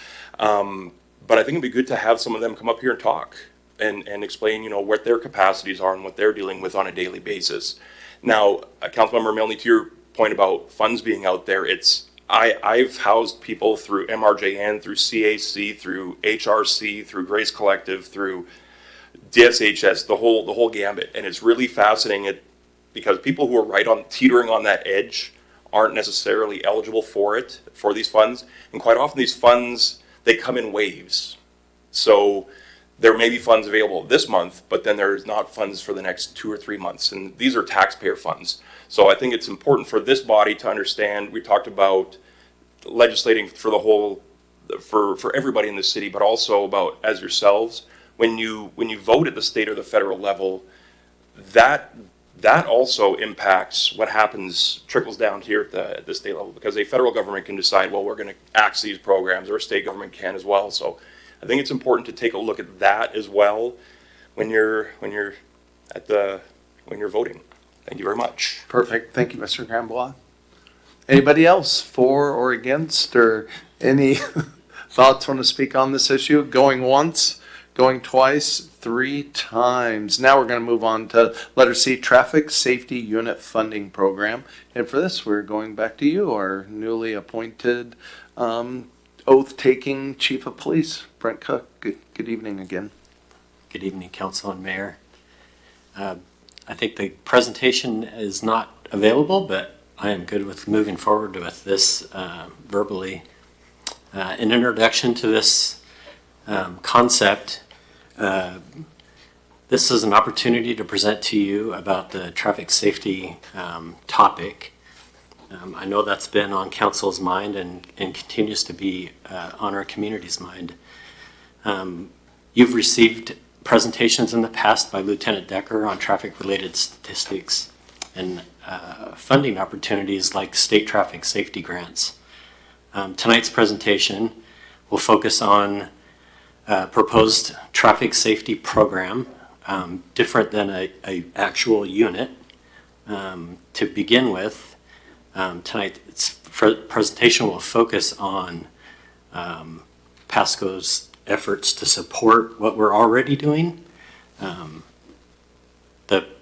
But I think it'd be good to have some of them come up here and talk and explain, what their capacities are and what they're dealing with on a daily basis. Now, Councilmember Milne, to your point about funds being out there, I've housed people through MRJN, through CAC, through HRC, through Grace Collective, through DSHS, the whole gambit, and it's really fascinating because people who are teetering on that edge aren't necessarily eligible for these funds, and quite often these funds, they come in waves. So there may be funds available this month, but then there's not funds for the next 2 or 3 months. And these are taxpayer funds. So I think it's important for this body to understand, we talked about legislating for the whole, for everybody in the city, but also about as yourselves, when you vote at the state or the federal level, that also impacts what happens, trickles down here at the state level, because a federal government can decide, well, we're going to axe these programs, or a state government can as well. So I think it's important to take a look at that as well when you're voting. Thank you very much. Perfect. Thank you, Mr. Granbois. Anybody else for or against, or any thoughts want to speak on this issue? Going once, Going twice, 3 times. Now we're going to move on to letter C, Traffic Safety Unit Funding Program. And for this, we're going back to you, our newly appointed oath-taking Chief of Police, Brent Cook. Good evening again. Good evening, Council and Mayor. I think the presentation is not available, but I am good with moving forward with this verbally. An introduction to this concept. This is an opportunity to present to you about the traffic safety topic. I know that's been on Council's mind and continues to be on our community's mind. You've received presentations in the past by Lieutenant Decker on traffic-related statistics and funding opportunities like state traffic safety grants. Tonight's presentation will focus on proposed traffic safety program, different than a actual unit. To begin with, tonight's presentation will focus on Pasco's efforts to support what we're already doing.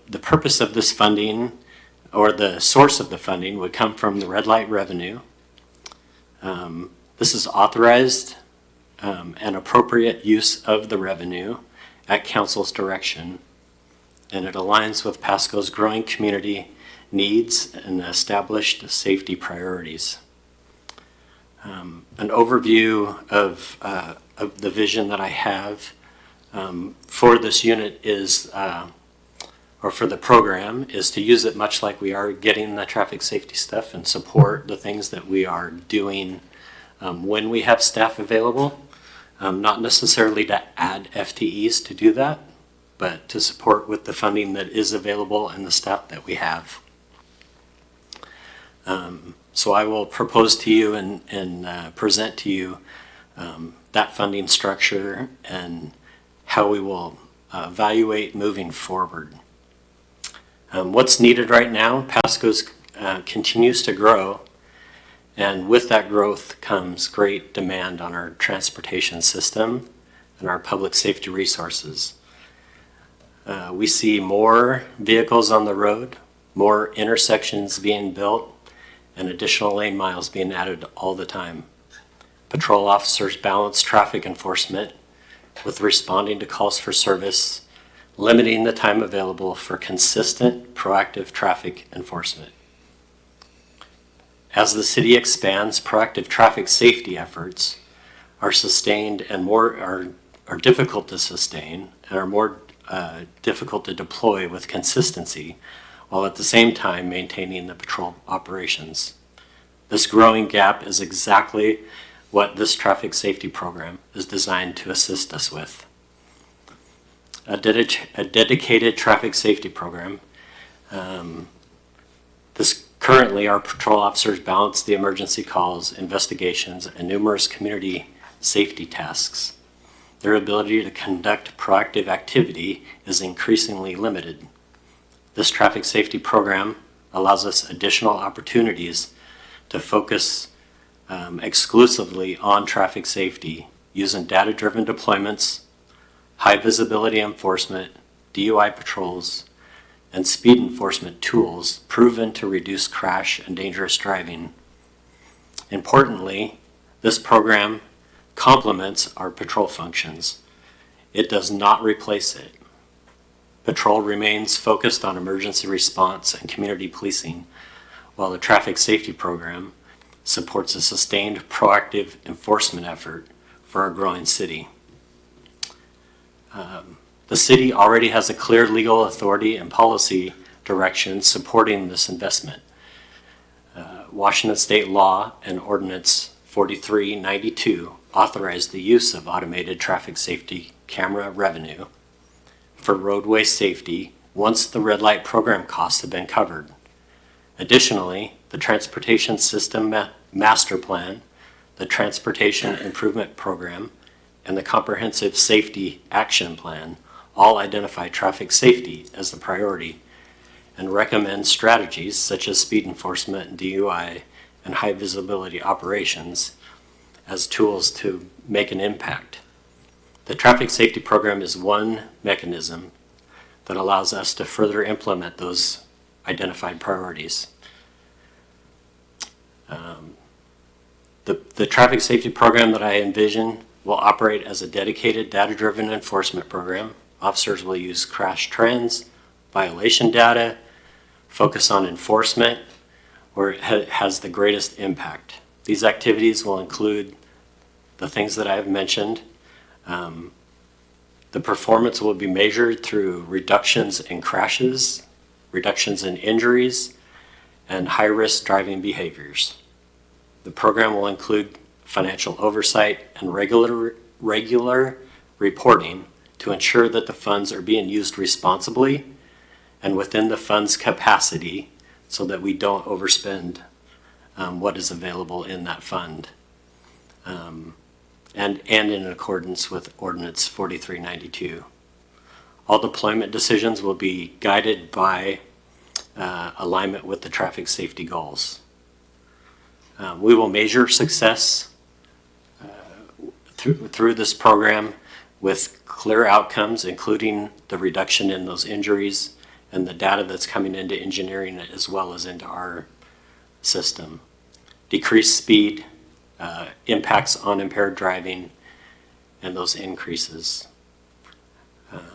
The purpose of this funding, or the source of the funding, would come from the red light revenue. This is authorized and appropriate use of the revenue at Council's direction, and it aligns with Pasco's growing community needs and established safety priorities. An overview of the vision that I have for this unit is, or for the program, is to use it much like we are getting the traffic safety stuff and support the things that we are doing when we have staff available. Not necessarily to add FTEs to do that, but to support with the funding that is available and the staff that we have. So I will propose to you and present to you that funding structure and how we will evaluate moving forward. What's needed right now, Pasco's continues to grow, and with that growth comes great demand on our transportation system and our public safety resources. We see more vehicles on the road, more intersections being built, and additional lane miles being added all the time. Patrol officers balance traffic enforcement with responding to calls for service, limiting the time available for consistent, proactive traffic enforcement. As the city expands, proactive traffic safety efforts are sustained and are difficult to sustain and are more difficult to deploy with consistency, while at the same time maintaining the patrol operations. This growing gap is exactly what this traffic safety program is designed to assist us with. A dedicated traffic safety program. Currently, our patrol officers balance the emergency calls, investigations, and numerous community safety tasks. Their ability to conduct proactive activity is increasingly limited. This traffic safety program allows us additional opportunities to focus exclusively on traffic safety using data-driven deployments, high visibility enforcement, DUI patrols, and speed enforcement tools proven to reduce crash and dangerous driving. Importantly, this program complements our patrol functions. It does not replace it. Patrol remains focused on emergency response and community policing, while the traffic safety program supports a sustained proactive enforcement effort for our growing city. The city already has a clear legal authority and policy direction supporting this investment. Washington State law and Ordinance 4392 authorize the use of automated traffic safety camera revenue for roadway safety once the red light program costs have been covered. Additionally, the Transportation System Master Plan, the Transportation Improvement Program, and the Comprehensive Safety Action Plan all identify traffic safety as the priority and recommend strategies such as speed enforcement, DUI, and high visibility operations as tools to make an impact. The traffic safety program is one mechanism that allows us to further implement those identified priorities. The traffic safety program that I envision will operate as a dedicated data-driven enforcement program. Officers will use crash trends, violation data, focus on enforcement where it has the greatest impact. These activities will include the things that I have mentioned. The performance will be measured through reductions in crashes, reductions in injuries, and high-risk driving behaviors. The program will include financial oversight and regular reporting to ensure that the funds are being used responsibly and within the fund's capacity so that we don't overspend what is available in that fund. And in accordance with Ordinance 4392. All deployment decisions will be guided by alignment with the traffic safety goals. We will measure success through this program with clear outcomes, including the reduction in those injuries and the data that's coming into engineering as well as into our system. Decreased speed, impacts on impaired driving, and those increases. Let's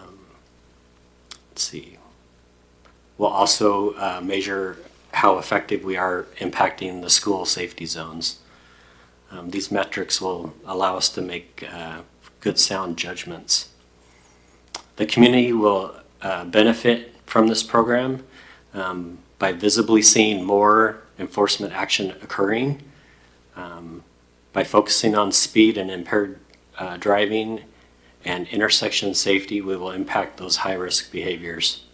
see. We'll also measure how effective we are impacting the school safety zones. These metrics will allow us to make good sound judgments. The community will benefit from this program by visibly seeing more enforcement action occurring. By focusing on speed and impaired driving and intersection safety, we will impact those high-risk behaviors.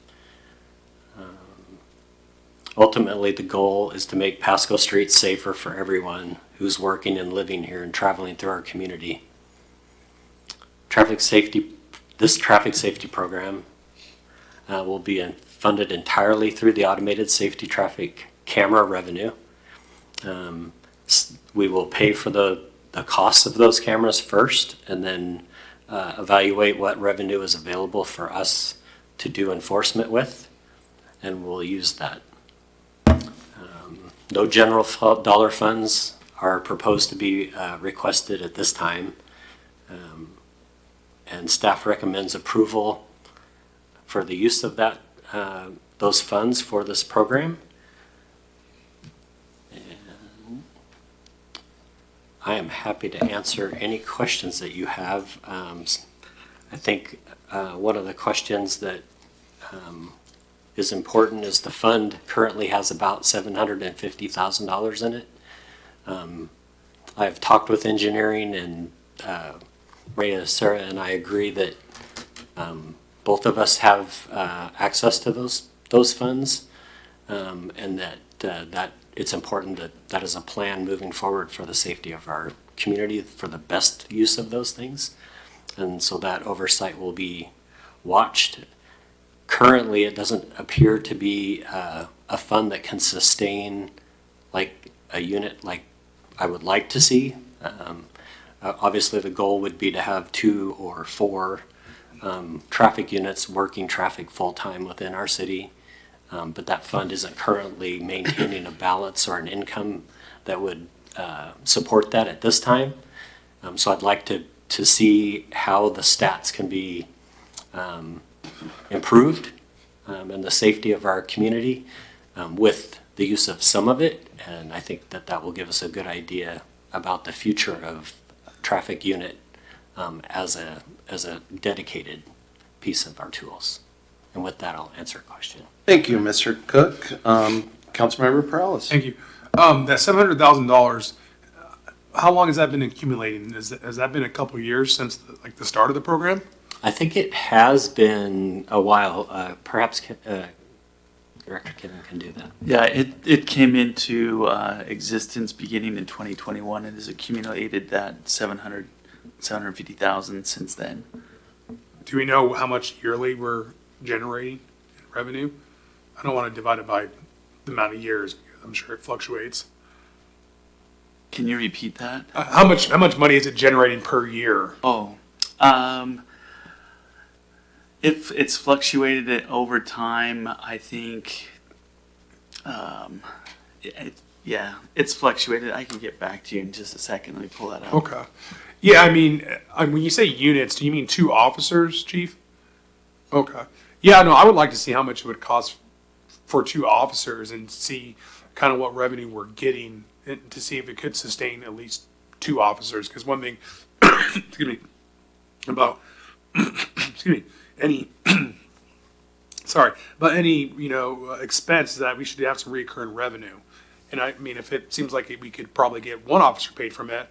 Ultimately, the goal is to make Pasco streets safer for everyone who's working and living here and traveling through our community. This traffic safety program will be funded entirely through the automated safety traffic camera revenue. We will pay for the cost of those cameras first and then evaluate what revenue is available for us to do enforcement with, and we'll use that. No general dollar funds are proposed to be requested at this time, and staff recommends approval for the use of those funds for this program. I am happy to answer any questions that you have. I think one of the questions that is important is the fund currently has about $750,000 in it. I've talked with engineering, and Maria, Sarah, and I agree that both of us have access to those funds, and that it's important that is a plan moving forward for the safety of our community for the best use of those things. And so that oversight will be watched. Currently, it doesn't appear to be a fund that can sustain like a unit like I would like to see. Obviously, the goal would be to have 2 or 4 traffic units working traffic full-time within our city. But that fund isn't currently maintaining a balance or an income that would support that at this time. So I'd like to see how the stats can be improved and the safety of our community with the use of some of it. And I think that will give us a good idea about the future of traffic unit as a dedicated piece of our tools. And with that, I'll answer a question. Thank you, Mr. Cook. Councilmember Perales. Thank you. That $700,000, how long has that been accumulating? Has that been a couple of years since the start of the program? I think it has been a while. Perhaps Director Kevin can do that. Yeah, it came into existence beginning in 2021 and has accumulated that 750,000 since then. Do we know how much yearly we're generating in revenue? I don't want to divide it by the amount of years. I'm sure it fluctuates. Can you repeat that? How much money is it generating per year? Oh, If it's fluctuated over time, I think, yeah, it's fluctuated. I can get back to you in just a second. Let me pull that up. Okay. Yeah, I mean, when you say units, do you mean 2 officers, Chief? Okay. Yeah, no, I would like to see how much it would cost for 2 officers and see kind of what revenue we're getting and to see if it could sustain at least 2 officers. Because one thing, excuse me, about, excuse me, any, sorry, but any, expense that we should have some recurring revenue. And I mean, if it seems like we could probably get 1 officer paid from it,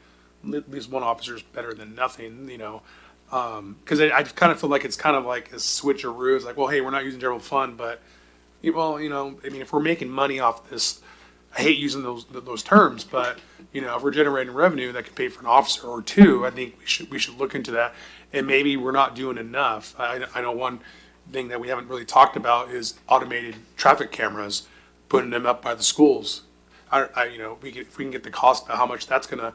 at least 1 officer is better than nothing, because I kind of feel like it's kind of like a switcheroo. It's like, well, hey, we're not using general fund, but, well, I mean, if we're making money off this, I hate using those terms, but, if we're generating revenue that could pay for an officer or 2, I think we should look into that. And maybe we're not doing enough. I know one thing that we haven't really talked about is automated traffic cameras, putting them up by the schools. If we can get the cost of how much that's going to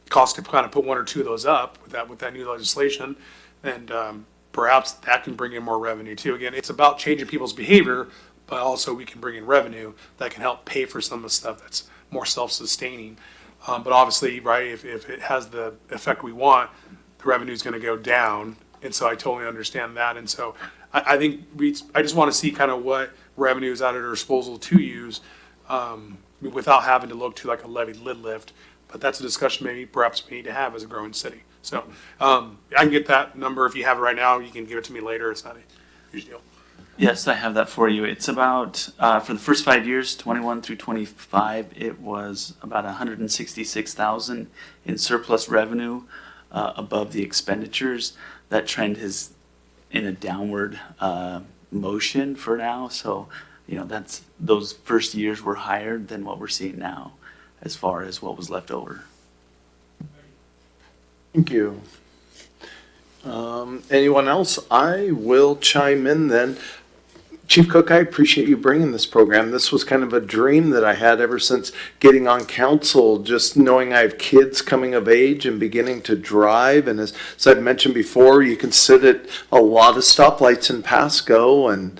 cost to kind of put 1 or 2 of those up with that new legislation, and perhaps that can bring in more revenue too. Again, it's about changing people's behavior, but also we can bring in revenue that can help pay for some of the stuff that's more self-sustaining. But obviously, right, if it has the effect we want, the revenue is going to go down, and so I totally understand that. And so I think I just want to see kind of what revenue is at our disposal to use without having to look to like a levied lid lift. But that's a discussion maybe perhaps we need to have as a growing city. So I can get that number if you have it right now. You can give it to me later. It's not a huge deal. Yes, I have that for you. It's about, for the first 5 years, 21 through 25, it was about 166,000 in surplus revenue above the expenditures. That trend is in a downward motion for now. So, those first years were higher than what we're seeing now as far as what was left over. Thank you. Anyone else? I will chime in then. Chief Cook, I appreciate you bringing this program. This was kind of a dream that I had ever since getting on council, just knowing I have kids coming of age and beginning to drive. And as I've mentioned before, you can sit at a lot of stoplights in Pasco and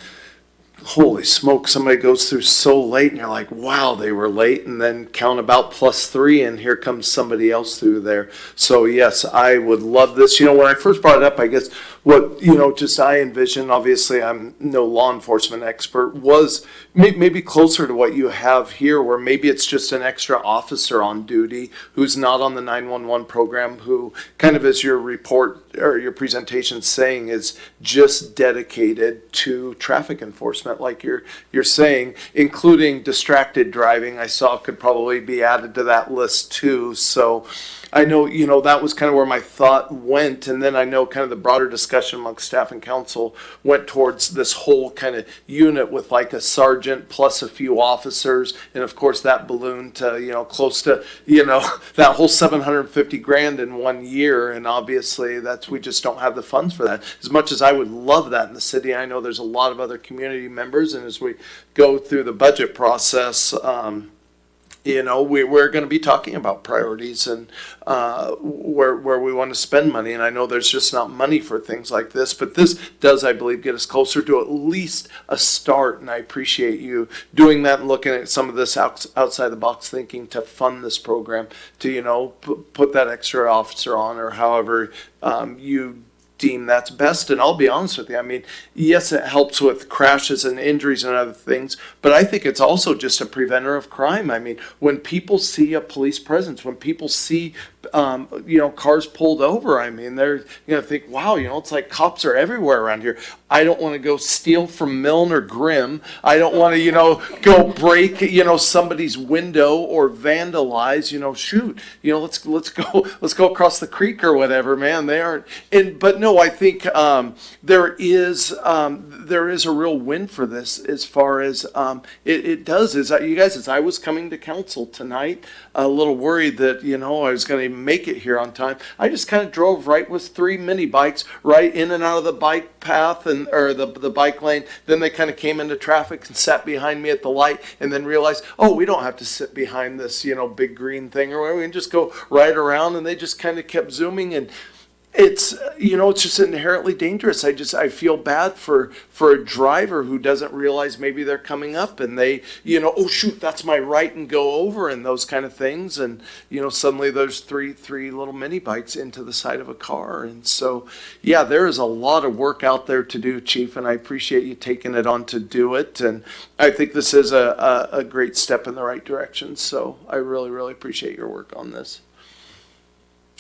holy smoke, somebody goes through so late and you're like, wow, they were late, and then count about +3 and here comes somebody else through there. So yes, I would love this. When I first brought it up, I guess what, just I envisioned, obviously I'm no law enforcement expert, was maybe closer to what you have here, where maybe it's just an extra officer on duty who's not on the 911 program, who kind of, as your report or your presentation saying, is just dedicated to traffic enforcement, like you're saying, including distracted driving. I saw could probably be added to that list too. So I know, that was kind of where my thought went. And then I know kind of the broader discussion amongst staff and council went towards this whole kind of unit with like a sergeant plus a few officers. And of course that ballooned to, close to, that whole $750,000 in 1 year. And obviously we just don't have the funds for that. As much as I would love that in the city, I know there's a lot of other community members. And as we go through the budget process, we're going to be talking about priorities and where we want to spend money. And I know there's just not money for things like this, but this does, I believe, get us closer to at least a start. And I appreciate you doing that and looking at some of this outside the box thinking to fund this program, to, put that extra officer on, or however you deem that's best. And I'll be honest with you, I mean, yes, it helps with crashes and injuries and other things, but I think it's also just a preventer of crime. I mean, when people see a police presence, when people see cars pulled over, I mean, they're think, wow, it's like cops are everywhere around here. I don't want to go steal from Milne or Grimm. I don't want to go break somebody's window or vandalize. Shoot, let's go across the creek or whatever, man. They aren't. But no, I think there is a real win for this, as far as it does. Is that, you guys, as I was coming to council tonight, a little worried that I was going to make it here on time. I just kind of drove right with 3 mini bikes right in and out of the bike path or the bike lane. Then they kind of came into traffic and sat behind me at the light, and then realized, oh, we don't have to sit behind this big green thing or whatever. We can just go right around. And they just kind of kept zooming. And it's, it's just inherently dangerous. I feel bad for a driver who doesn't realize maybe they're coming up and they, oh shoot, that's my right, and go over, and those kind of things. And, suddenly there's three little mini bikes into the side of a car. And so, yeah, there is a lot of work out there to do, Chief, and I appreciate you taking it on to do it. And I think this is a great step in the right direction. So I really, really appreciate your work on this.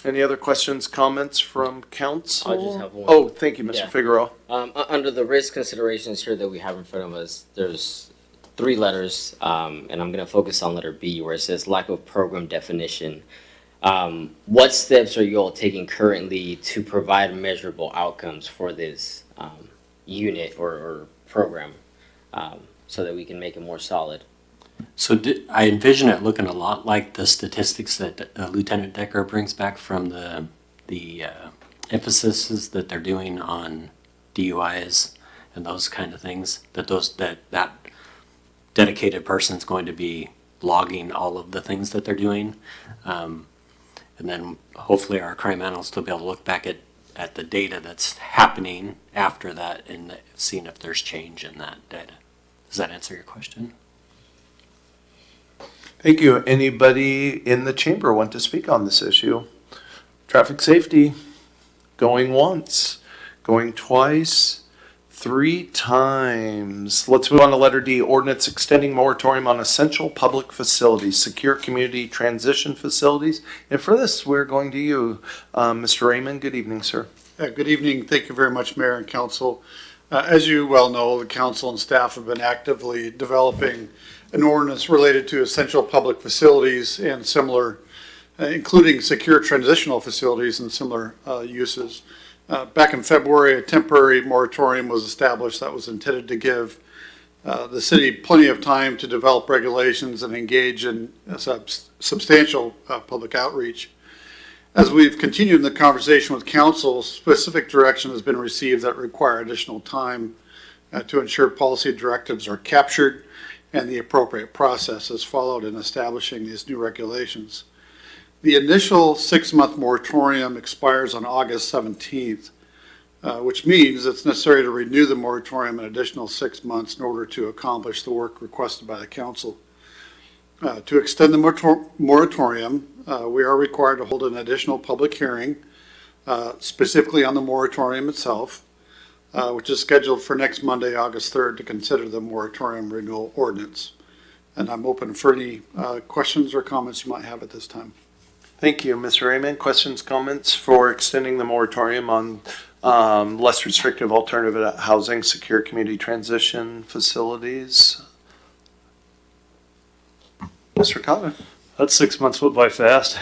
Any other questions, comments from council? I just have one. Oh, thank you, Mr. Yeah. Figueroa. Under the risk considerations here that we have in front of us, there's 3 letters, and I'm going to focus on letter B, where it says lack of program definition. What steps are you all taking currently to provide measurable outcomes for this unit or program so that we can make it more solid? So I envision it looking a lot like the statistics that Lieutenant Decker brings back from the emphases that they're doing on DUIs and those kind of things. That dedicated person is going to be logging all of the things that they're doing, and then hopefully our crime analysts will be able to look back at the data that's happening after that and seeing if there's change in that data. Does that answer your question? Thank you. Anybody in the chamber want to speak on this issue? Traffic safety, going once, going twice, 3 times. Let's move on to letter D, ordinance extending moratorium on essential public facilities, secure community transition facilities. And for this, we're going to you, Mr. Raymond. Good evening, sir. Good evening. Thank you very much, Mayor and Council. As you well know, the council and staff have been actively developing an ordinance related to essential public facilities and similar, including secure transitional facilities and similar uses. Back in February, a temporary moratorium was established that was intended to give the city plenty of time to develop regulations and engage in substantial public outreach. As we've continued in the conversation with council, specific direction has been received that require additional time to ensure policy directives are captured and the appropriate process is followed in establishing these new regulations. The initial 6-month moratorium expires on August 17th, which means it's necessary to renew the moratorium an additional 6 months in order to accomplish the work requested by the council. To extend the moratorium, we are required to hold an additional public hearing, specifically on the moratorium itself, which is scheduled for next Monday, August 3rd, to consider the moratorium renewal ordinance. And I'm open for any questions or comments you might have at this time. Thank you, Mr. Raymond. Questions, comments for extending the moratorium on less restrictive alternative housing, secure community transition facilities? Mr. Cotter. That 6 months went by fast.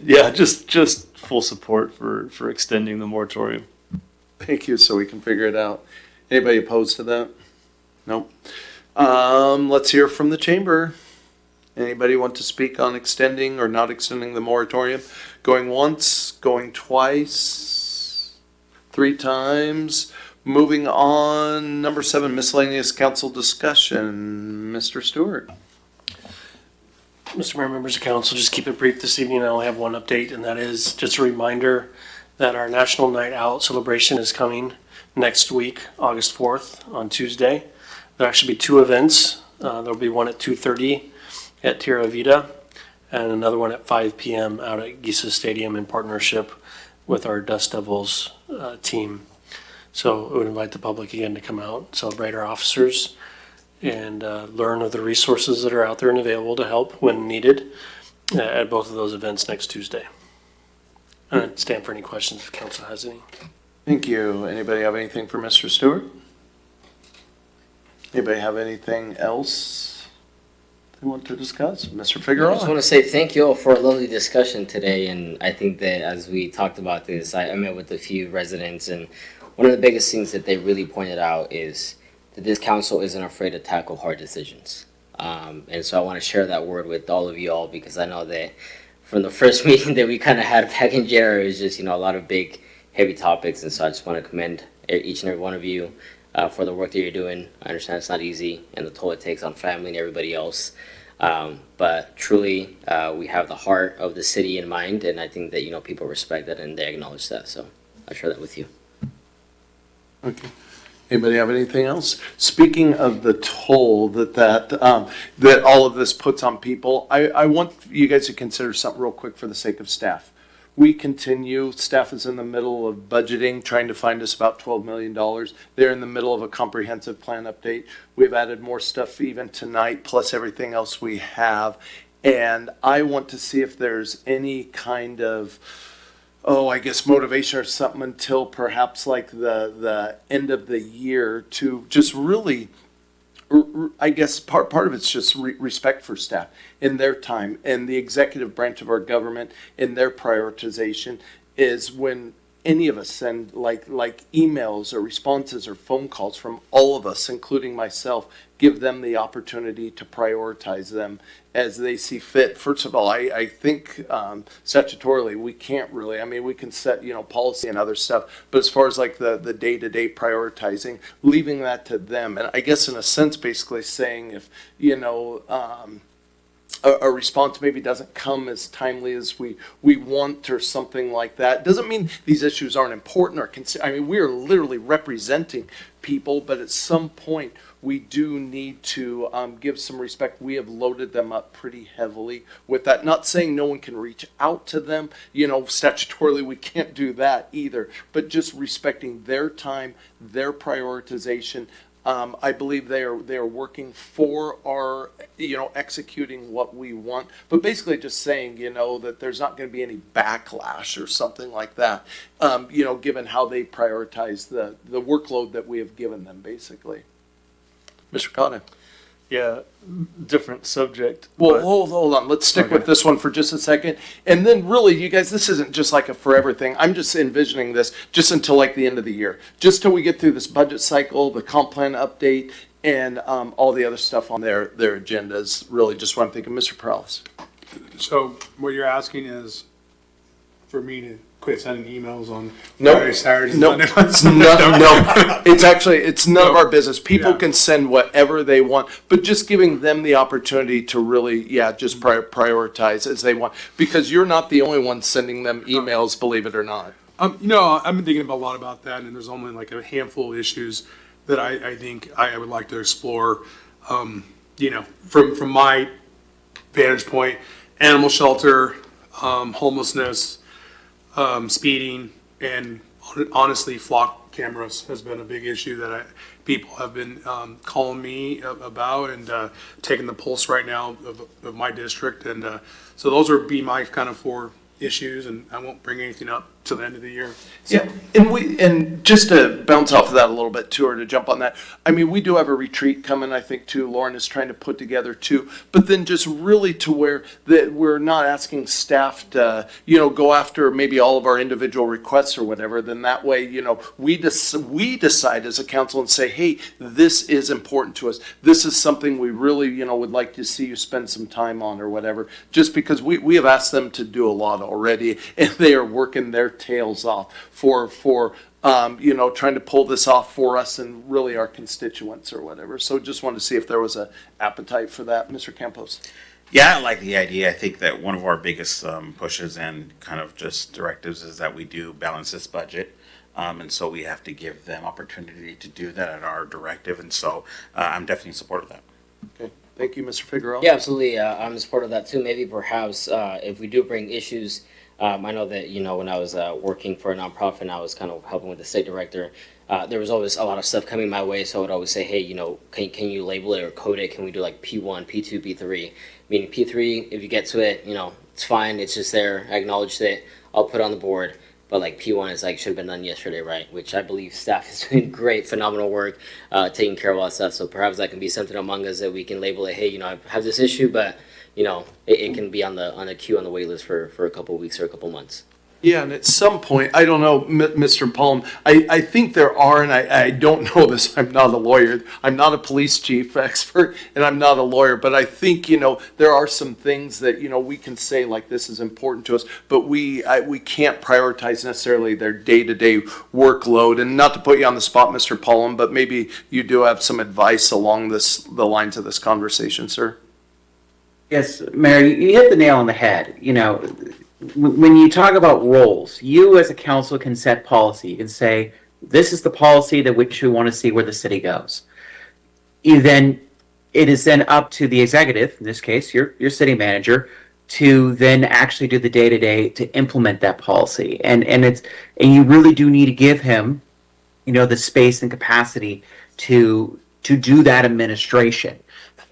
Yeah, just full support for extending the moratorium. Thank you, so we can figure it out. Anybody opposed to that? Nope. Let's hear from the chamber. Anybody want to speak on extending or not extending the moratorium? Going once, going twice, 3 times. Moving on, number 7, miscellaneous council discussion. Mr. Stewart. Mr. Mayor, members of council, just keep it brief this evening. I only have one update, and that is just a reminder that our National Night Out celebration is coming next week, August 4th, on Tuesday. There'll actually be 2 events. There'll be one at 2:30 at Tierra Vida and another one at 5 p.m. out at Giza Stadium in partnership with our Dust Devils team. So I would invite the public again to come out, celebrate our officers, and learn of the resources that are out there and available to help when needed at both of those events next Tuesday. And I'd stand for any questions if council has any. Thank you. Anybody have anything for Mr. Stewart? Anybody have anything else they want to discuss? Mr. Figueroa? I just want to say thank you all for a lovely discussion today. And I think that as we talked about this, I met with a few residents, and one of the biggest things that they really pointed out is that this council isn't afraid to tackle hard decisions. And so I want to share that word with all of you all, because I know that from the first meeting that we kind of had back in January, it was just, a lot of big, heavy topics. And so I just want to commend each and every one of you for the work that you're doing. I understand it's not easy and the toll it takes on family and everybody else. But truly, we have the heart of the city in mind, and I think that, you know, people respect that and they acknowledge that. So I share that with you. Okay. Anybody have anything else? Speaking of the toll that all of this puts on people, I want you guys to consider something real quick for the sake of staff. We continue, staff is in the middle of budgeting, trying to find us about $12 million. They're in the middle of a comprehensive plan update. We've added more stuff even tonight, plus everything else we have. And I want to see if there's any kind of, I guess motivation or something until perhaps like the end of the year to just really, I guess part of it's just respect for staff in their time, and the executive branch of our government in their prioritization is when any of us send like emails or responses or phone calls from all of us, including myself, give them the opportunity to prioritize them as they see fit. First of all, I think statutorily we can't really, I mean, we can set, policy and other stuff, but as far as like the day-to-day prioritizing, leaving that to them. And I guess in a sense, basically saying if, a response maybe doesn't come as timely as we want or something like that. Doesn't mean these issues aren't important or we are literally representing people, but at some point we do need to give some respect. We have loaded them up pretty heavily with that. Not saying no one can reach out to them, statutorily we can't do that either, but just respecting their time, their prioritization. I believe they are working for our, executing what we want, but basically just saying, that there's not going to be any backlash or something like that, given how they prioritize the workload that we have given them, basically. Mr. Cotton. Yeah, different subject. Well, but- hold on. Let's stick Okay. with this one for just a second. And then really, you guys, this isn't just like a forever thing. I'm just envisioning this just until like the end of the year. Just till we get through this budget cycle, the comp plan update, and all the other stuff on their agendas. Really just what I'm thinking. Mr. Perales. So what you're asking is for me to quit sending emails on Nope. Friday, Saturdays, Nope. Sunday. It's no. It's none of our business. People Yeah. can send whatever they want, but just giving them the opportunity to really, just prioritize as they want. Because you're not the only one sending them emails, believe it or not. I've been thinking a lot about that, and there's only like a handful of issues that I think I would like to explore. From my vantage point, animal shelter, homelessness, speeding, and honestly, flock cameras has been a big issue that people have been calling me about, and taking the pulse right now of my district. And so those would be my kind of 4 issues, and I won't bring anything up till the end of the year. Yeah, and just to bounce off of that a little bit too, or to jump on that, we do have a retreat coming, I think, too. Lauren is trying to put together too, but then just really to where that we're not asking staff to, go after maybe all of our individual requests or whatever. Then that way, we decide as a council and say, hey, this is important to us. This is something we really, would like to see you spend some time on or whatever. Just because we have asked them to do a lot already, and they are working their tails off for trying to pull this off for us and really our constituents or whatever. So just wanted to see if there was a appetite for that. Mr. Campos. Yeah, I like the idea. I think that one of our biggest pushes and kind of just directives is that we do balance this budget. And so we have to give them opportunity to do that at our directive. And so I'm definitely in support of that. Okay. Thank you, Mr. Figueroa. Yeah, absolutely. I'm in support of that too. Maybe perhaps if we do bring issues, I know that, when I was working for a nonprofit and I was kind of helping with the state director, there was always a lot of stuff coming my way. So I would always say, hey, can you label it or code it? Can we do like P1, P2, P3? Meaning P3, if you get to it, it's fine. It's just there. I acknowledged it. I'll put it on the board. But like P1 is like should have been done yesterday, right? Which I believe staff is doing great, phenomenal work, taking care of all that stuff. So perhaps that can be something among us that we can label it. Hey, I have this issue, but it can be on the queue on the wait list for a couple of weeks or a couple of months. Yeah, and at some point, I don't know, Mr. Palm, I think there are, and I don't know this, I'm not a lawyer, I'm not a police chief expert, and I'm not a lawyer, but I think, there are some things that, we can say like this is important to us, but we can't prioritize necessarily their day-to-day workload. And not to put you on the spot, Mr. Palm, but maybe you do have some advice along the lines of this conversation, sir. Yes, Mary, you hit the nail on the head. You know, when you talk about roles, you as a council can set policy. You can say, this is the policy that which we want to see where the city goes. It is then up to the executive, in this case, your city manager, to then actually do the day-to-day to implement that policy. And you really do need to give him, you know, the space and capacity to do that administration.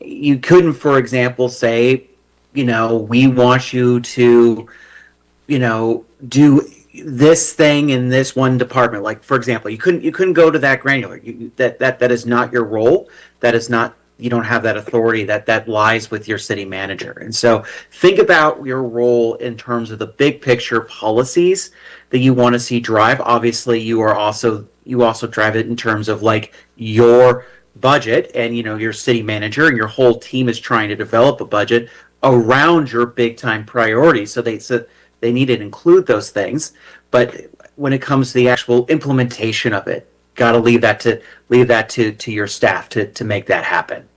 You couldn't, for example, say, you know, we want you to, you know, do this thing in this one department. Like, for example, you couldn't go to that granular. That is not your role. That is not, you don't have that authority. That lies with your city manager. And so think about your role in terms of the big picture policies that you want to see drive. Obviously, you also drive it in terms of like your budget, and you know, your city manager and your whole team is trying to develop a budget around your big time priorities. So they need to include those things. But when it comes to the actual implementation of it, got to leave that to your staff to make that happen.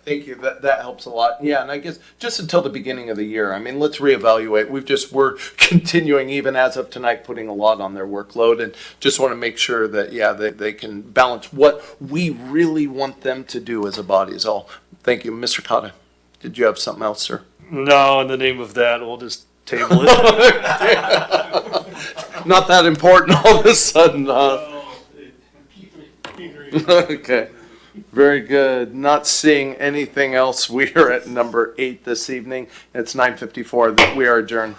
Thank you. That helps a lot. Yeah, and I guess just until the beginning of the year, I mean, let's reevaluate. We're continuing, even as of tonight, putting a lot on their workload, and just want to make sure that, yeah, they can balance what we really want them to do as a body is all. Thank you. Mr. Cotta, did you have something else, sir? No, in the name of that, we'll just table it. Not that important all of a sudden, Okay. Very good. Not seeing anything else. We are at number 8 this evening. It's 9:54. We are adjourned.